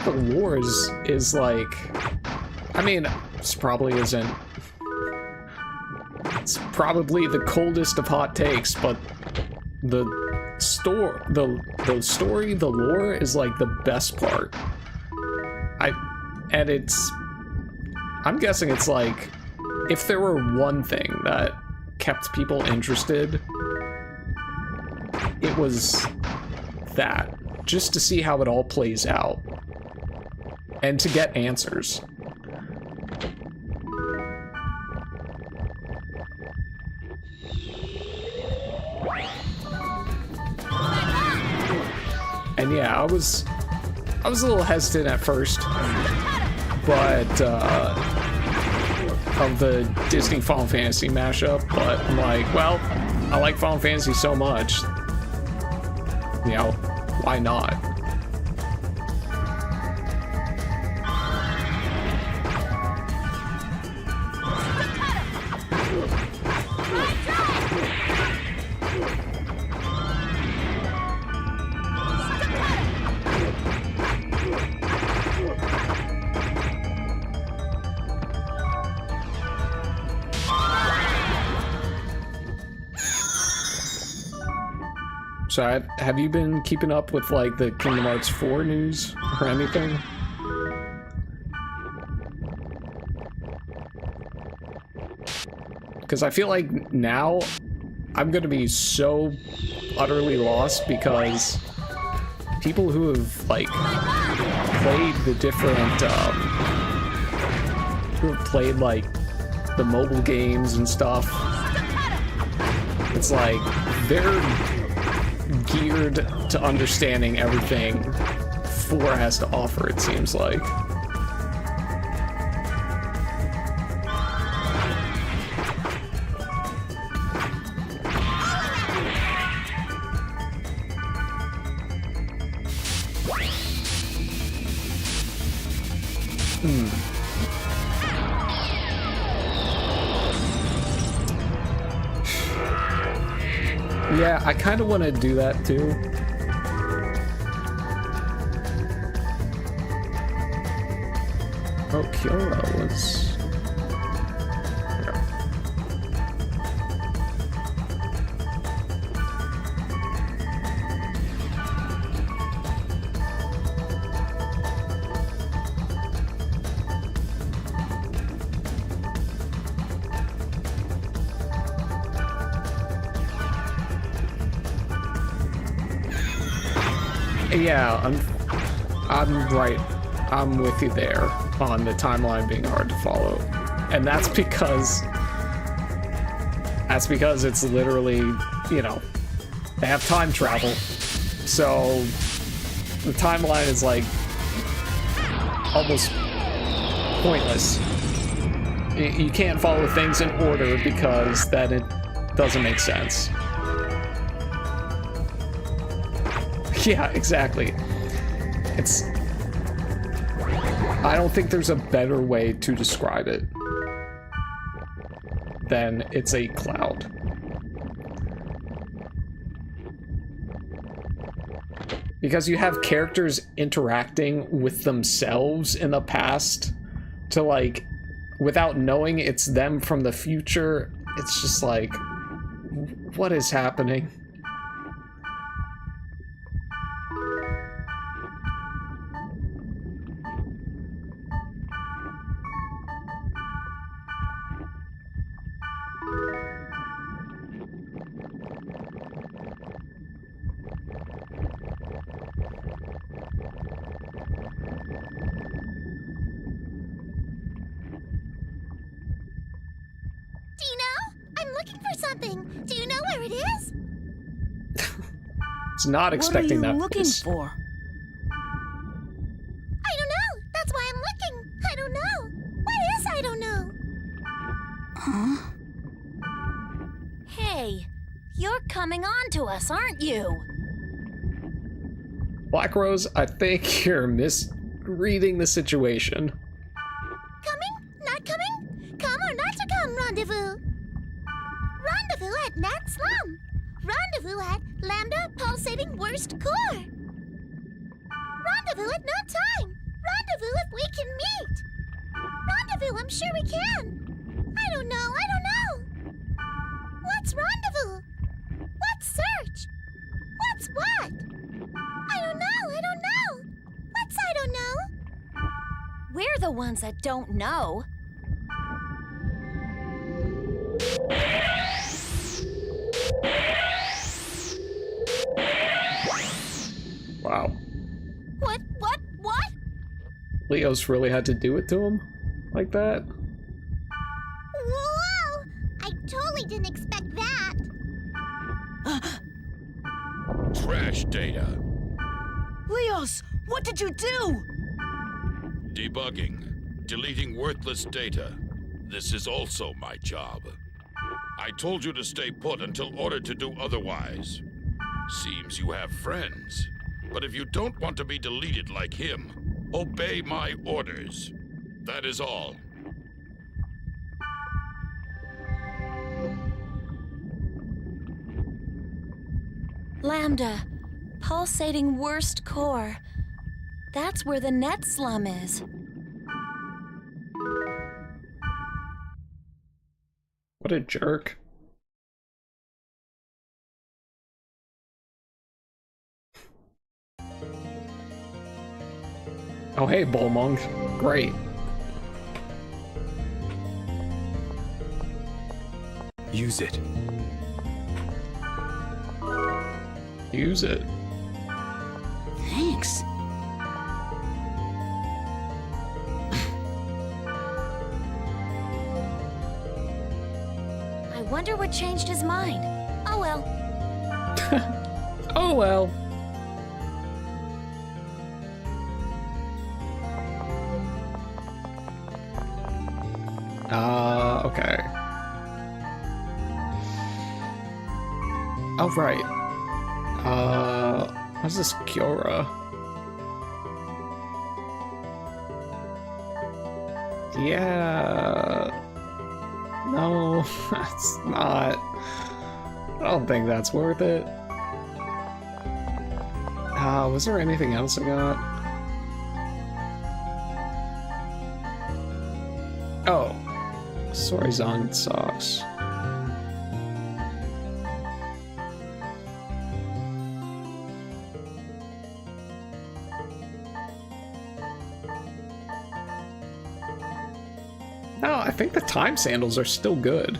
the lore is like, I mean, it's probably the coldest of hot takes, but the story, the lore is like the best part. I'm guessing it's like, if there were one thing that kept people interested, it was that. Just to see how it all plays out. And to get answers. And yeah, I was a little hesitant at first, but of the Disney Final Fantasy mashup, but I'm like, well, I like Final Fantasy so much, you know, why not? So have you been keeping up with, like, the Kingdom Hearts 4 news or anything? Because I feel like now I'm going to be so utterly lost, because people who have, like, played the different who have played like the mobile games and stuff, it's like they're geared to understanding everything 4 has to offer, it seems like. Yeah, I kind of want to do that too. Oh, Kiora was... Yeah, I'm right. I'm with you there on the timeline being hard to follow. And that's because it's literally, you know, they have time travel. So the timeline is like almost pointless. You can't follow things in order because then it doesn't make sense. Yeah, exactly. I don't think there's a better way to describe it than it's a cloud. Because you have characters interacting with themselves in the past to, like, without knowing it's them from the future. It's just like, what is happening? Not expecting that.
What are you looking for?
I don't know. That's why I'm looking. I don't know. What is I don't know?
Huh?
Hey, you're coming on to us, aren't you?
Black Rose, I think you're misreading the situation.
Coming? Not coming? Come or not to come, rendezvous. Rendezvous at Nat Slum. Rendezvous at Lambda Pulsating Worst Core. Rendezvous at no time. Rendezvous if we can meet. Rendezvous, I'm sure we can. I don't know. What's rendezvous? What's search? What's what? I don't know. What's I don't know?
We're the ones that don't know.
Wow.
What?
Leos really had to do it to him? Like that?
Whoa! I totally didn't expect that.
Trash data.
Leos, what did you do?
Debugging. Deleting worthless data. This is also my job. I told you to stay put until ordered to do otherwise. Seems you have friends. But if you don't want to be deleted like him, obey my orders. That is all.
Lambda, pulsating worst core. That's where the net slum is.
What a jerk. Oh, hey, Bullmong. Great.
Use it.
Use it.
Thanks.
wonder what changed his mind. Oh well.
Oh well. Okay. Oh, right. What's this Kiora? Yeah. No, that's not. I don't think that's worth it. Was there anything else I got? Oh. Sorizon socks. No, I think the time sandals are still good.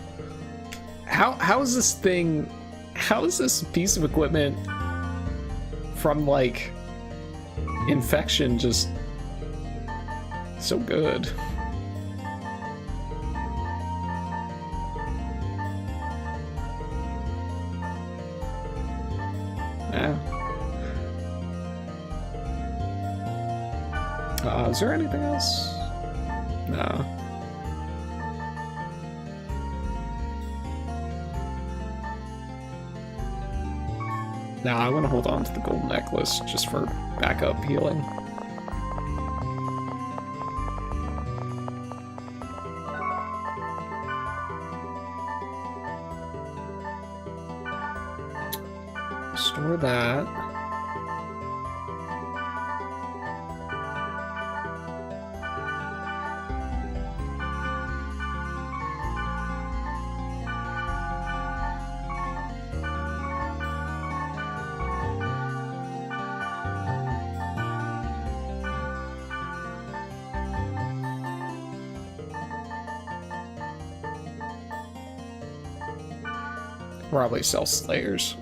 How is this thing? How is this piece of equipment from like infection just so good? Yeah. Is there anything else? No. Nah, I want to hold on to the gold necklace just for backup healing. Store that. Probably sell Slayers.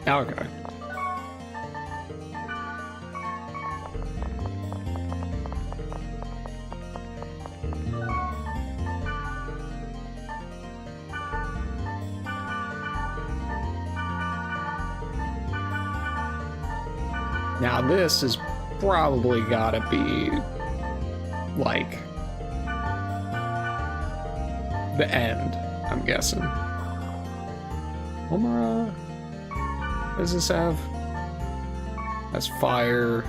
Okay. Now this has probably gotta be like the end, I'm guessing. Omara, what does this have? That's fire.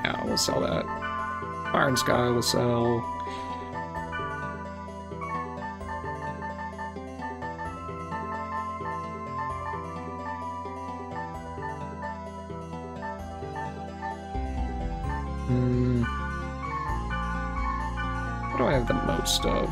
Yeah, we'll sell that. Fire and Sky will sell. What do I have the most of?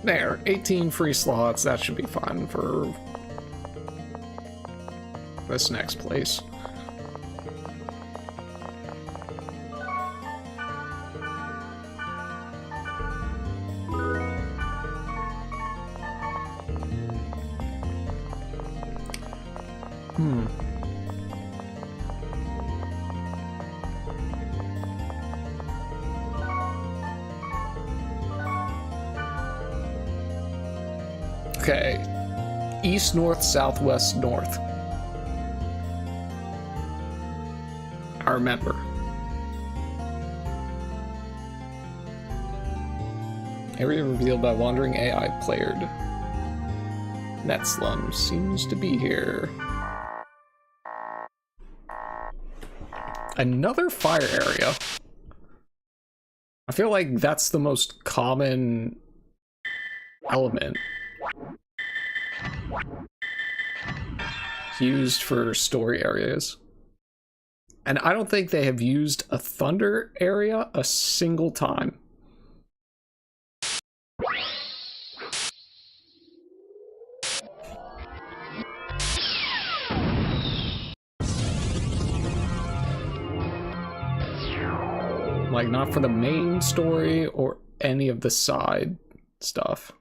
There, 18 free slots. That should be fine for this next place. Okay. East, north, southwest, north. I remember. Area revealed by wandering AI player. Netslum seems to be here. Another fire area. I feel like that's the most common element used for story areas. And I don't think they have used a thunder area a single time. Like, not for the main story or any of the side stuff.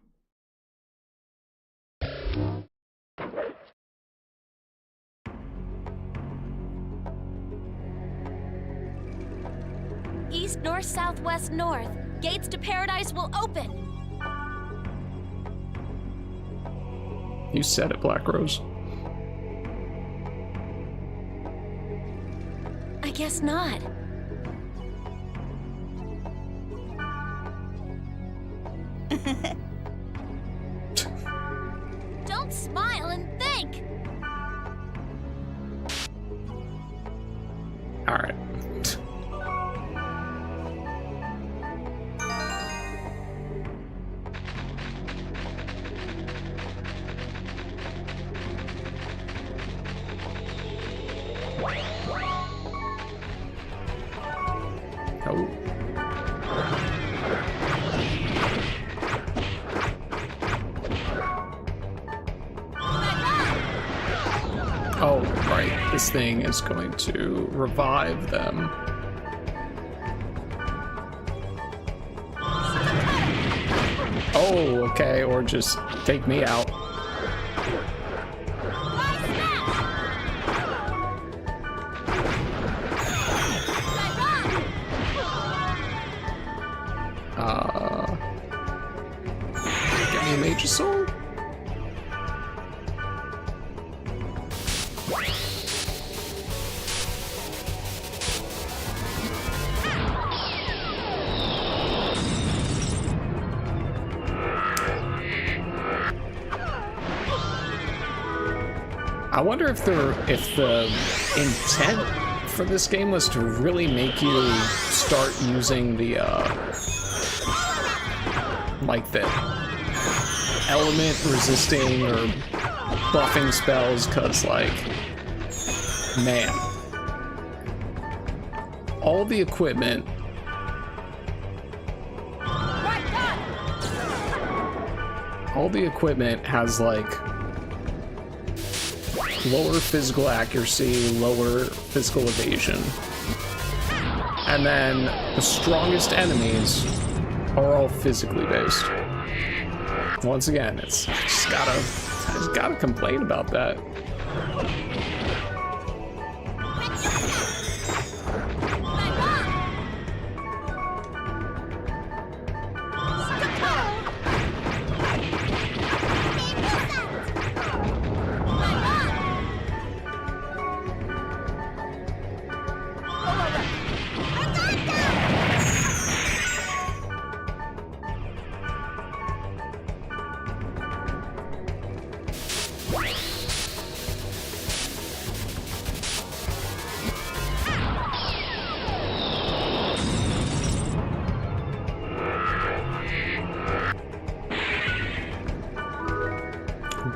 East, north, south, west, north. Gates to paradise will open.
You said it, Black Rose.
I guess not. Don't smile and think.
All right. Oh. Oh, right. This thing is going to revive them. Oh, okay. Or just take me out. Get me a Major Soul. I wonder if the intent for this game was to really make you start using the like the element resisting or buffing spells, cause like, man, all the equipment has like lower physical accuracy, lower physical evasion. And then the strongest enemies are all physically based. Once again, I just gotta complain about that.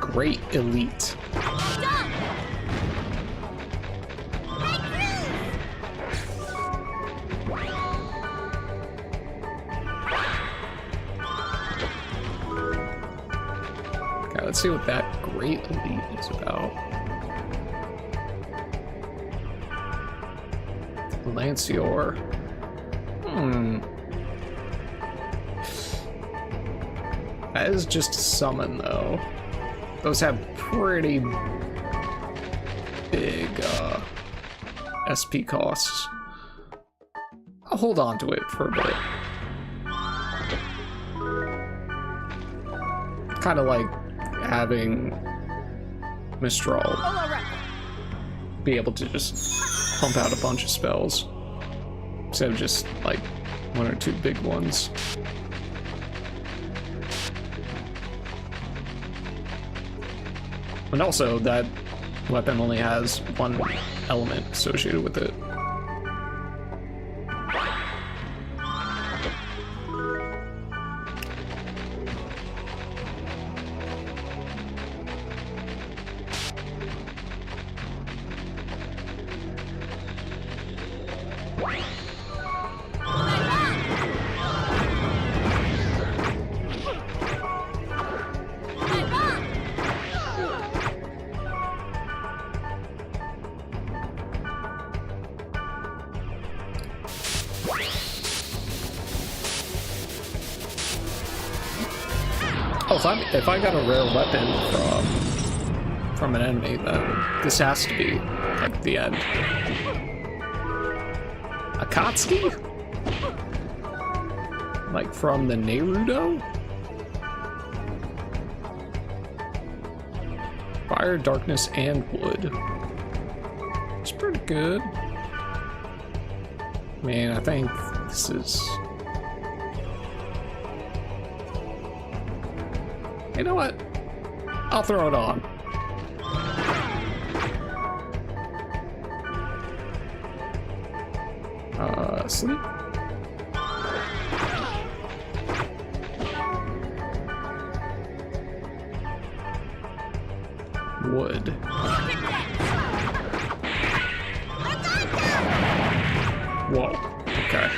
Great elite. Okay, let's see what that great elite is about. Lancior. That is just a summon, though. Those have pretty big SP costs. I'll hold on to it for a bit. Kind of like having Mistral be able to just pump out a bunch of spells instead of just like one or two big ones. And also, that weapon only has one element associated with it. Oh, if I got a rare weapon from an enemy, then this has to be like the end. Akatsuki? Like from the Naruto? Fire, darkness, and wood. It's pretty good. I mean, I think this is... You know what? I'll throw it on. Sleep? Wood. Whoa. Okay.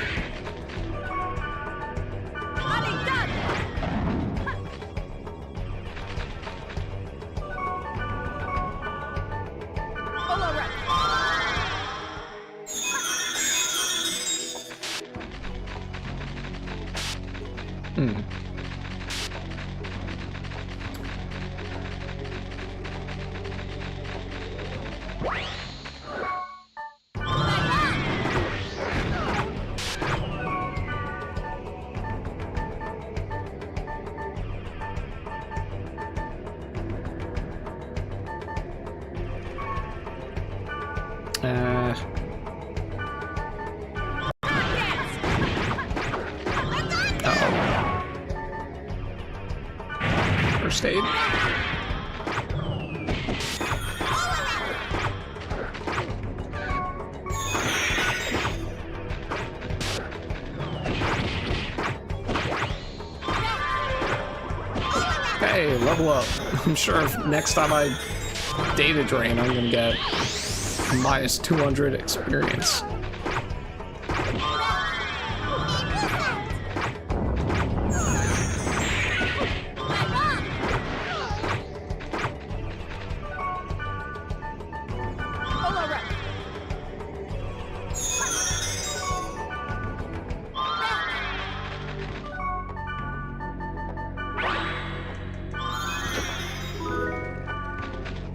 First aid. Hey, level up. I'm sure if next time I data drain, I'm gonna get minus 200 experience.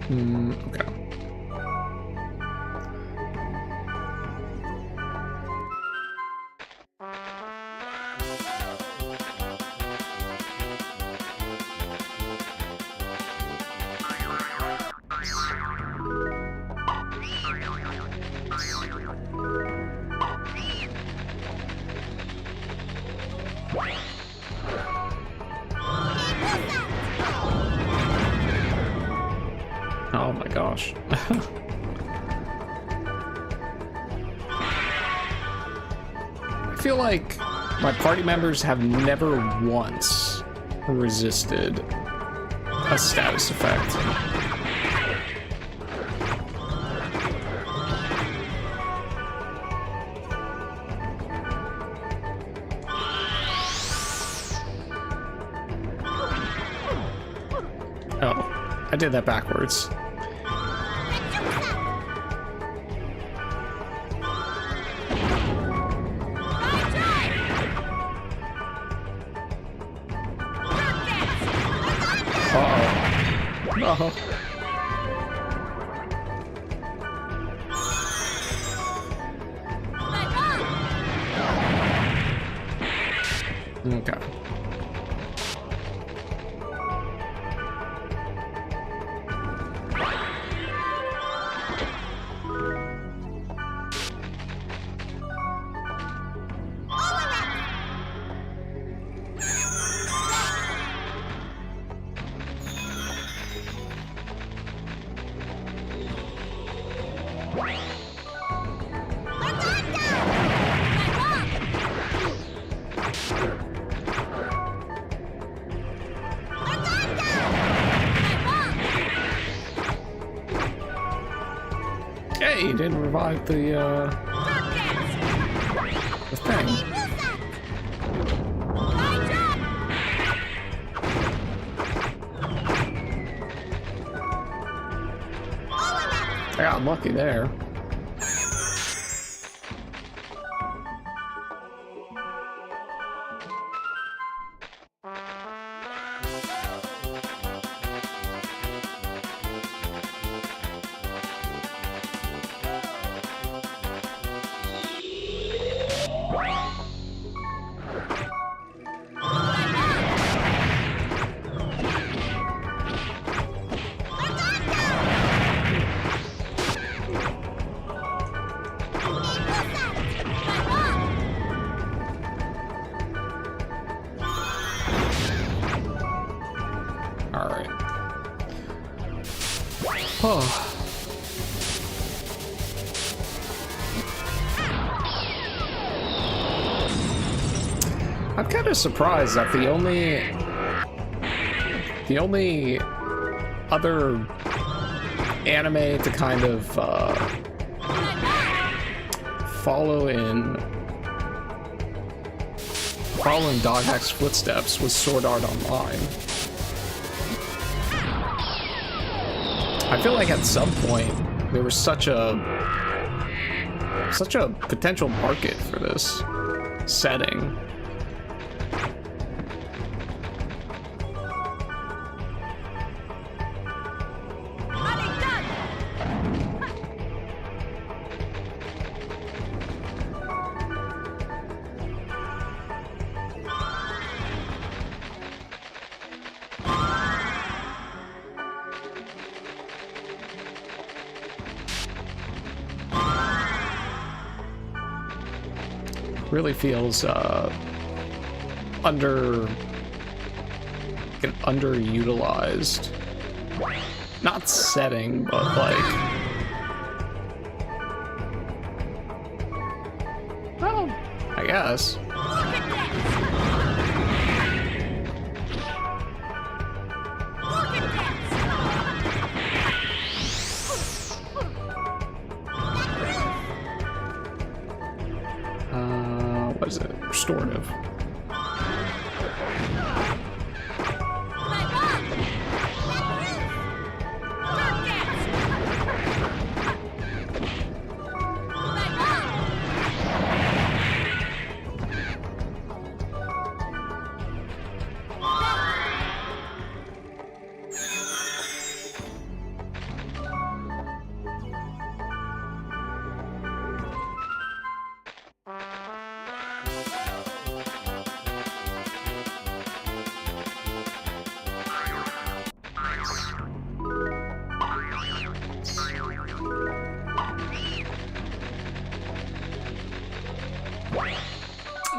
Okay. Oh my gosh. I feel like my party members have never once resisted a status effect. Oh, I did that backwards. Uh-oh. Okay. Hey, you didn't revive the thing. I got lucky there. Oh. I'm kind of surprised that the only other anime to kind of follow in Dot Hack's footsteps was Sword Art Online. I feel like at some point there was such a potential market for this setting. Really feels an underutilized, not setting, but like, well, I guess. What is it? Restorative.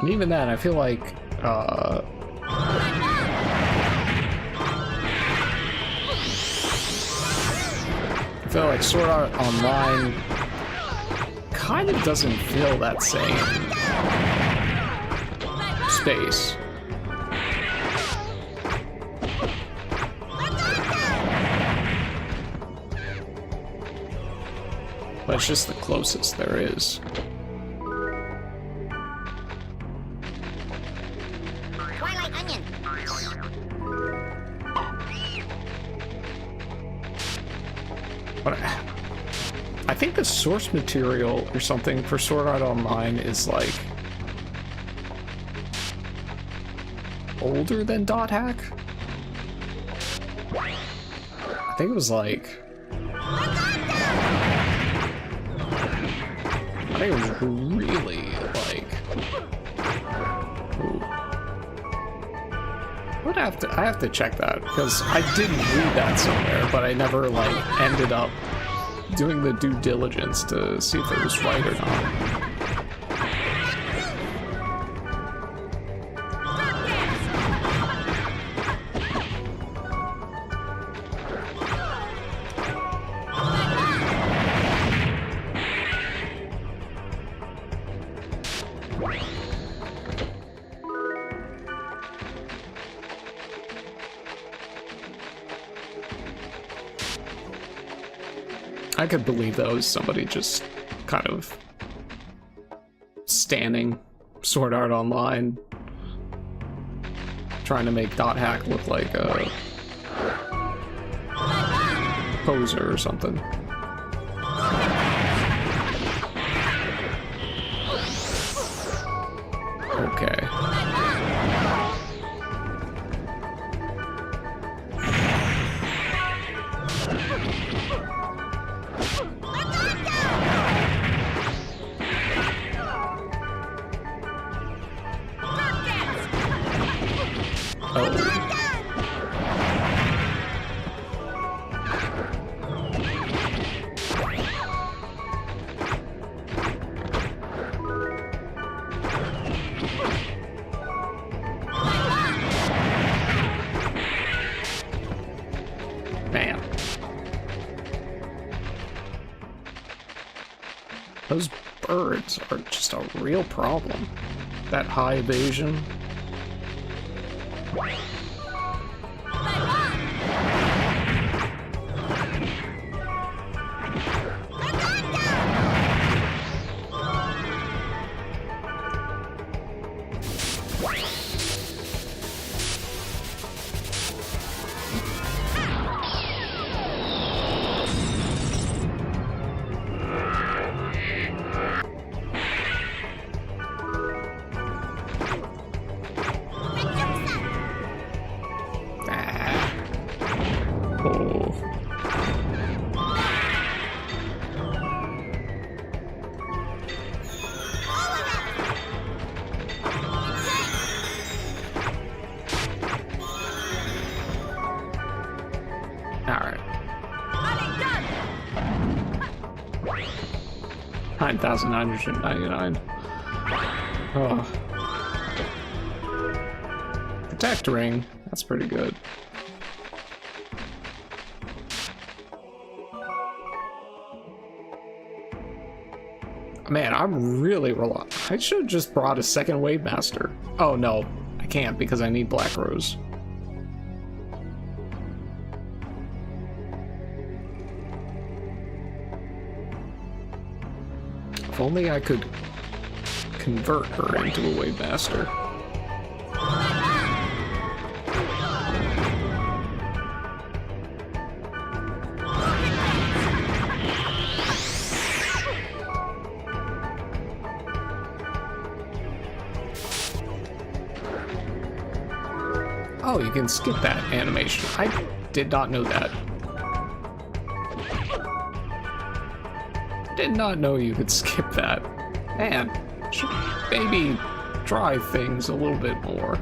And even then, I feel like, I feel like Sword Art Online kind of doesn't feel that same space. But it's just the closest there is. I think the source material or something for Sword Art Online is like older than Dot Hack. I think it was like, I think it was really like, ooh. I have to check that because I did read that somewhere, but I never like ended up doing the due diligence to see if it was right or not. I could believe that was somebody just kind of standing Sword Art Online, trying to make Dot Hack look like a poser or something. Okay. Those birds are just a real problem. That high evasion. Alright. 9,999. Oh. Protect ring. That's pretty good. Man, I'm really I should have just brought a second Wave Master. Oh no, I can't because I need Black Rose. If only I could convert her into a Wave Master. Oh, you can skip that animation. I did not know that. Did not know you could skip that. Man, should maybe try things a little bit more.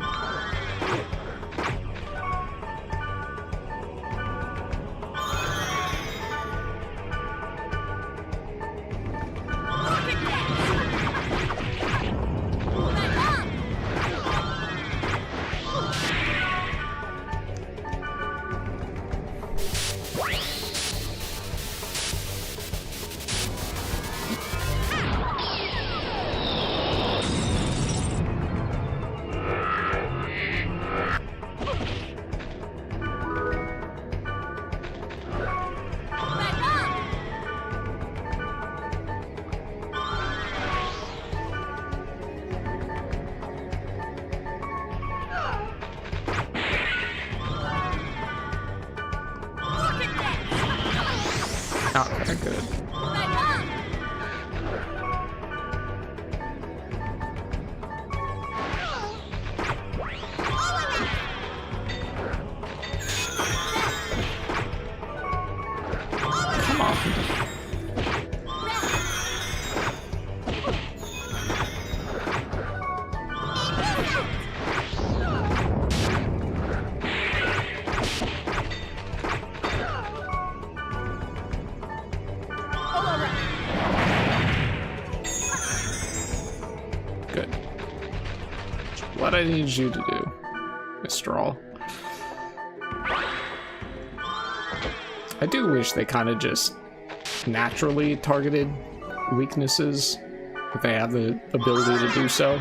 Oh, okay, good. Come on. Good. What I need you to do, Mistral. I do wish they kind of just naturally targeted weaknesses if they have the ability to do so.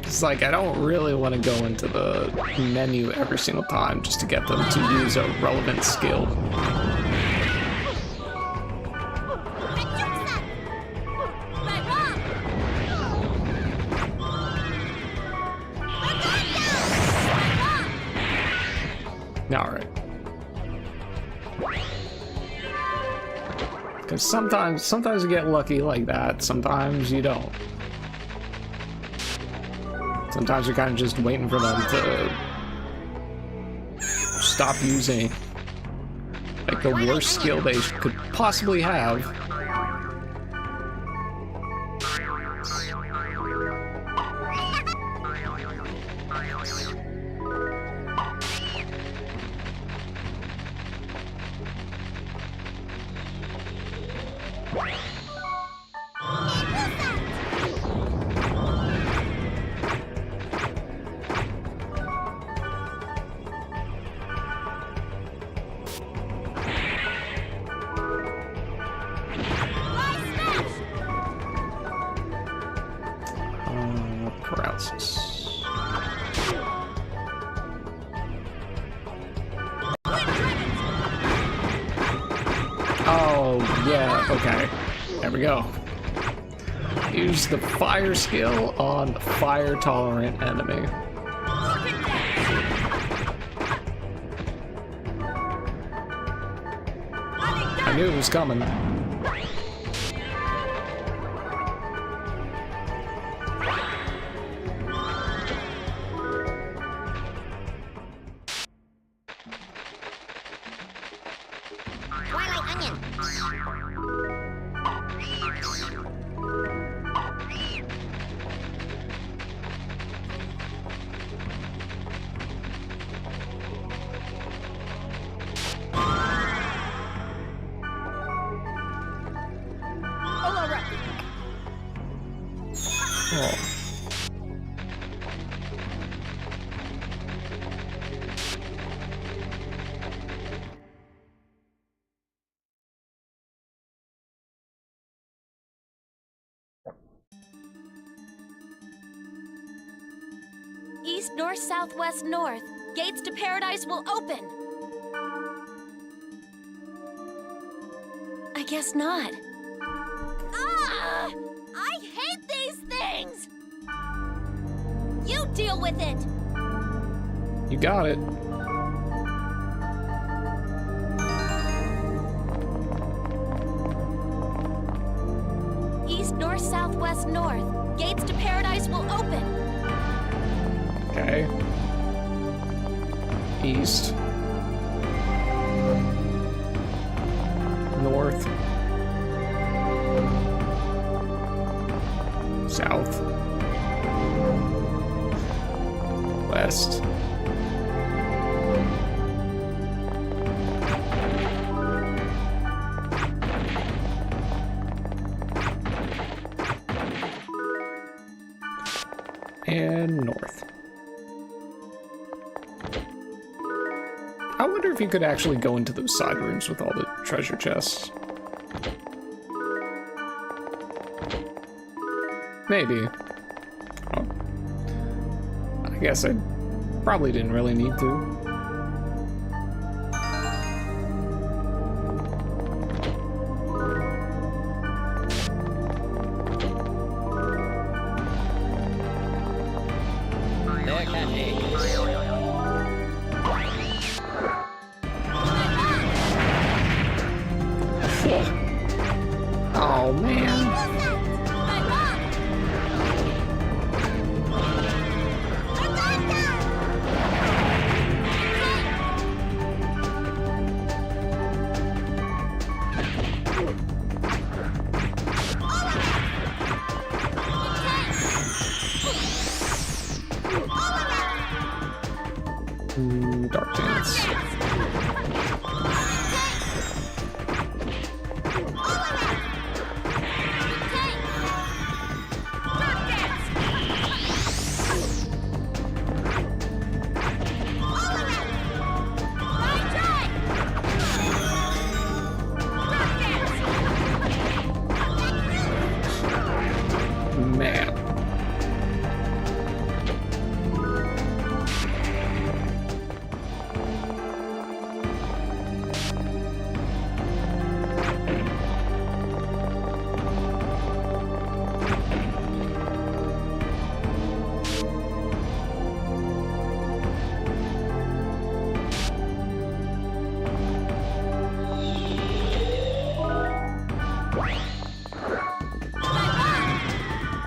It's like, I don't really want to go into the menu every single time just to get them to use a relevant skill. Alright. Because sometimes you get lucky like that, sometimes you don't. Sometimes you're kind of just waiting for them to stop using like the worst skill they could possibly have. Oh, yeah, okay. There we go. Use the fire skill on the fire-tolerant enemy. I knew it was coming.
Twilight onion.
Oh.
East, north, south, west, north. Gates to paradise will open. I guess not. Ah! I hate these things! You deal with it!
You got it.
East, north, south, west, north. Gates to paradise will open.
Okay. East. North. South. West. And north. I wonder if you could actually go into those side rooms with all the treasure chests. Maybe. Oh. I guess I probably didn't really need to.
There, Cat Egg.
Oh man. Dark Dance. Man.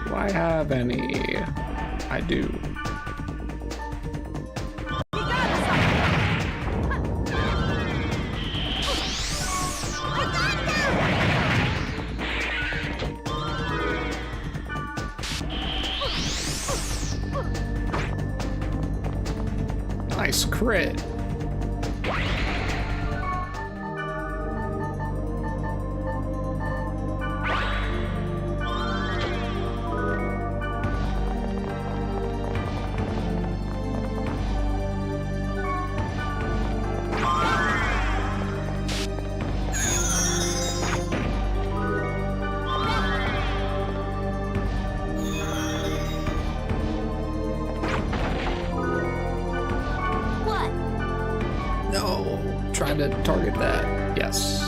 Do I have any? I do. Nice crit. trying to target that. Yes.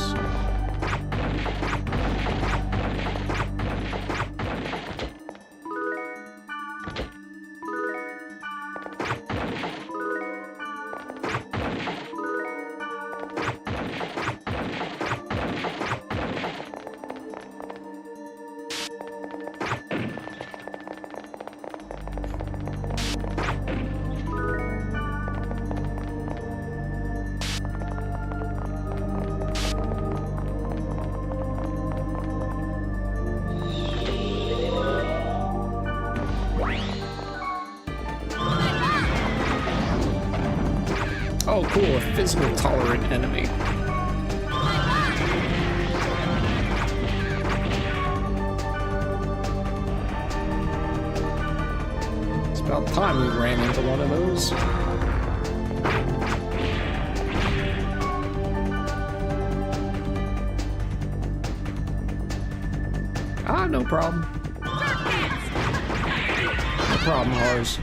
Oh, cool, a physical tolerant enemy. It's about time we ran into one of those. Ah, no problem. No problem, Hars.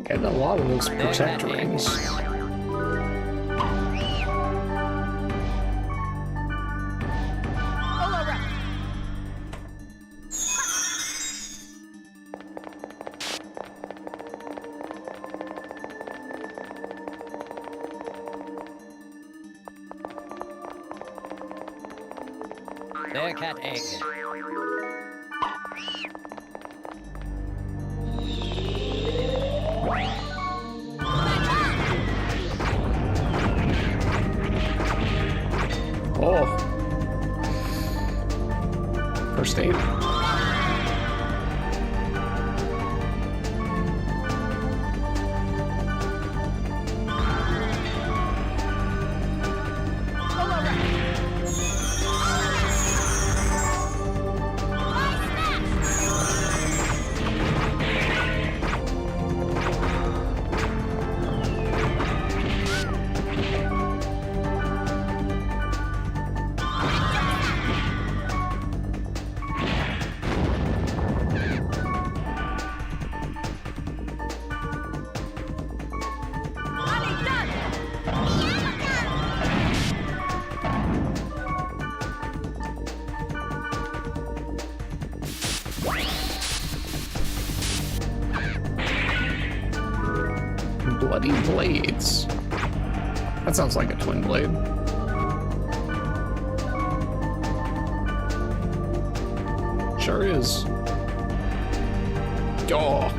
Getting a lot of those protect rings.
Their cat egg.
Oh. First aid. Bloody blades. That sounds like a twin blade. Sure is. Oh.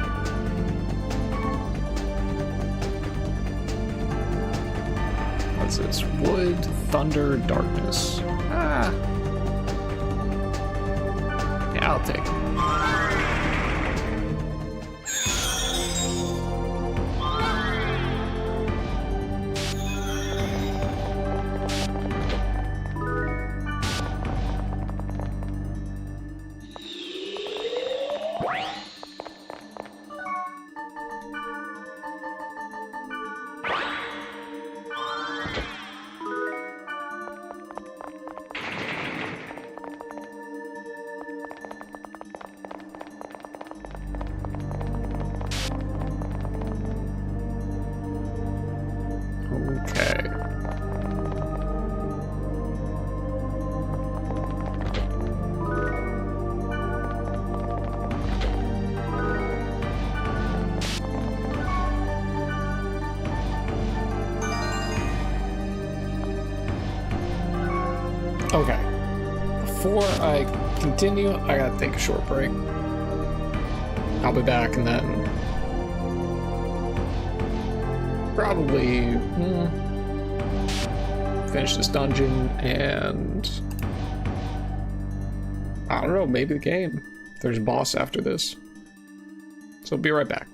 What's this? Wood, thunder, darkness. Ah. Yeah, I'll take it. Okay. Before I continue, I gotta take a short break. I'll be back and then probably finish this dungeon and I don't know, maybe the game. There's a boss after this. So be right back.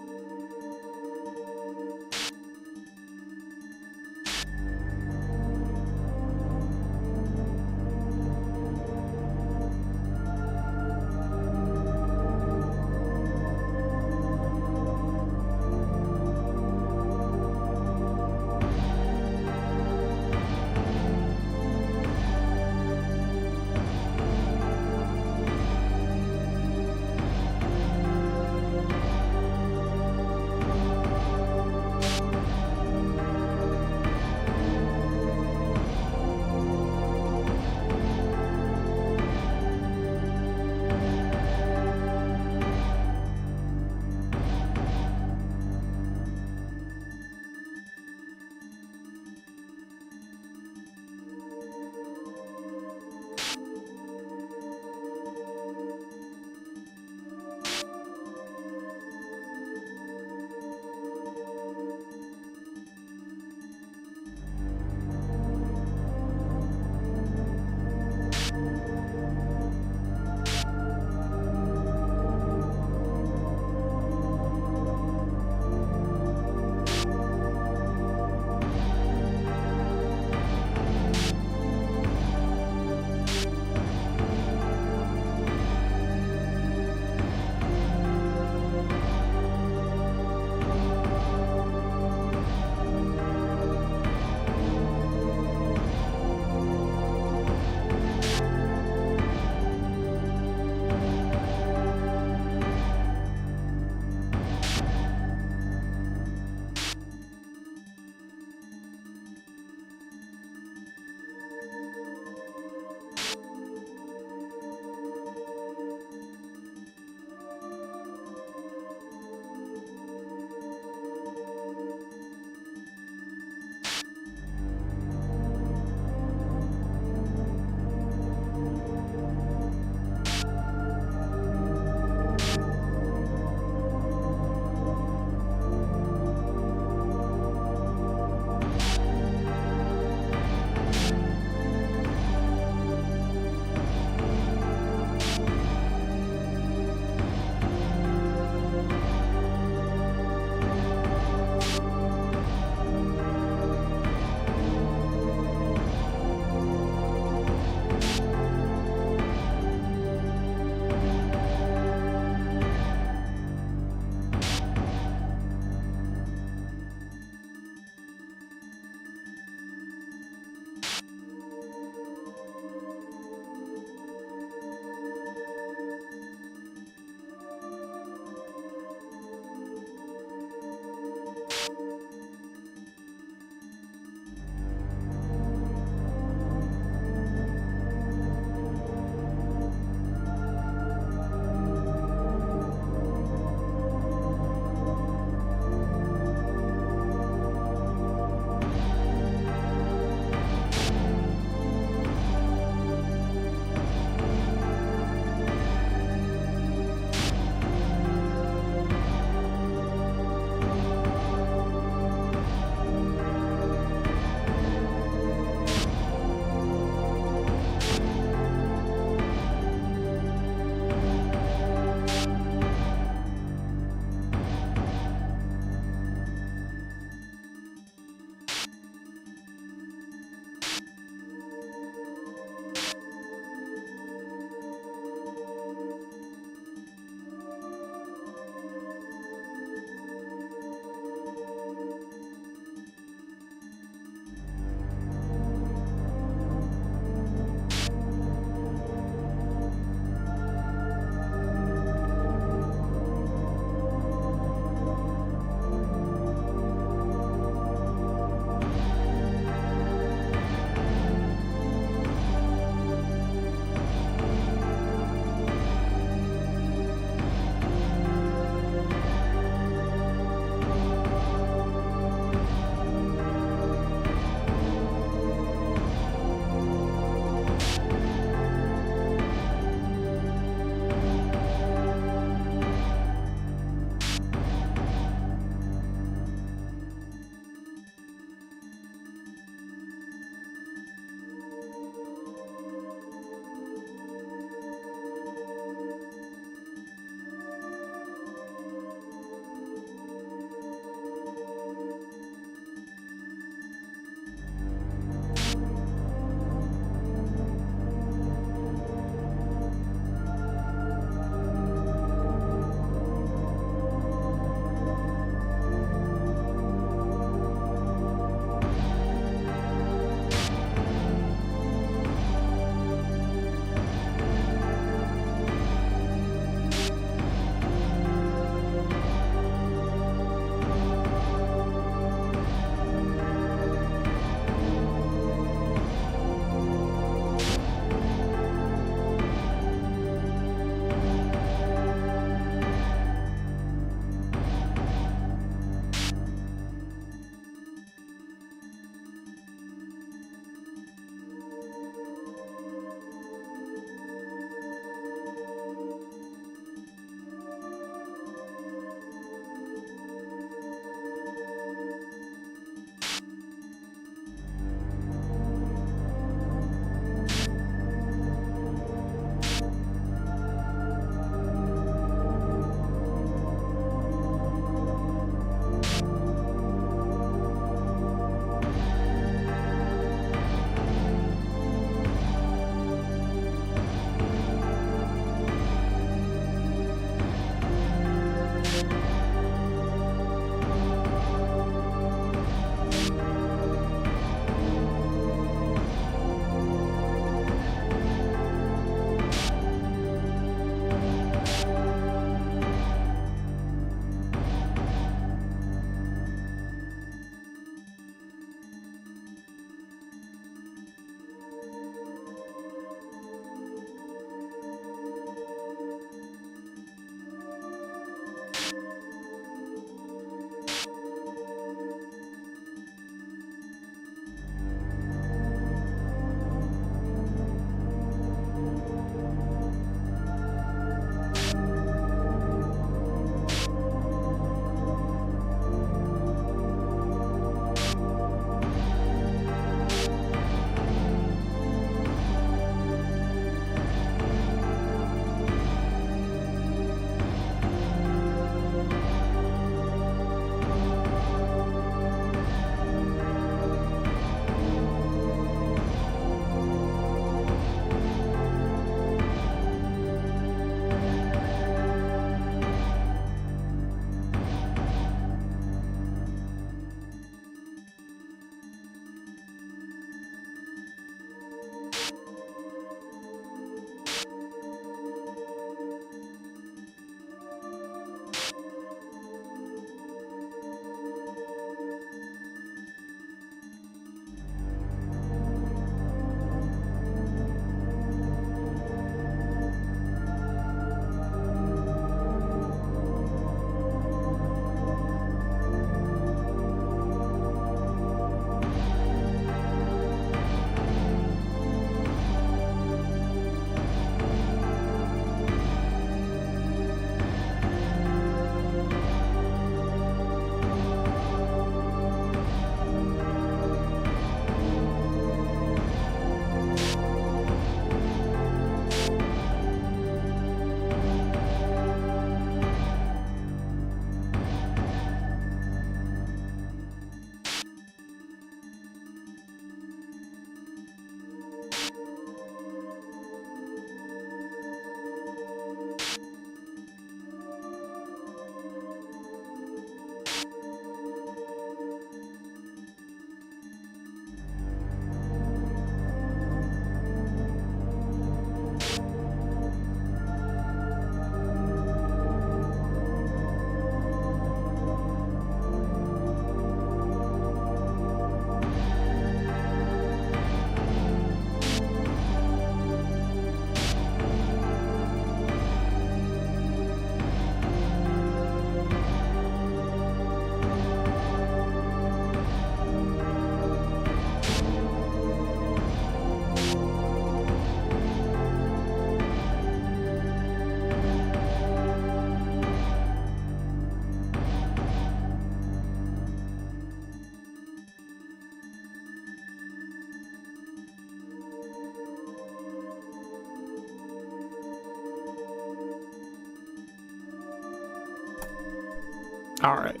Alright.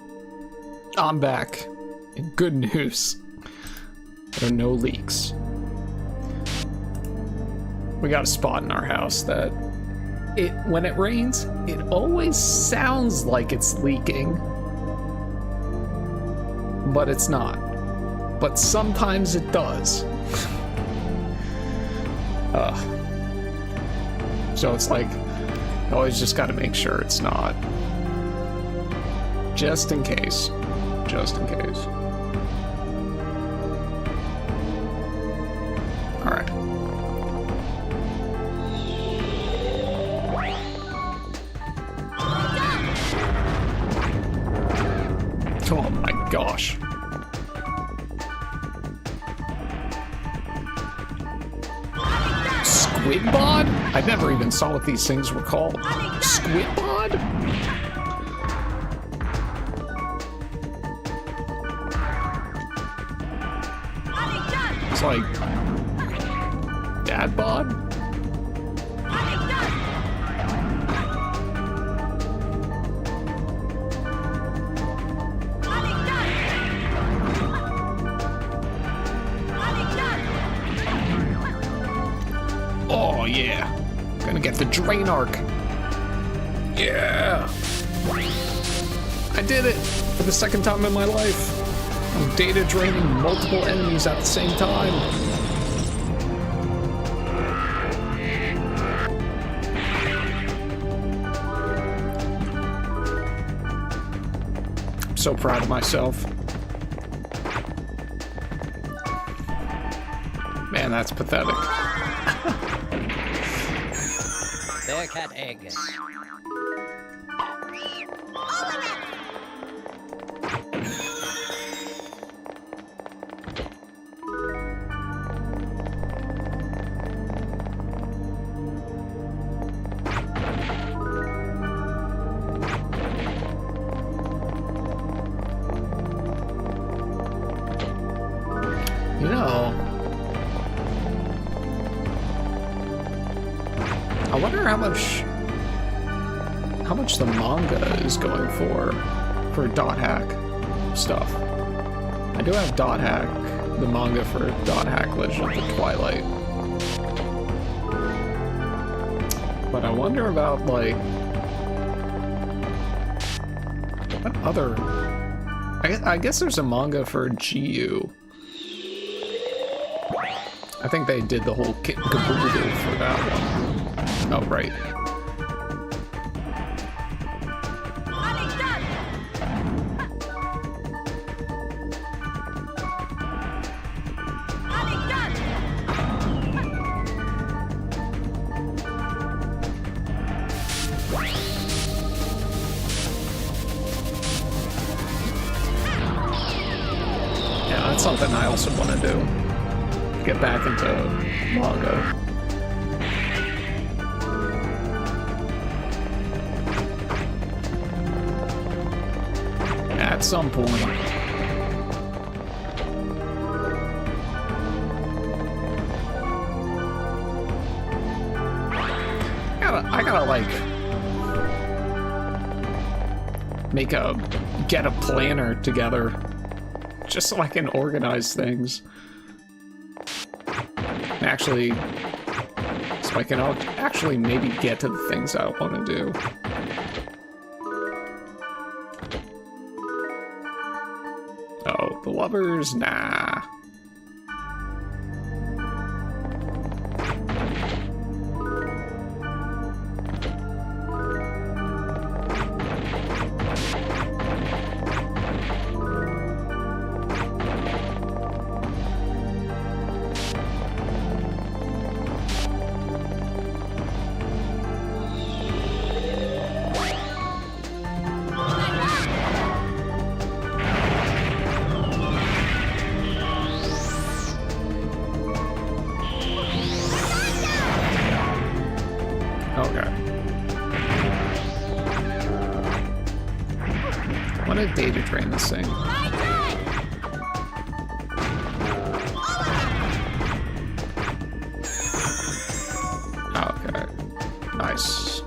I'm back. And good news. There are no leaks. We got a spot in our house that when it rains, it always sounds like it's leaking. But it's not. But sometimes it does. So it's like, I always just gotta make sure it's not. Just in case. Just in case. Alright. Oh my gosh. Squidbod? I never even saw what these things were called. Squidbod? It's like dad bod? Oh yeah. Gonna get the drain arc. Yeah. I did it for the second time in my life. I'm data draining multiple enemies at the same time. I'm so proud of myself. Man, that's pathetic.
Bear cat egg.
You know, I wonder how much the manga is going for dot hack stuff. I do have dot hack, the manga for dot hack Legend of the Twilight. But I wonder about, like, what other... I guess there's a manga for GU. I think they did the whole kit and caboodle for that one. Oh, right. Yeah, that's something I also want to do. Get back into manga. At some point. I gotta like get a planner together just so I can organize things. Actually, so I can actually maybe get to the things I want to do. Oh, the lovers? Nah. Okay. I want to data drain this thing. Okay. Nice.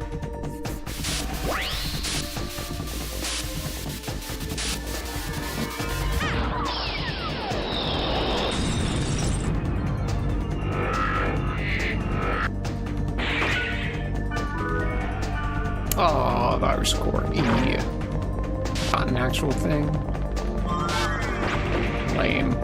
underscore E. Not an actual thing. Lame.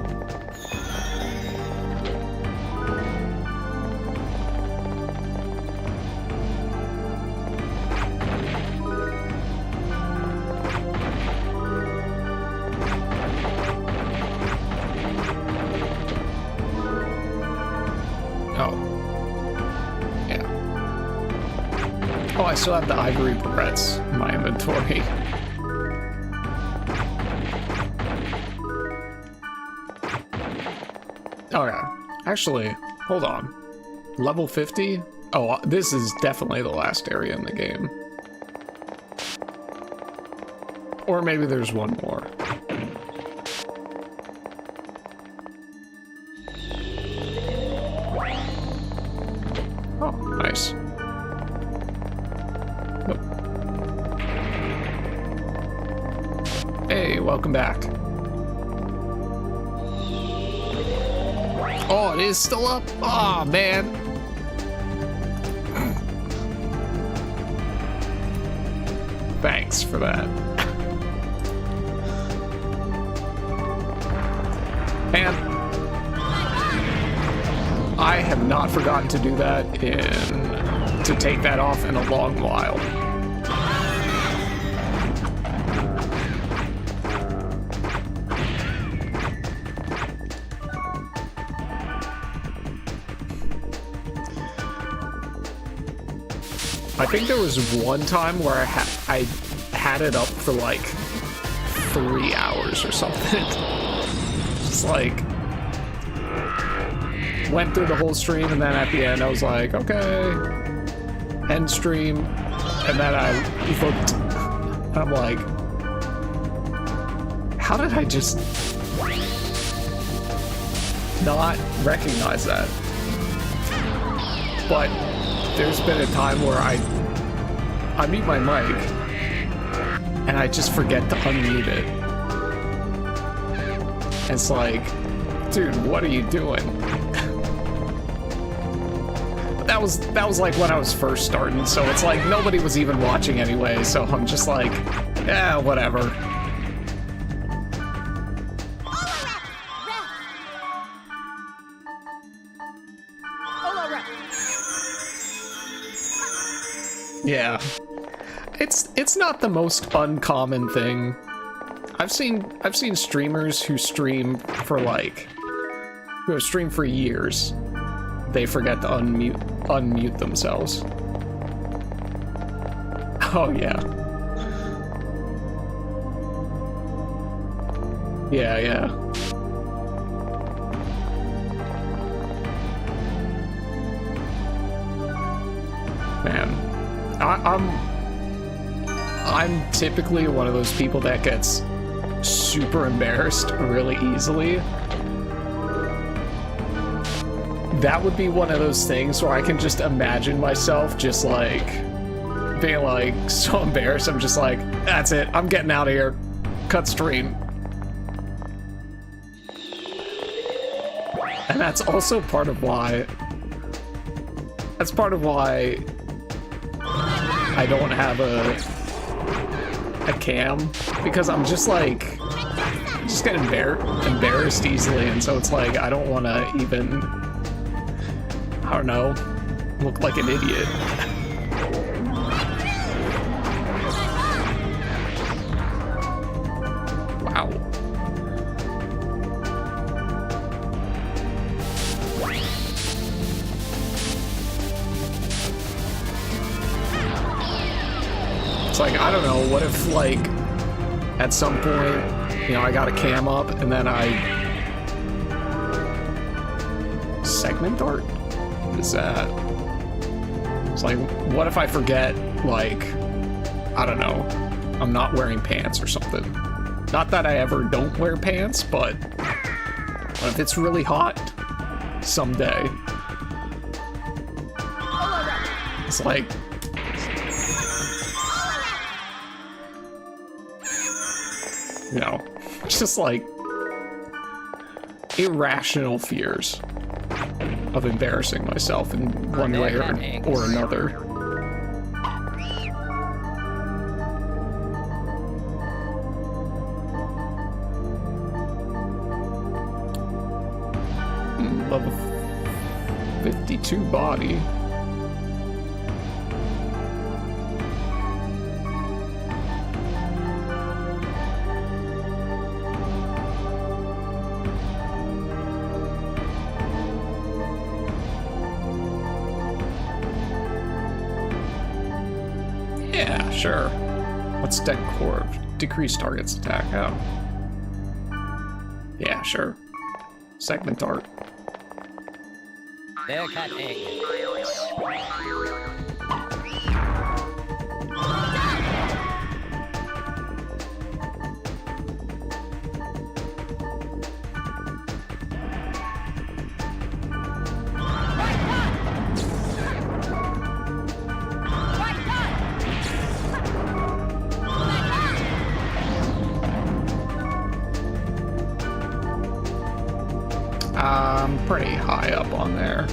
I still have the ivory barrettes in my inventory. Okay, actually, hold on. Level 50? Oh, this is definitely the last area in the game. Or maybe there's one more. Oh, nice. Hey, welcome back. Oh, it is still up? Aw, man. Thanks for that. And I have not forgotten to do that to take that off in a long while. I think there was one time where I had it up for like 3 hours or something. Just like went through the whole stream, and then at the end I was like, okay, end stream, and then I looked and I'm like, how did I just not recognize that? But there's been a time where I mute my mic and I just forget to unmute it. It's like, dude, what are you doing? But that was like when I was first starting, so it's like nobody was even watching anyway, so I'm just like, yeah, whatever. Yeah, it's not the most uncommon thing. I've seen streamers who stream for who have streamed for years. They forget to unmute themselves. Oh yeah. Yeah. Man. I'm typically one of those people that gets super embarrassed really easily. That would be one of those things where I can just imagine myself just like being like so embarrassed. I'm just like, that's it, I'm getting out of here. Cut stream. And that's also part of why I don't have a cam, because I'm just like, just get embarrassed easily, and so it's like I don't want to even, I don't know, look like an idiot. Wow. It's like, I don't know, what if, like, at some point, you know, I got a cam up, and then segment art? What is that? It's like, what if I forget, like, I don't know, I'm not wearing pants or something? Not that I ever don't wear pants, but what if it's really hot someday? It's like, you know, just like irrational fears of embarrassing myself in one way or another. 52 body. Yeah, sure. What's deck core? Decrease target's attack. Oh. Yeah, sure. Segment art.
There, cat egg.
I'm pretty high up on there.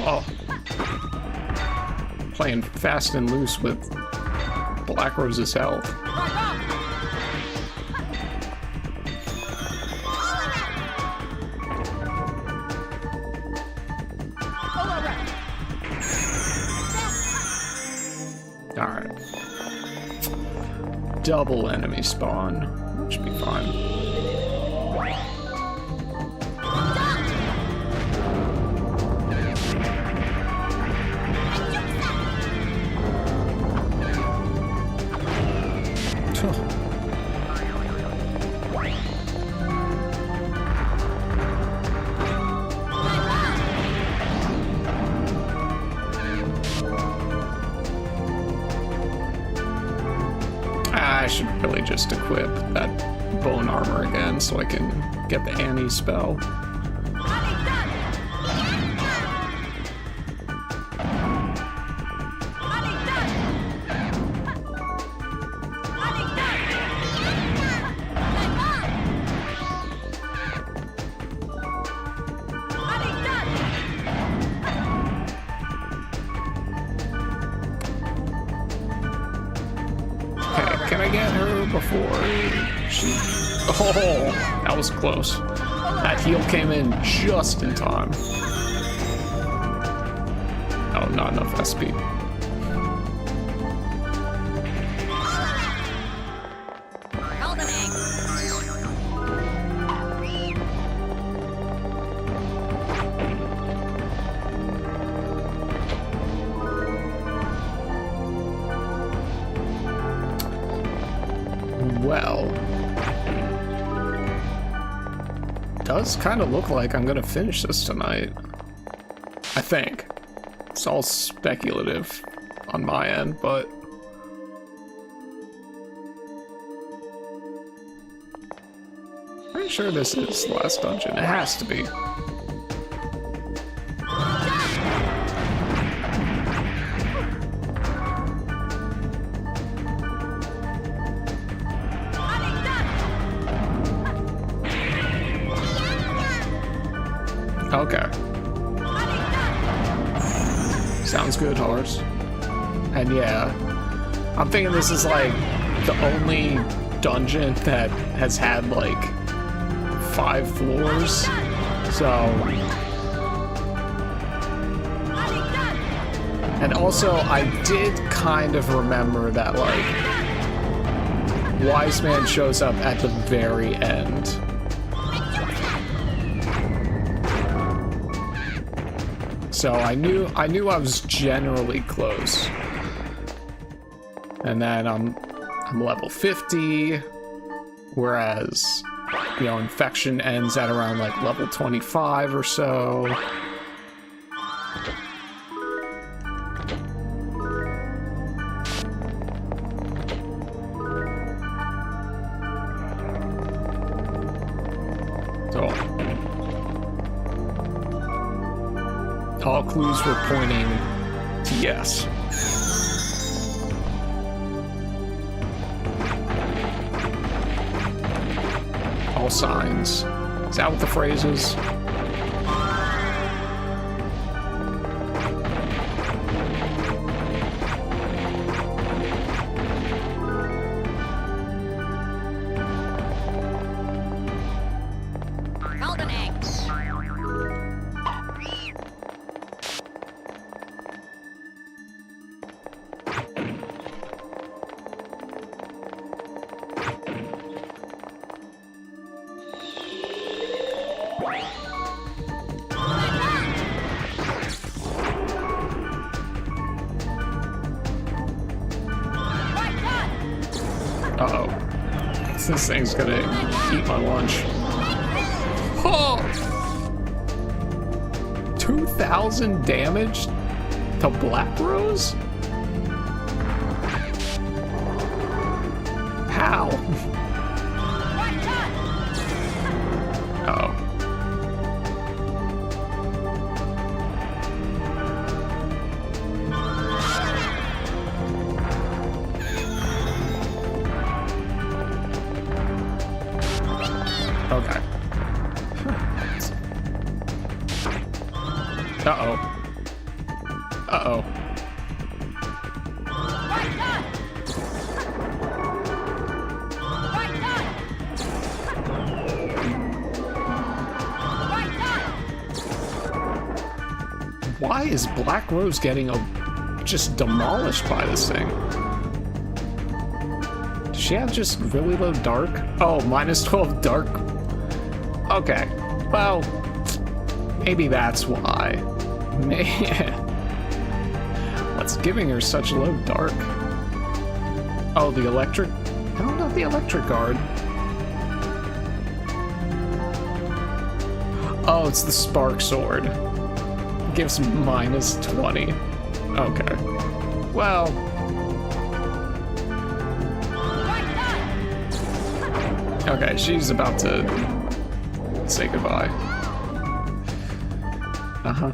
Oh. Playing fast and loose with Black Rose's health. Alright. Double enemy spawn. That should be fine. I should really just equip that bone armor again so I can get the Annie spell. Can I get her before she... Oh, that was close. That heal came in just in time. Oh, not enough SP. Well, does kind of look like I'm gonna finish this tonight. I think. It's all speculative on my end, but pretty sure this is the last dungeon. It has to be. Okay. Sounds good, horse. And yeah, I'm thinking this is like the only dungeon that has had like 5 floors. So, and also I did kind of remember that like Wiseman shows up at the very end. So I knew I was generally close. And then I'm level 50, whereas, you know, infection ends at around like level 25 or so. All clues were pointing to yes. All signs. Is that what the phrase is?
Golden eggs.
Uh-oh. This thing's gonna eat my lunch. Oh! 2,000 damage to Black Rose? How? Uh-oh. Okay. Uh-oh. Uh-oh. Why is Black Rose getting just demolished by this thing? Does she have just really low dark? Oh, minus 12 dark. Okay. Well, maybe that's why. Man. What's giving her such low dark? Oh, the electric? No, not the electric guard. Oh, it's the spark sword. Gives minus 20. Okay. Well. Okay, she's about to say goodbye. Uh-huh.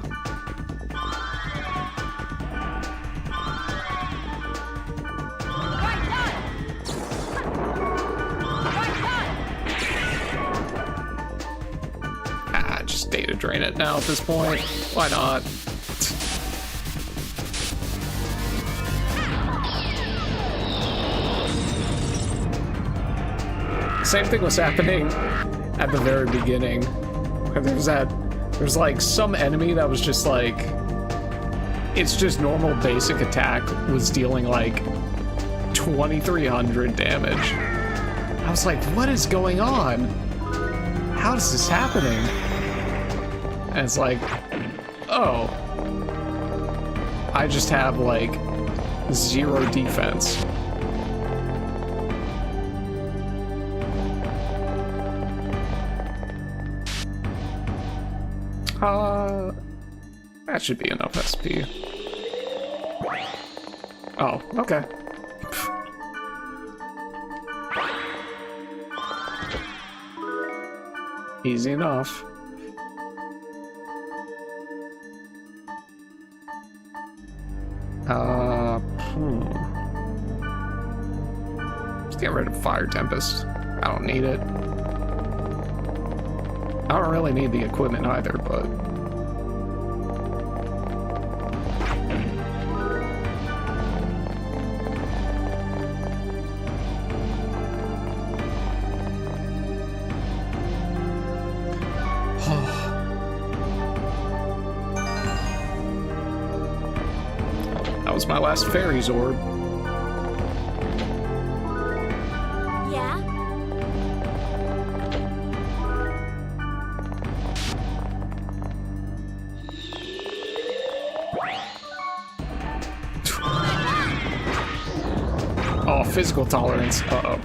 Just data drain it now at this point. Why not? Same thing was happening at the very beginning. There's like some enemy that was just like, it's just normal basic attack was dealing like 2,300 damage. I was like, what is going on? How is this happening? And it's like, oh, I just have like 0 defense. That should be enough SP. Oh, okay. Easy enough. Let's get rid of Fire Tempest. I don't need it. I don't really need the equipment either, but... That was my last fairy's orb.
Yeah?
Oh, physical tolerance. Uh-oh.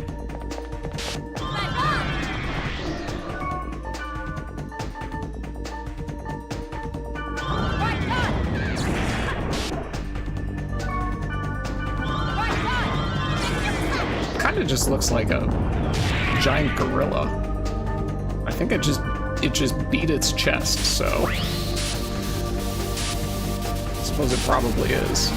Kinda just looks like a giant gorilla. I think it just beat its chest, so I suppose it probably is.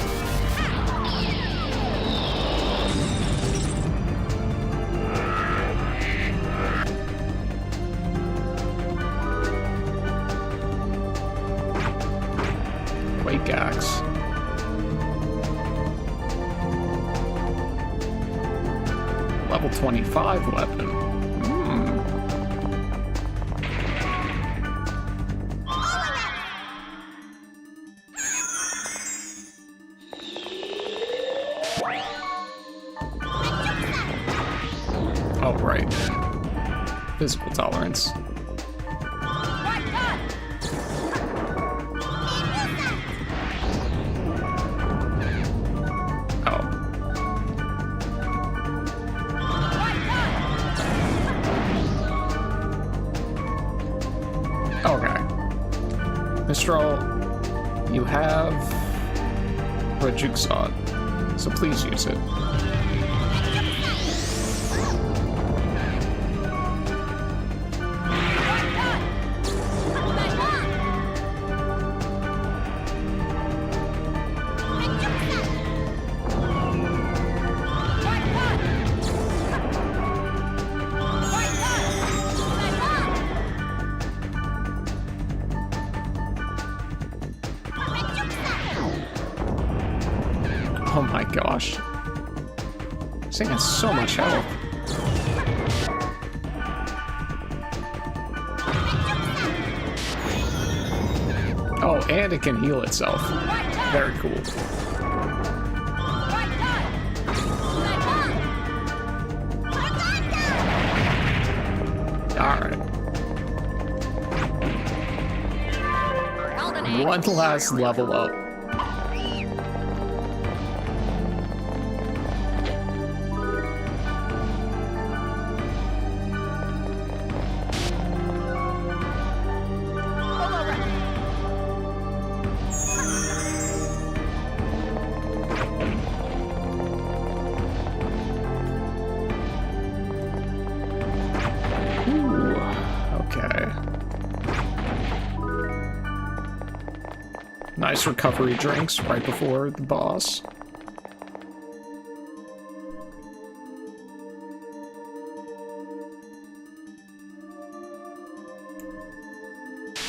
level 25 weapon. Oh, right. Physical tolerance. Mistral, you have Rajuksaw, so please use it. Oh my gosh. This thing has so much health. Oh, and it can heal itself. Very cool. Alright. One last level up. Nice recovery drinks right before the boss.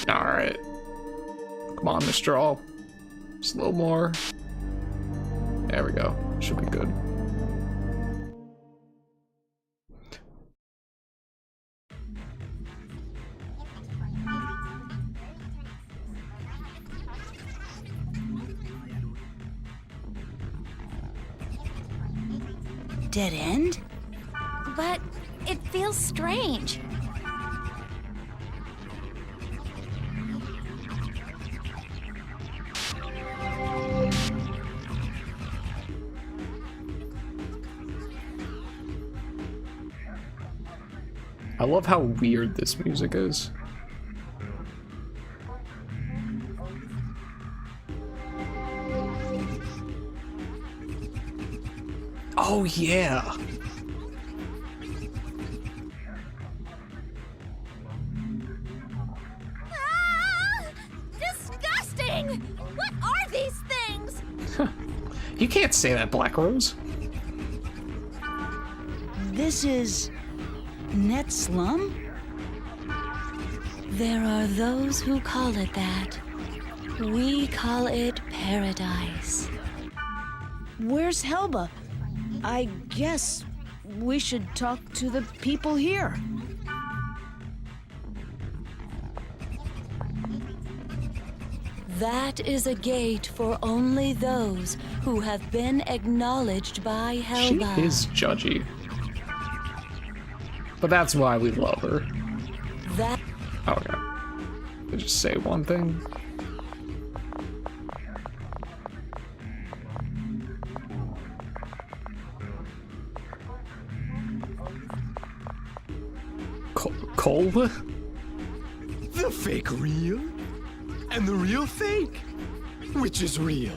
Alright. Come on, Mr. All. Just a little more. There we go. Should be good.
Dead end?
But it feels strange.
I love how weird this music is. Oh yeah.
Ah, disgusting! What are these things?
You can't say that, Black Rose.
This is Net Slum?
There are those who call it that. We call it paradise.
Where's Helba? I guess we should talk to the people here.
That is a gate for only those who have been acknowledged by Helba.
She is judgy. But that's why we love her.
That.
Okay. Did I just say one thing? Cole?
The fake real? And the real fake? Which is real?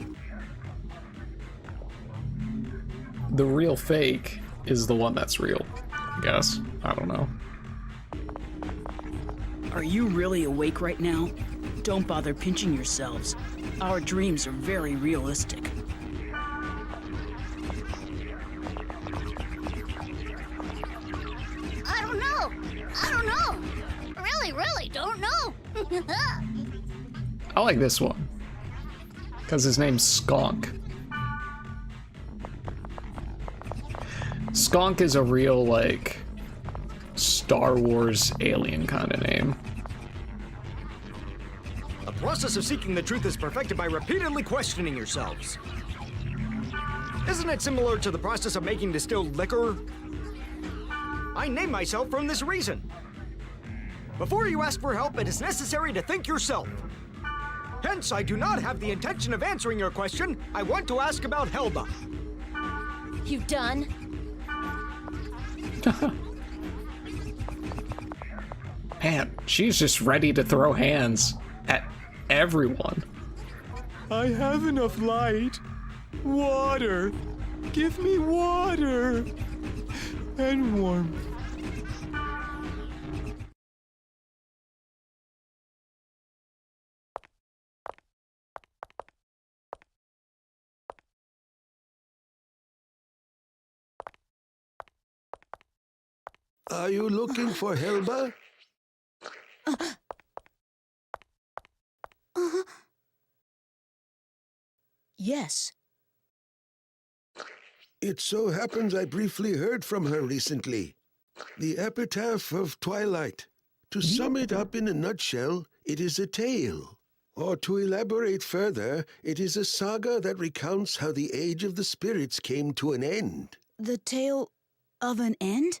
The real fake is the one that's real, I guess. I don't know.
Are you really awake right now? Don't bother pinching yourselves. Our dreams are very realistic.
I don't know. Really don't know.
I like this one. Because his name's Skunk. Skunk is a real, like, Star Wars alien kind of name.
The process of seeking the truth is perfected by repeatedly questioning yourselves. Isn't it similar to the process of making distilled liquor? I named myself from this reason. Before you ask for help, it is necessary to think yourself. Hence, I do not have the intention of answering your question. I want to ask about Helba.
You done?
Man, she's just ready to throw hands at everyone.
I have enough light. Water. Give me water. And warmth.
Are you looking for Helba?
Yes.
It so happens I briefly heard from her recently. The epitaph of Twilight. To sum it up in a nutshell, it is a tale. Or to elaborate further, it is a saga that recounts how the Age of the Spirits came to an end.
The tale of an end?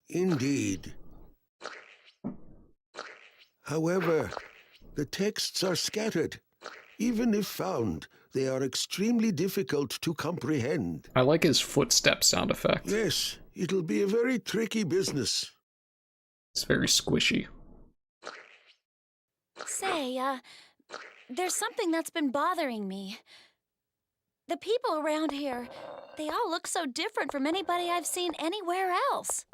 Indeed. However, the texts are scattered. Even if found, they are extremely difficult to comprehend.
I like his footstep sound effect.
Yes, it'll be a very tricky business.
It's very squishy.
Say, there's something that's been bothering me. The people around here, they all look so different from anybody I've seen anywhere else.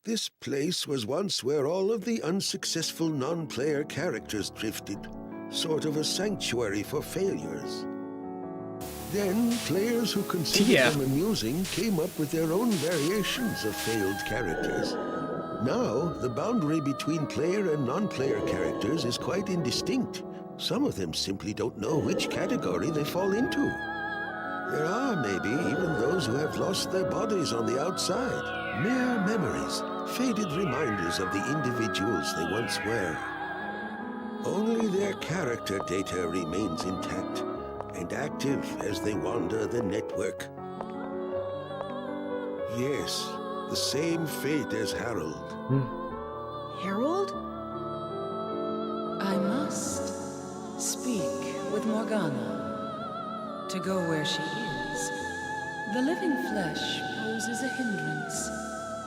This place was once where all of the unsuccessful non-player characters drifted. Sort of a sanctuary for failures. Then, players who considered them amusing came up with their own variations of failed characters. Now, the boundary between player and non-player characters is quite indistinct. Some of them simply don't know which category they fall into. There are, maybe, even those who have lost their bodies on the outside. Mere memories, faded reminders of the individuals they once were. Only their character data remains intact and active as they wander the network. Yes, the same fate as Harold.
Harold?
I must speak with Morgana to go where she is. The living flesh poses a hindrance,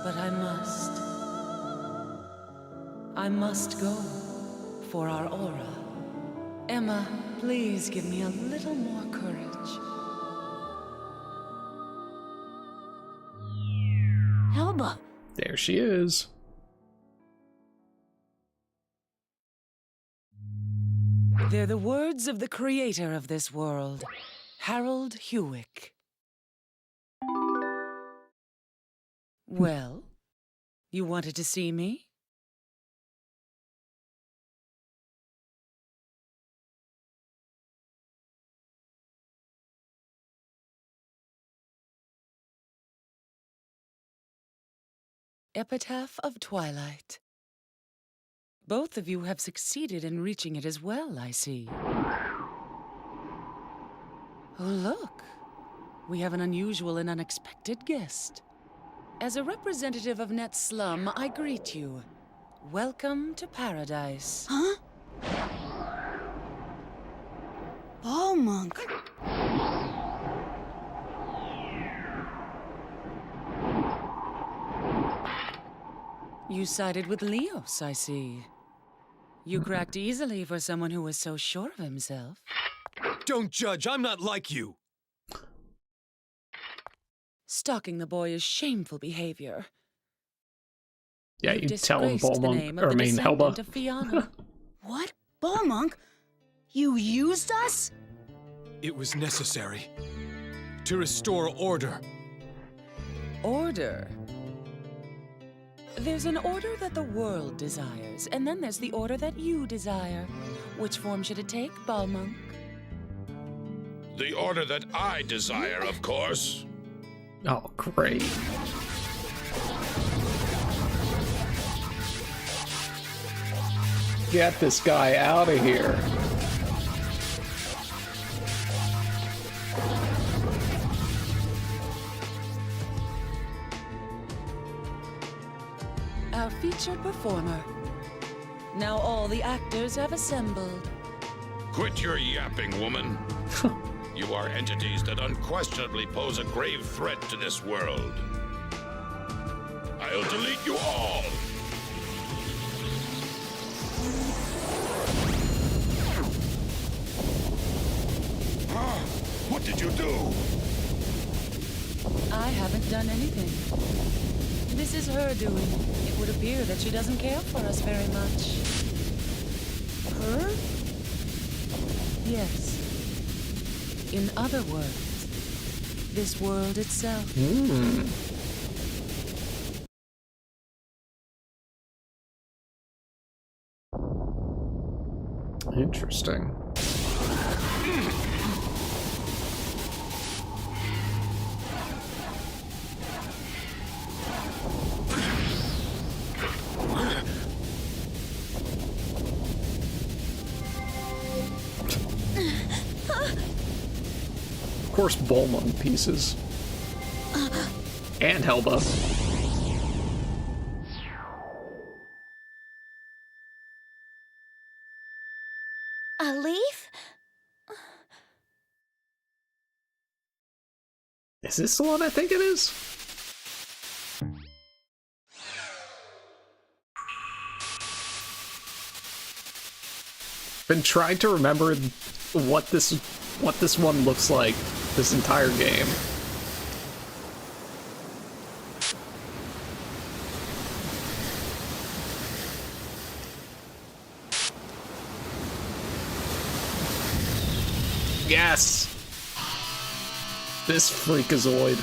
but I must go for our aura. Emma, please give me a little more courage.
Helba.
There she is.
They're the words of the creator of this world, Harold Hewick. Well, you wanted to see me? Epitaph of Twilight. Both of you have succeeded in reaching it as well, I see. Oh, look. We have an unusual and unexpected guest. As a representative of Net Slum, I greet you. Welcome to paradise.
Huh? Ball monk.
You sided with Leos, I see. You cracked easily for someone who was so sure of himself.
Don't judge, I'm not like you.
Stalking the boy is shameful behavior.
Yeah,
You've
you tell him,
disgraced
Ball
the
Monk,
name
or
of
I
the
mean,
descendant
Helba.
of Fianna.
What? Ball monk? You used us?
It was necessary to restore order.
Order. There's an order that the world desires, and then there's the order that you desire. Which form should it take, Ball Monk?
The order that I desire, of course.
Oh, great. Get this guy out of here.
Our featured performer. Now all the actors have assembled.
Quit your yapping, woman. You are entities that unquestionably pose a grave threat to this world. I'll delete you all. What did you do?
I haven't done anything. This is her doing. It would appear that she doesn't care for us very much.
Her?
Yes. In other words, this world itself.
Interesting. Of course, Bulma pieces. And Helba.
A leaf?
Is this the one I think it is? Been trying to remember what this one looks like this entire game. Yes! This freakazoid.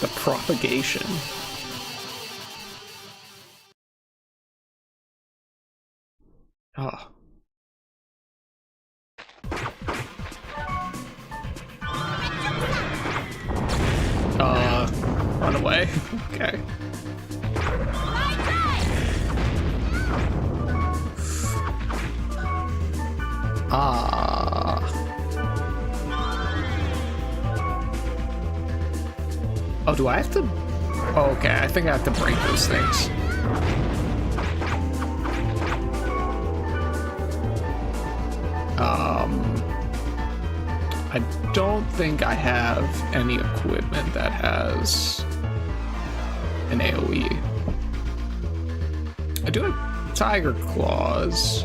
The propagation. Ah. Run away. Okay. Ah. Oh, do I have to? Oh, okay, I think I have to break those things. I don't think I have any equipment that has an AoE. I do have Tiger Claws.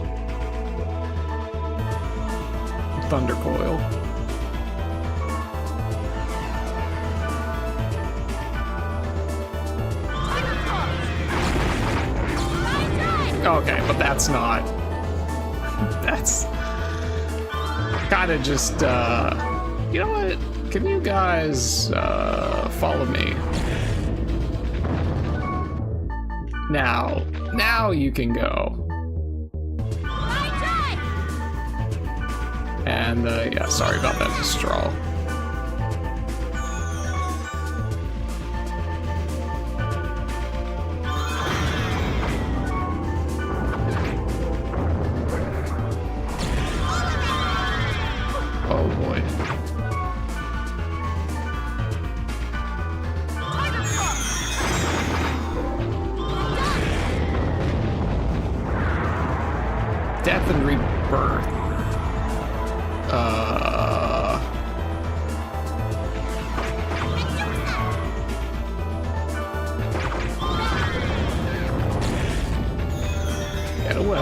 Thunder Coil. Okay, but that's not... That's... Kinda just, you know what? Can you guys, follow me? Now you can go. And, yeah, sorry about that, Mistral. Oh boy. Death and rebirth. Get away.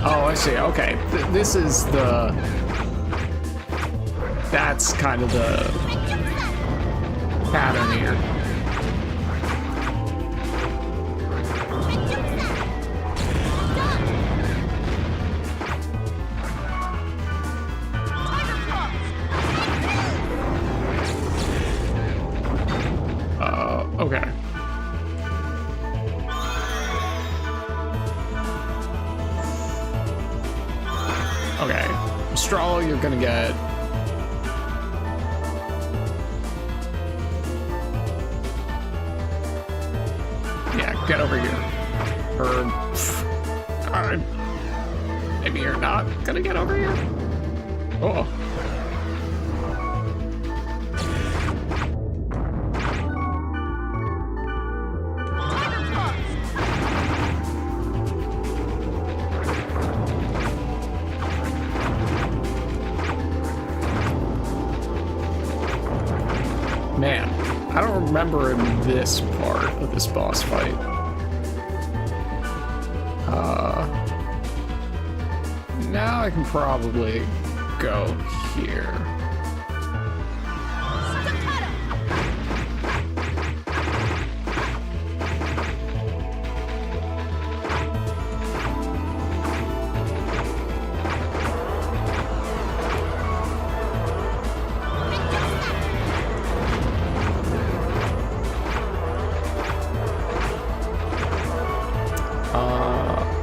Oh, I see. Okay. This is the... That's kind of the pattern here. straw, you're gonna get... Yeah, get over here. Or... maybe you're not gonna get over here? Oh. Man, I don't remember in this part of this boss fight. Now I can probably go here.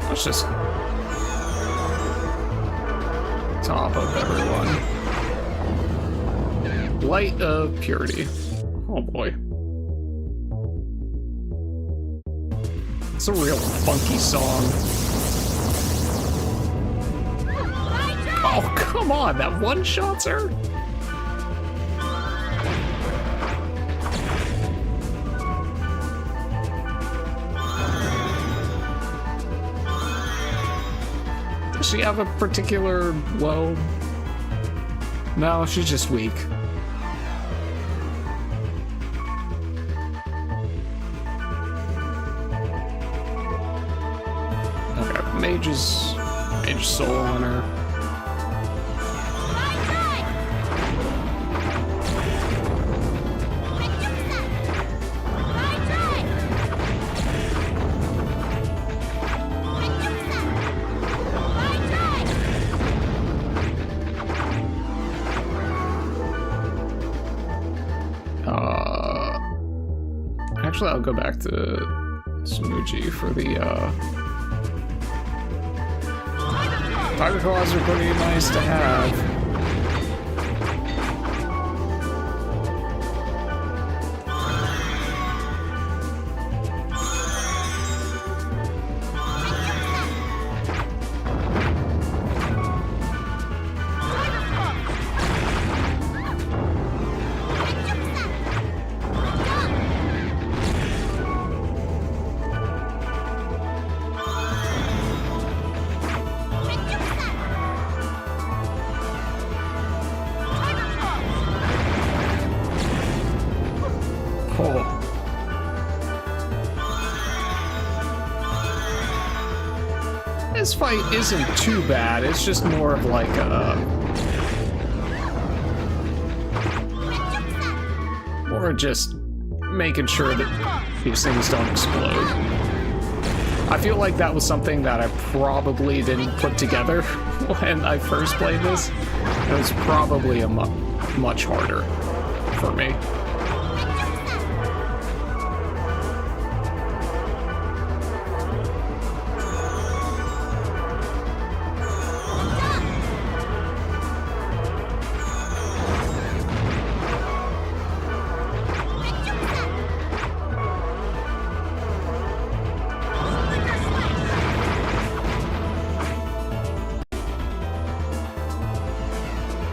Let's just top of everyone. Light of Purity. Oh boy. It's a real funky song. Oh, come on, that one-shots her? Does she have a particular low? No, she's just weak. Okay, Mage Soul on her. Actually, I'll go back to Smoochie for the, Tiger Claws are pretty nice to have. This fight isn't too bad, it's just more of like more just making sure that these things don't explode. I feel like that was something that I probably didn't put together when I first played this. It was probably a much harder for me.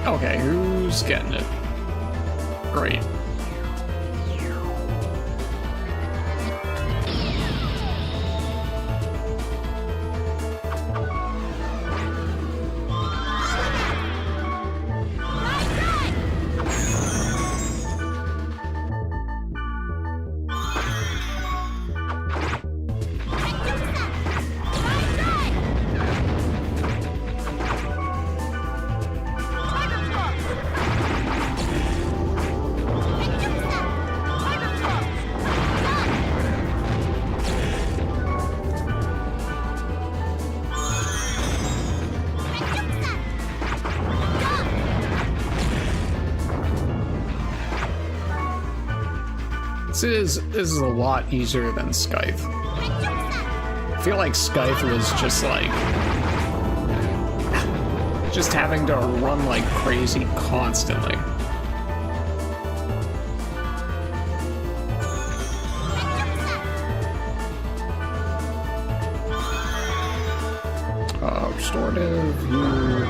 Okay, who's getting it? Great. This is a lot easier than Scythe. I feel like Scythe was just Just having to run like crazy constantly. Restorative, you...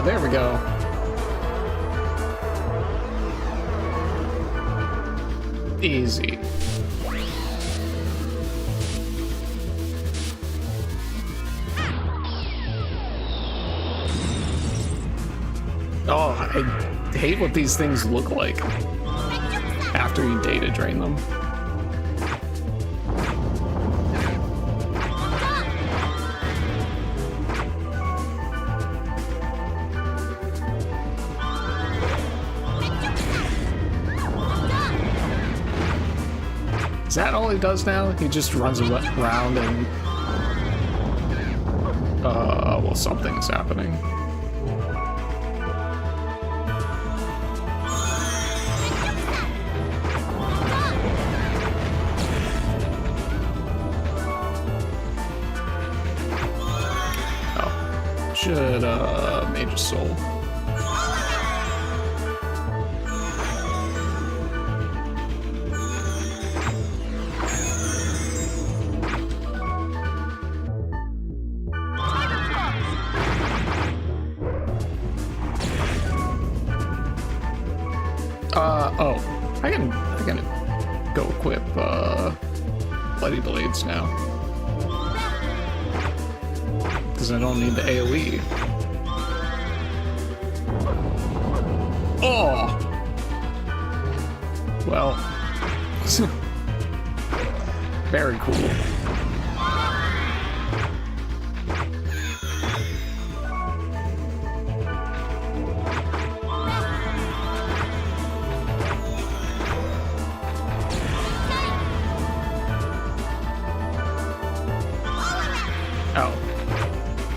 There we go. Easy. Oh, I hate what these things look like after you data drain them. Is that all he does now? He just runs around and... well, something's happening. Oh. Should, Major Soul. Oh, I can go equip, Bloody Blades now. Because I don't need the AoE. Oh! Well. Very cool.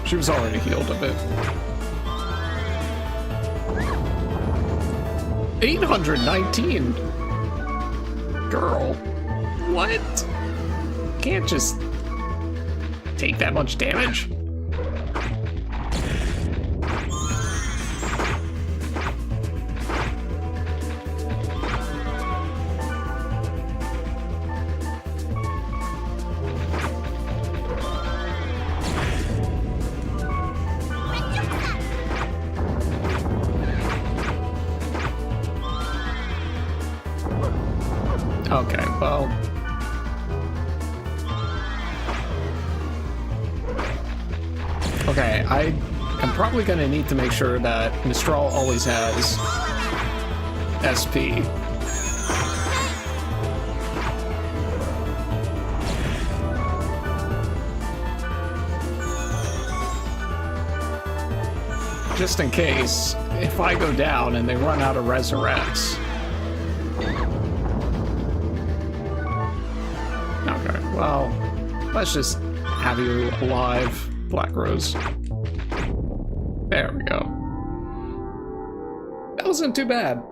She was already healed a bit. 819! Girl. What? Can't just take that much damage. Okay, well... Okay, I am probably gonna need to make sure that Mistral always has SP. Just in case, if I go down and they run out of resurrects. Well, let's just have you alive, Black Rose. There we go. That wasn't too bad.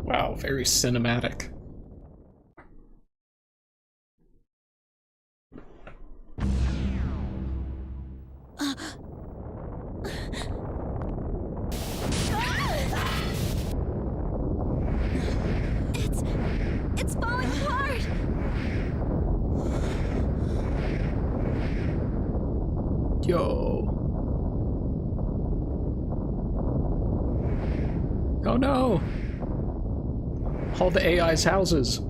Wow, very cinematic. Oh no! All the AI's houses.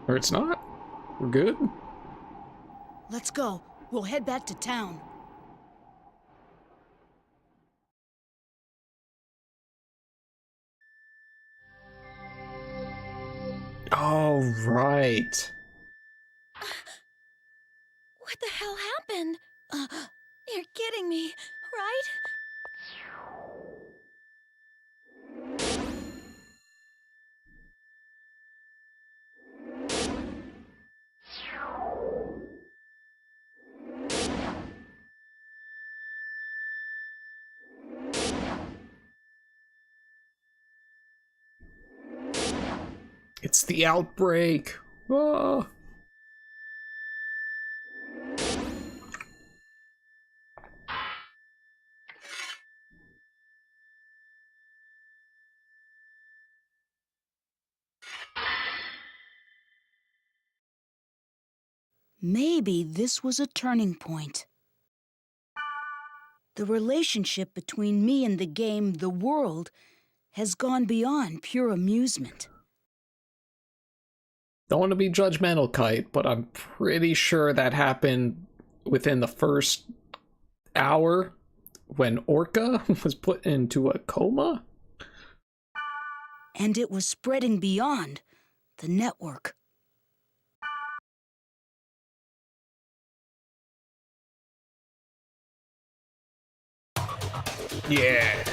Or it's not? We're good?
Let's go. We'll head back to town.
Oh, right.
What the hell happened? You're kidding me, right?
It's the outbreak. Ah.
Maybe this was a turning point. The relationship between me and the game, the world, has gone beyond pure amusement.
Don't want to be judgmental, Kite, but I'm pretty sure that happened within the first hour when Orca was put into a coma.
And it was spreading beyond the network.
Yeah.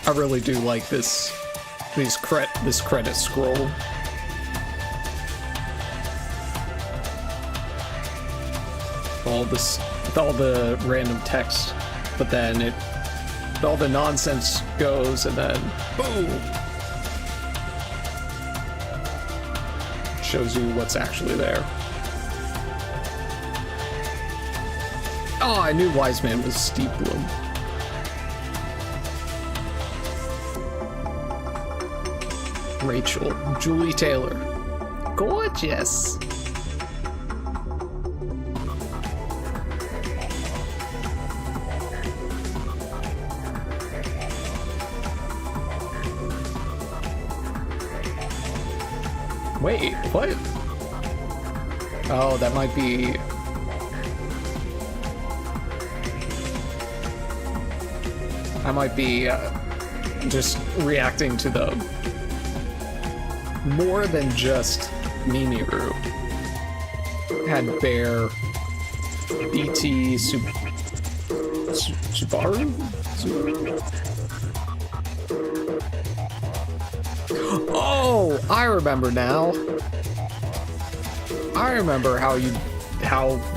I really do like this credit scroll. With all the random text, but then all the nonsense goes, and then boom, shows you what's actually there. Oh, I knew Wiseman was Steve Bloom. Rachel, Julie Taylor, gorgeous. Wait, what? Oh, that might be... I might be just reacting to the more than just Mimiru. Had Bear, BT, Subaru? Oh, I remember now. I remember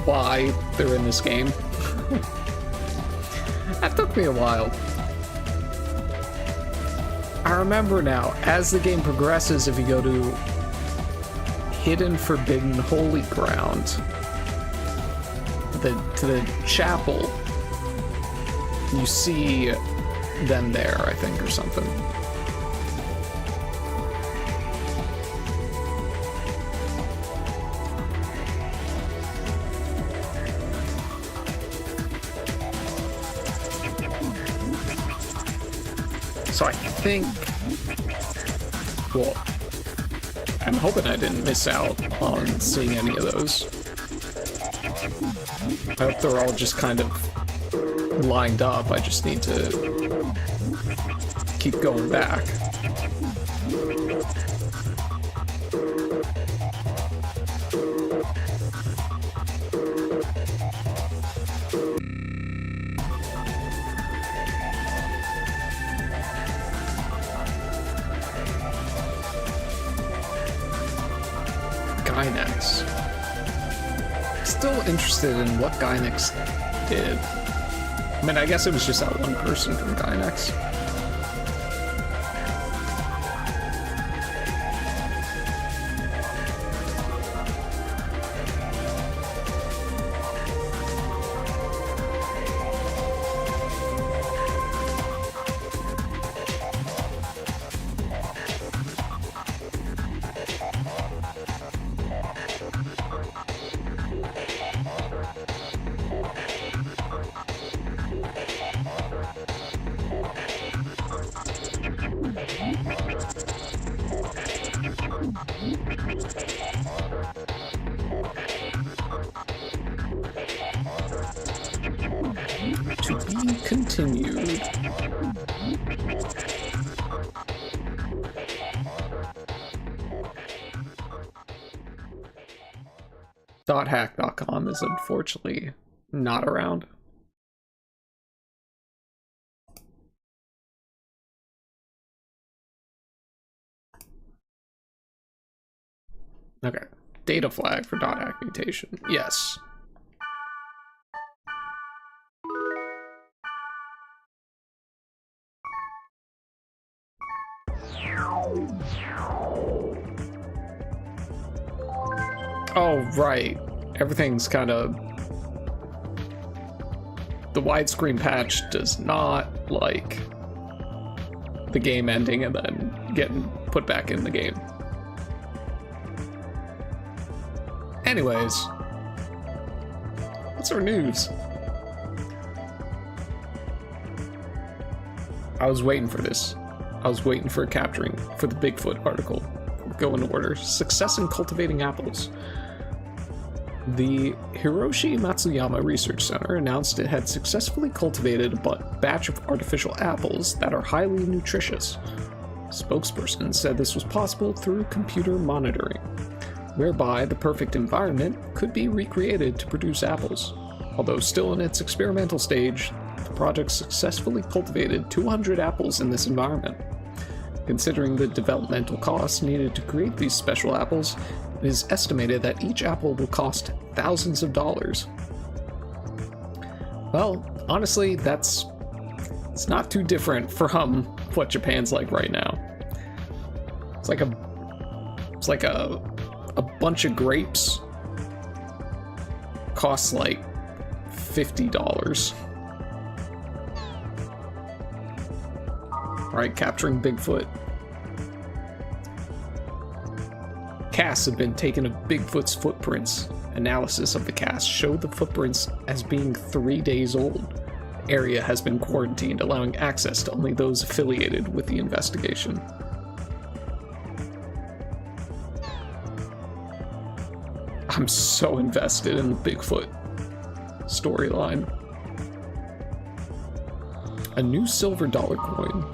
why they're in this game. That took me a while. I remember now. As the game progresses, if you go to Hidden Forbidden Holy Ground, to the chapel, you see them there, I think, or something. So I think, well, I'm hoping I didn't miss out on seeing any of those. I hope they're all just kind of lined up. I just need to keep going back. Gynex. Still interested in what Gynex did. I mean, I guess it was just that one person from Gynex. To be continued. .hack.com is unfortunately not around. Okay, data flag for .hack mutation. Yes. Oh, right. Everything's kind of... The widescreen patch does not like the game ending and then getting put back in the game. Anyways, what's our news? I was waiting for this. I was waiting for capturing for the Bigfoot article. Go in order. Success in cultivating apples. The Hiroshi Matsuyama Research Center announced it had successfully cultivated a batch of artificial apples that are highly nutritious. A spokesperson said this was possible through computer monitoring, whereby the perfect environment could be recreated to produce apples. Although still in its experimental stage, the project successfully cultivated 200 apples in this environment. Considering the developmental costs needed to create these special apples, it is estimated that each apple will cost thousands of dollars. Well, honestly, it's not too different from what Japan's like right now. It's like a bunch of grapes costs like $50. Alright, capturing Bigfoot. Casts have been taken of Bigfoot's footprints. Analysis of the casts showed the footprints as being 3 days old. The area has been quarantined, allowing access to only those affiliated with the investigation. I'm so invested in the Bigfoot storyline. A new silver dollar coin.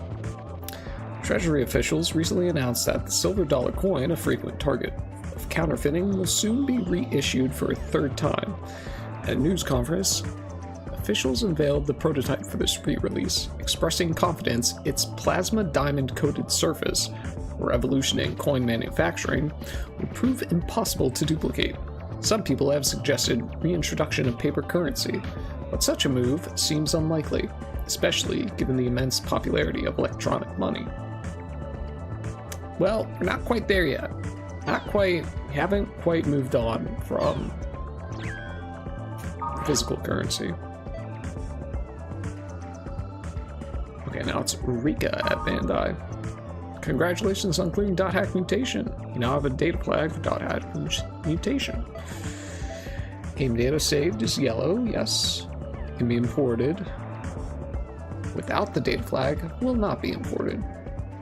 Treasury officials recently announced that the silver dollar coin, a frequent target of counterfeiting, will soon be reissued for a third time. At a news conference, officials unveiled the prototype for this re-release, expressing confidence its plasma diamond-coated surface, or evolution in coin manufacturing, would prove impossible to duplicate. Some people have suggested reintroduction of paper currency, but such a move seems unlikely, especially given the immense popularity of electronic money. Well, we're not quite there yet. We haven't quite moved on from physical currency. Okay, now it's Rika at Bandai. Congratulations on clearing .hack mutation. You now have a data flag for .hack mutation. Game data saved is yellow, yes. Can be imported. Without the data flag, will not be imported.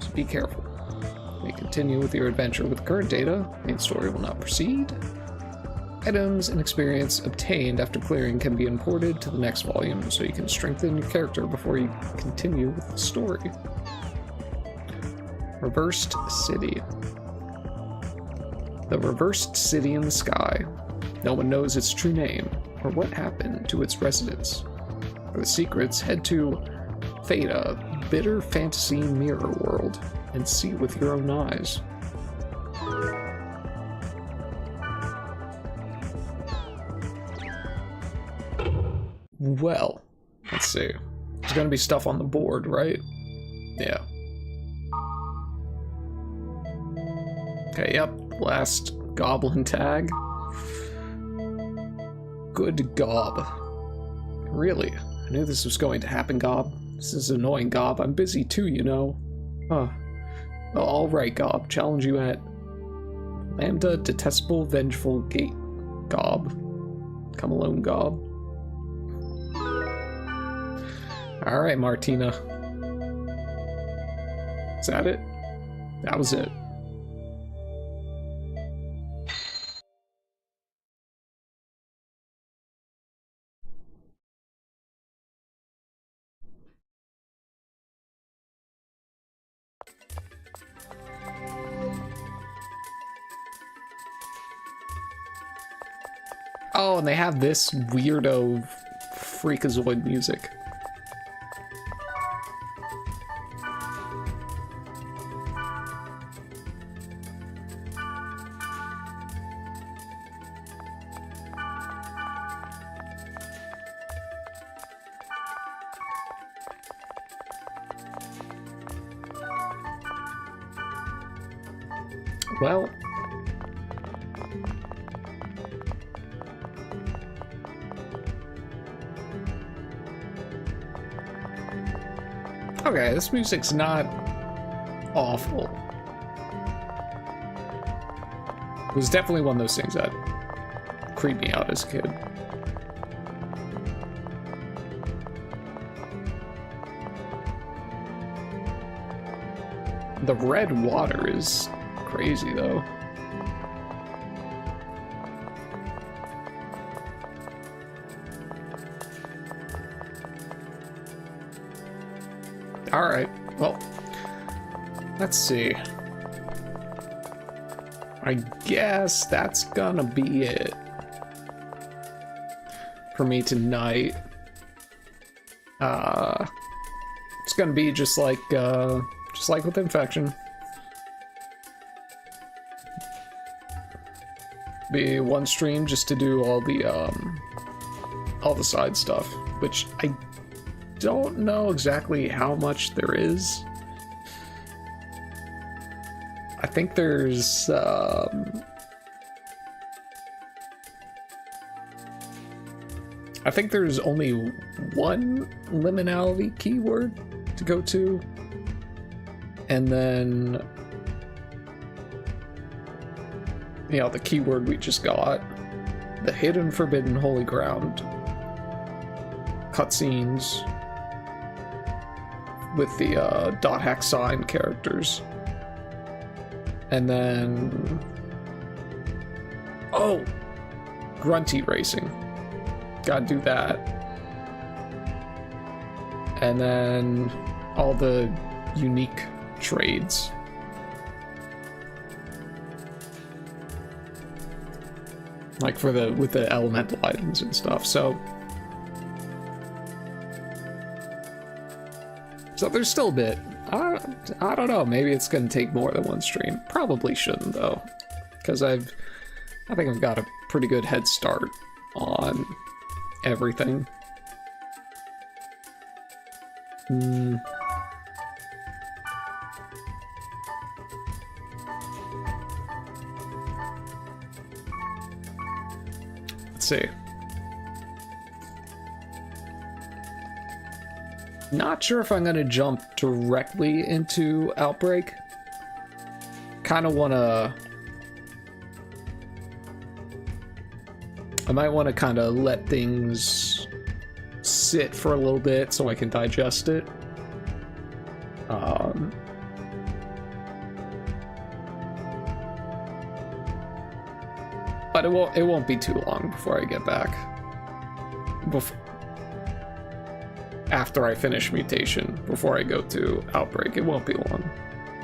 So be careful. You may continue with your adventure with current data. Main story will not proceed. Items and experience obtained after clearing can be imported to the next volume, so you can strengthen your character before you continue with the story. Reversed City. The reversed city in the sky. No one knows its true name, or what happened to its residents. For the secrets, head to Theta, bitter fantasy mirror world, and see with your own eyes. Well, let's see. There's gonna be stuff on the board, right? Yeah. Okay, yep. Last goblin tag. Good gob. Really? I knew this was going to happen, Gob. This is annoying, Gob. I'm busy too, you know. Huh. Well, alright, Gob. Challenge you at Lambda Detestable Vengeful Gate. Gob. Come alone, Gob. Alright, Martina. Is that it? That was it. Oh, and they have this weirdo freakazoid music. Well, okay, this music's not awful. It was definitely one of those things that creeped me out as a kid. The red water is crazy, though. Alright, well, let's see. I guess that's gonna be it for me tonight. It's gonna be just like with Infection. Be one stream just to do all the side stuff, which I don't know exactly how much there is. I think there's only one liminality keyword to go to, and then you know, the keyword we just got, the hidden, forbidden, holy ground cutscenes with the dot hack sign characters, and then oh, grunty racing, gotta do that, and then all the unique trades. Like with the elemental items and stuff. So there's still a bit. I don't know. Maybe it's gonna take more than one stream. Probably shouldn't though, because I think I've got a pretty good head start on everything. Let's see. Not sure if I'm gonna jump directly into Outbreak. Kind of wanna... I might want to kind of let things sit for a little bit so I can digest it. But it won't be too long before I get back. After I finish Mutation, before I go to Outbreak, it won't be long.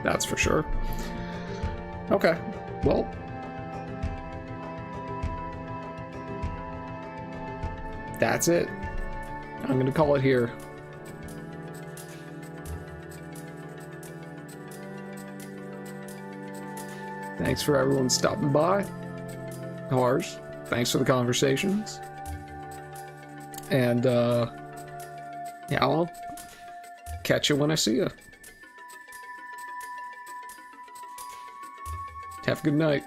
That's for sure. Okay, well. That's it. I'm gonna call it here. Thanks for everyone stopping by. Ours. Thanks for the conversations. And, yeah, I'll catch you when I see you. Have a good night.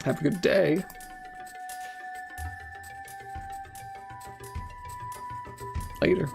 Have a good day. Later.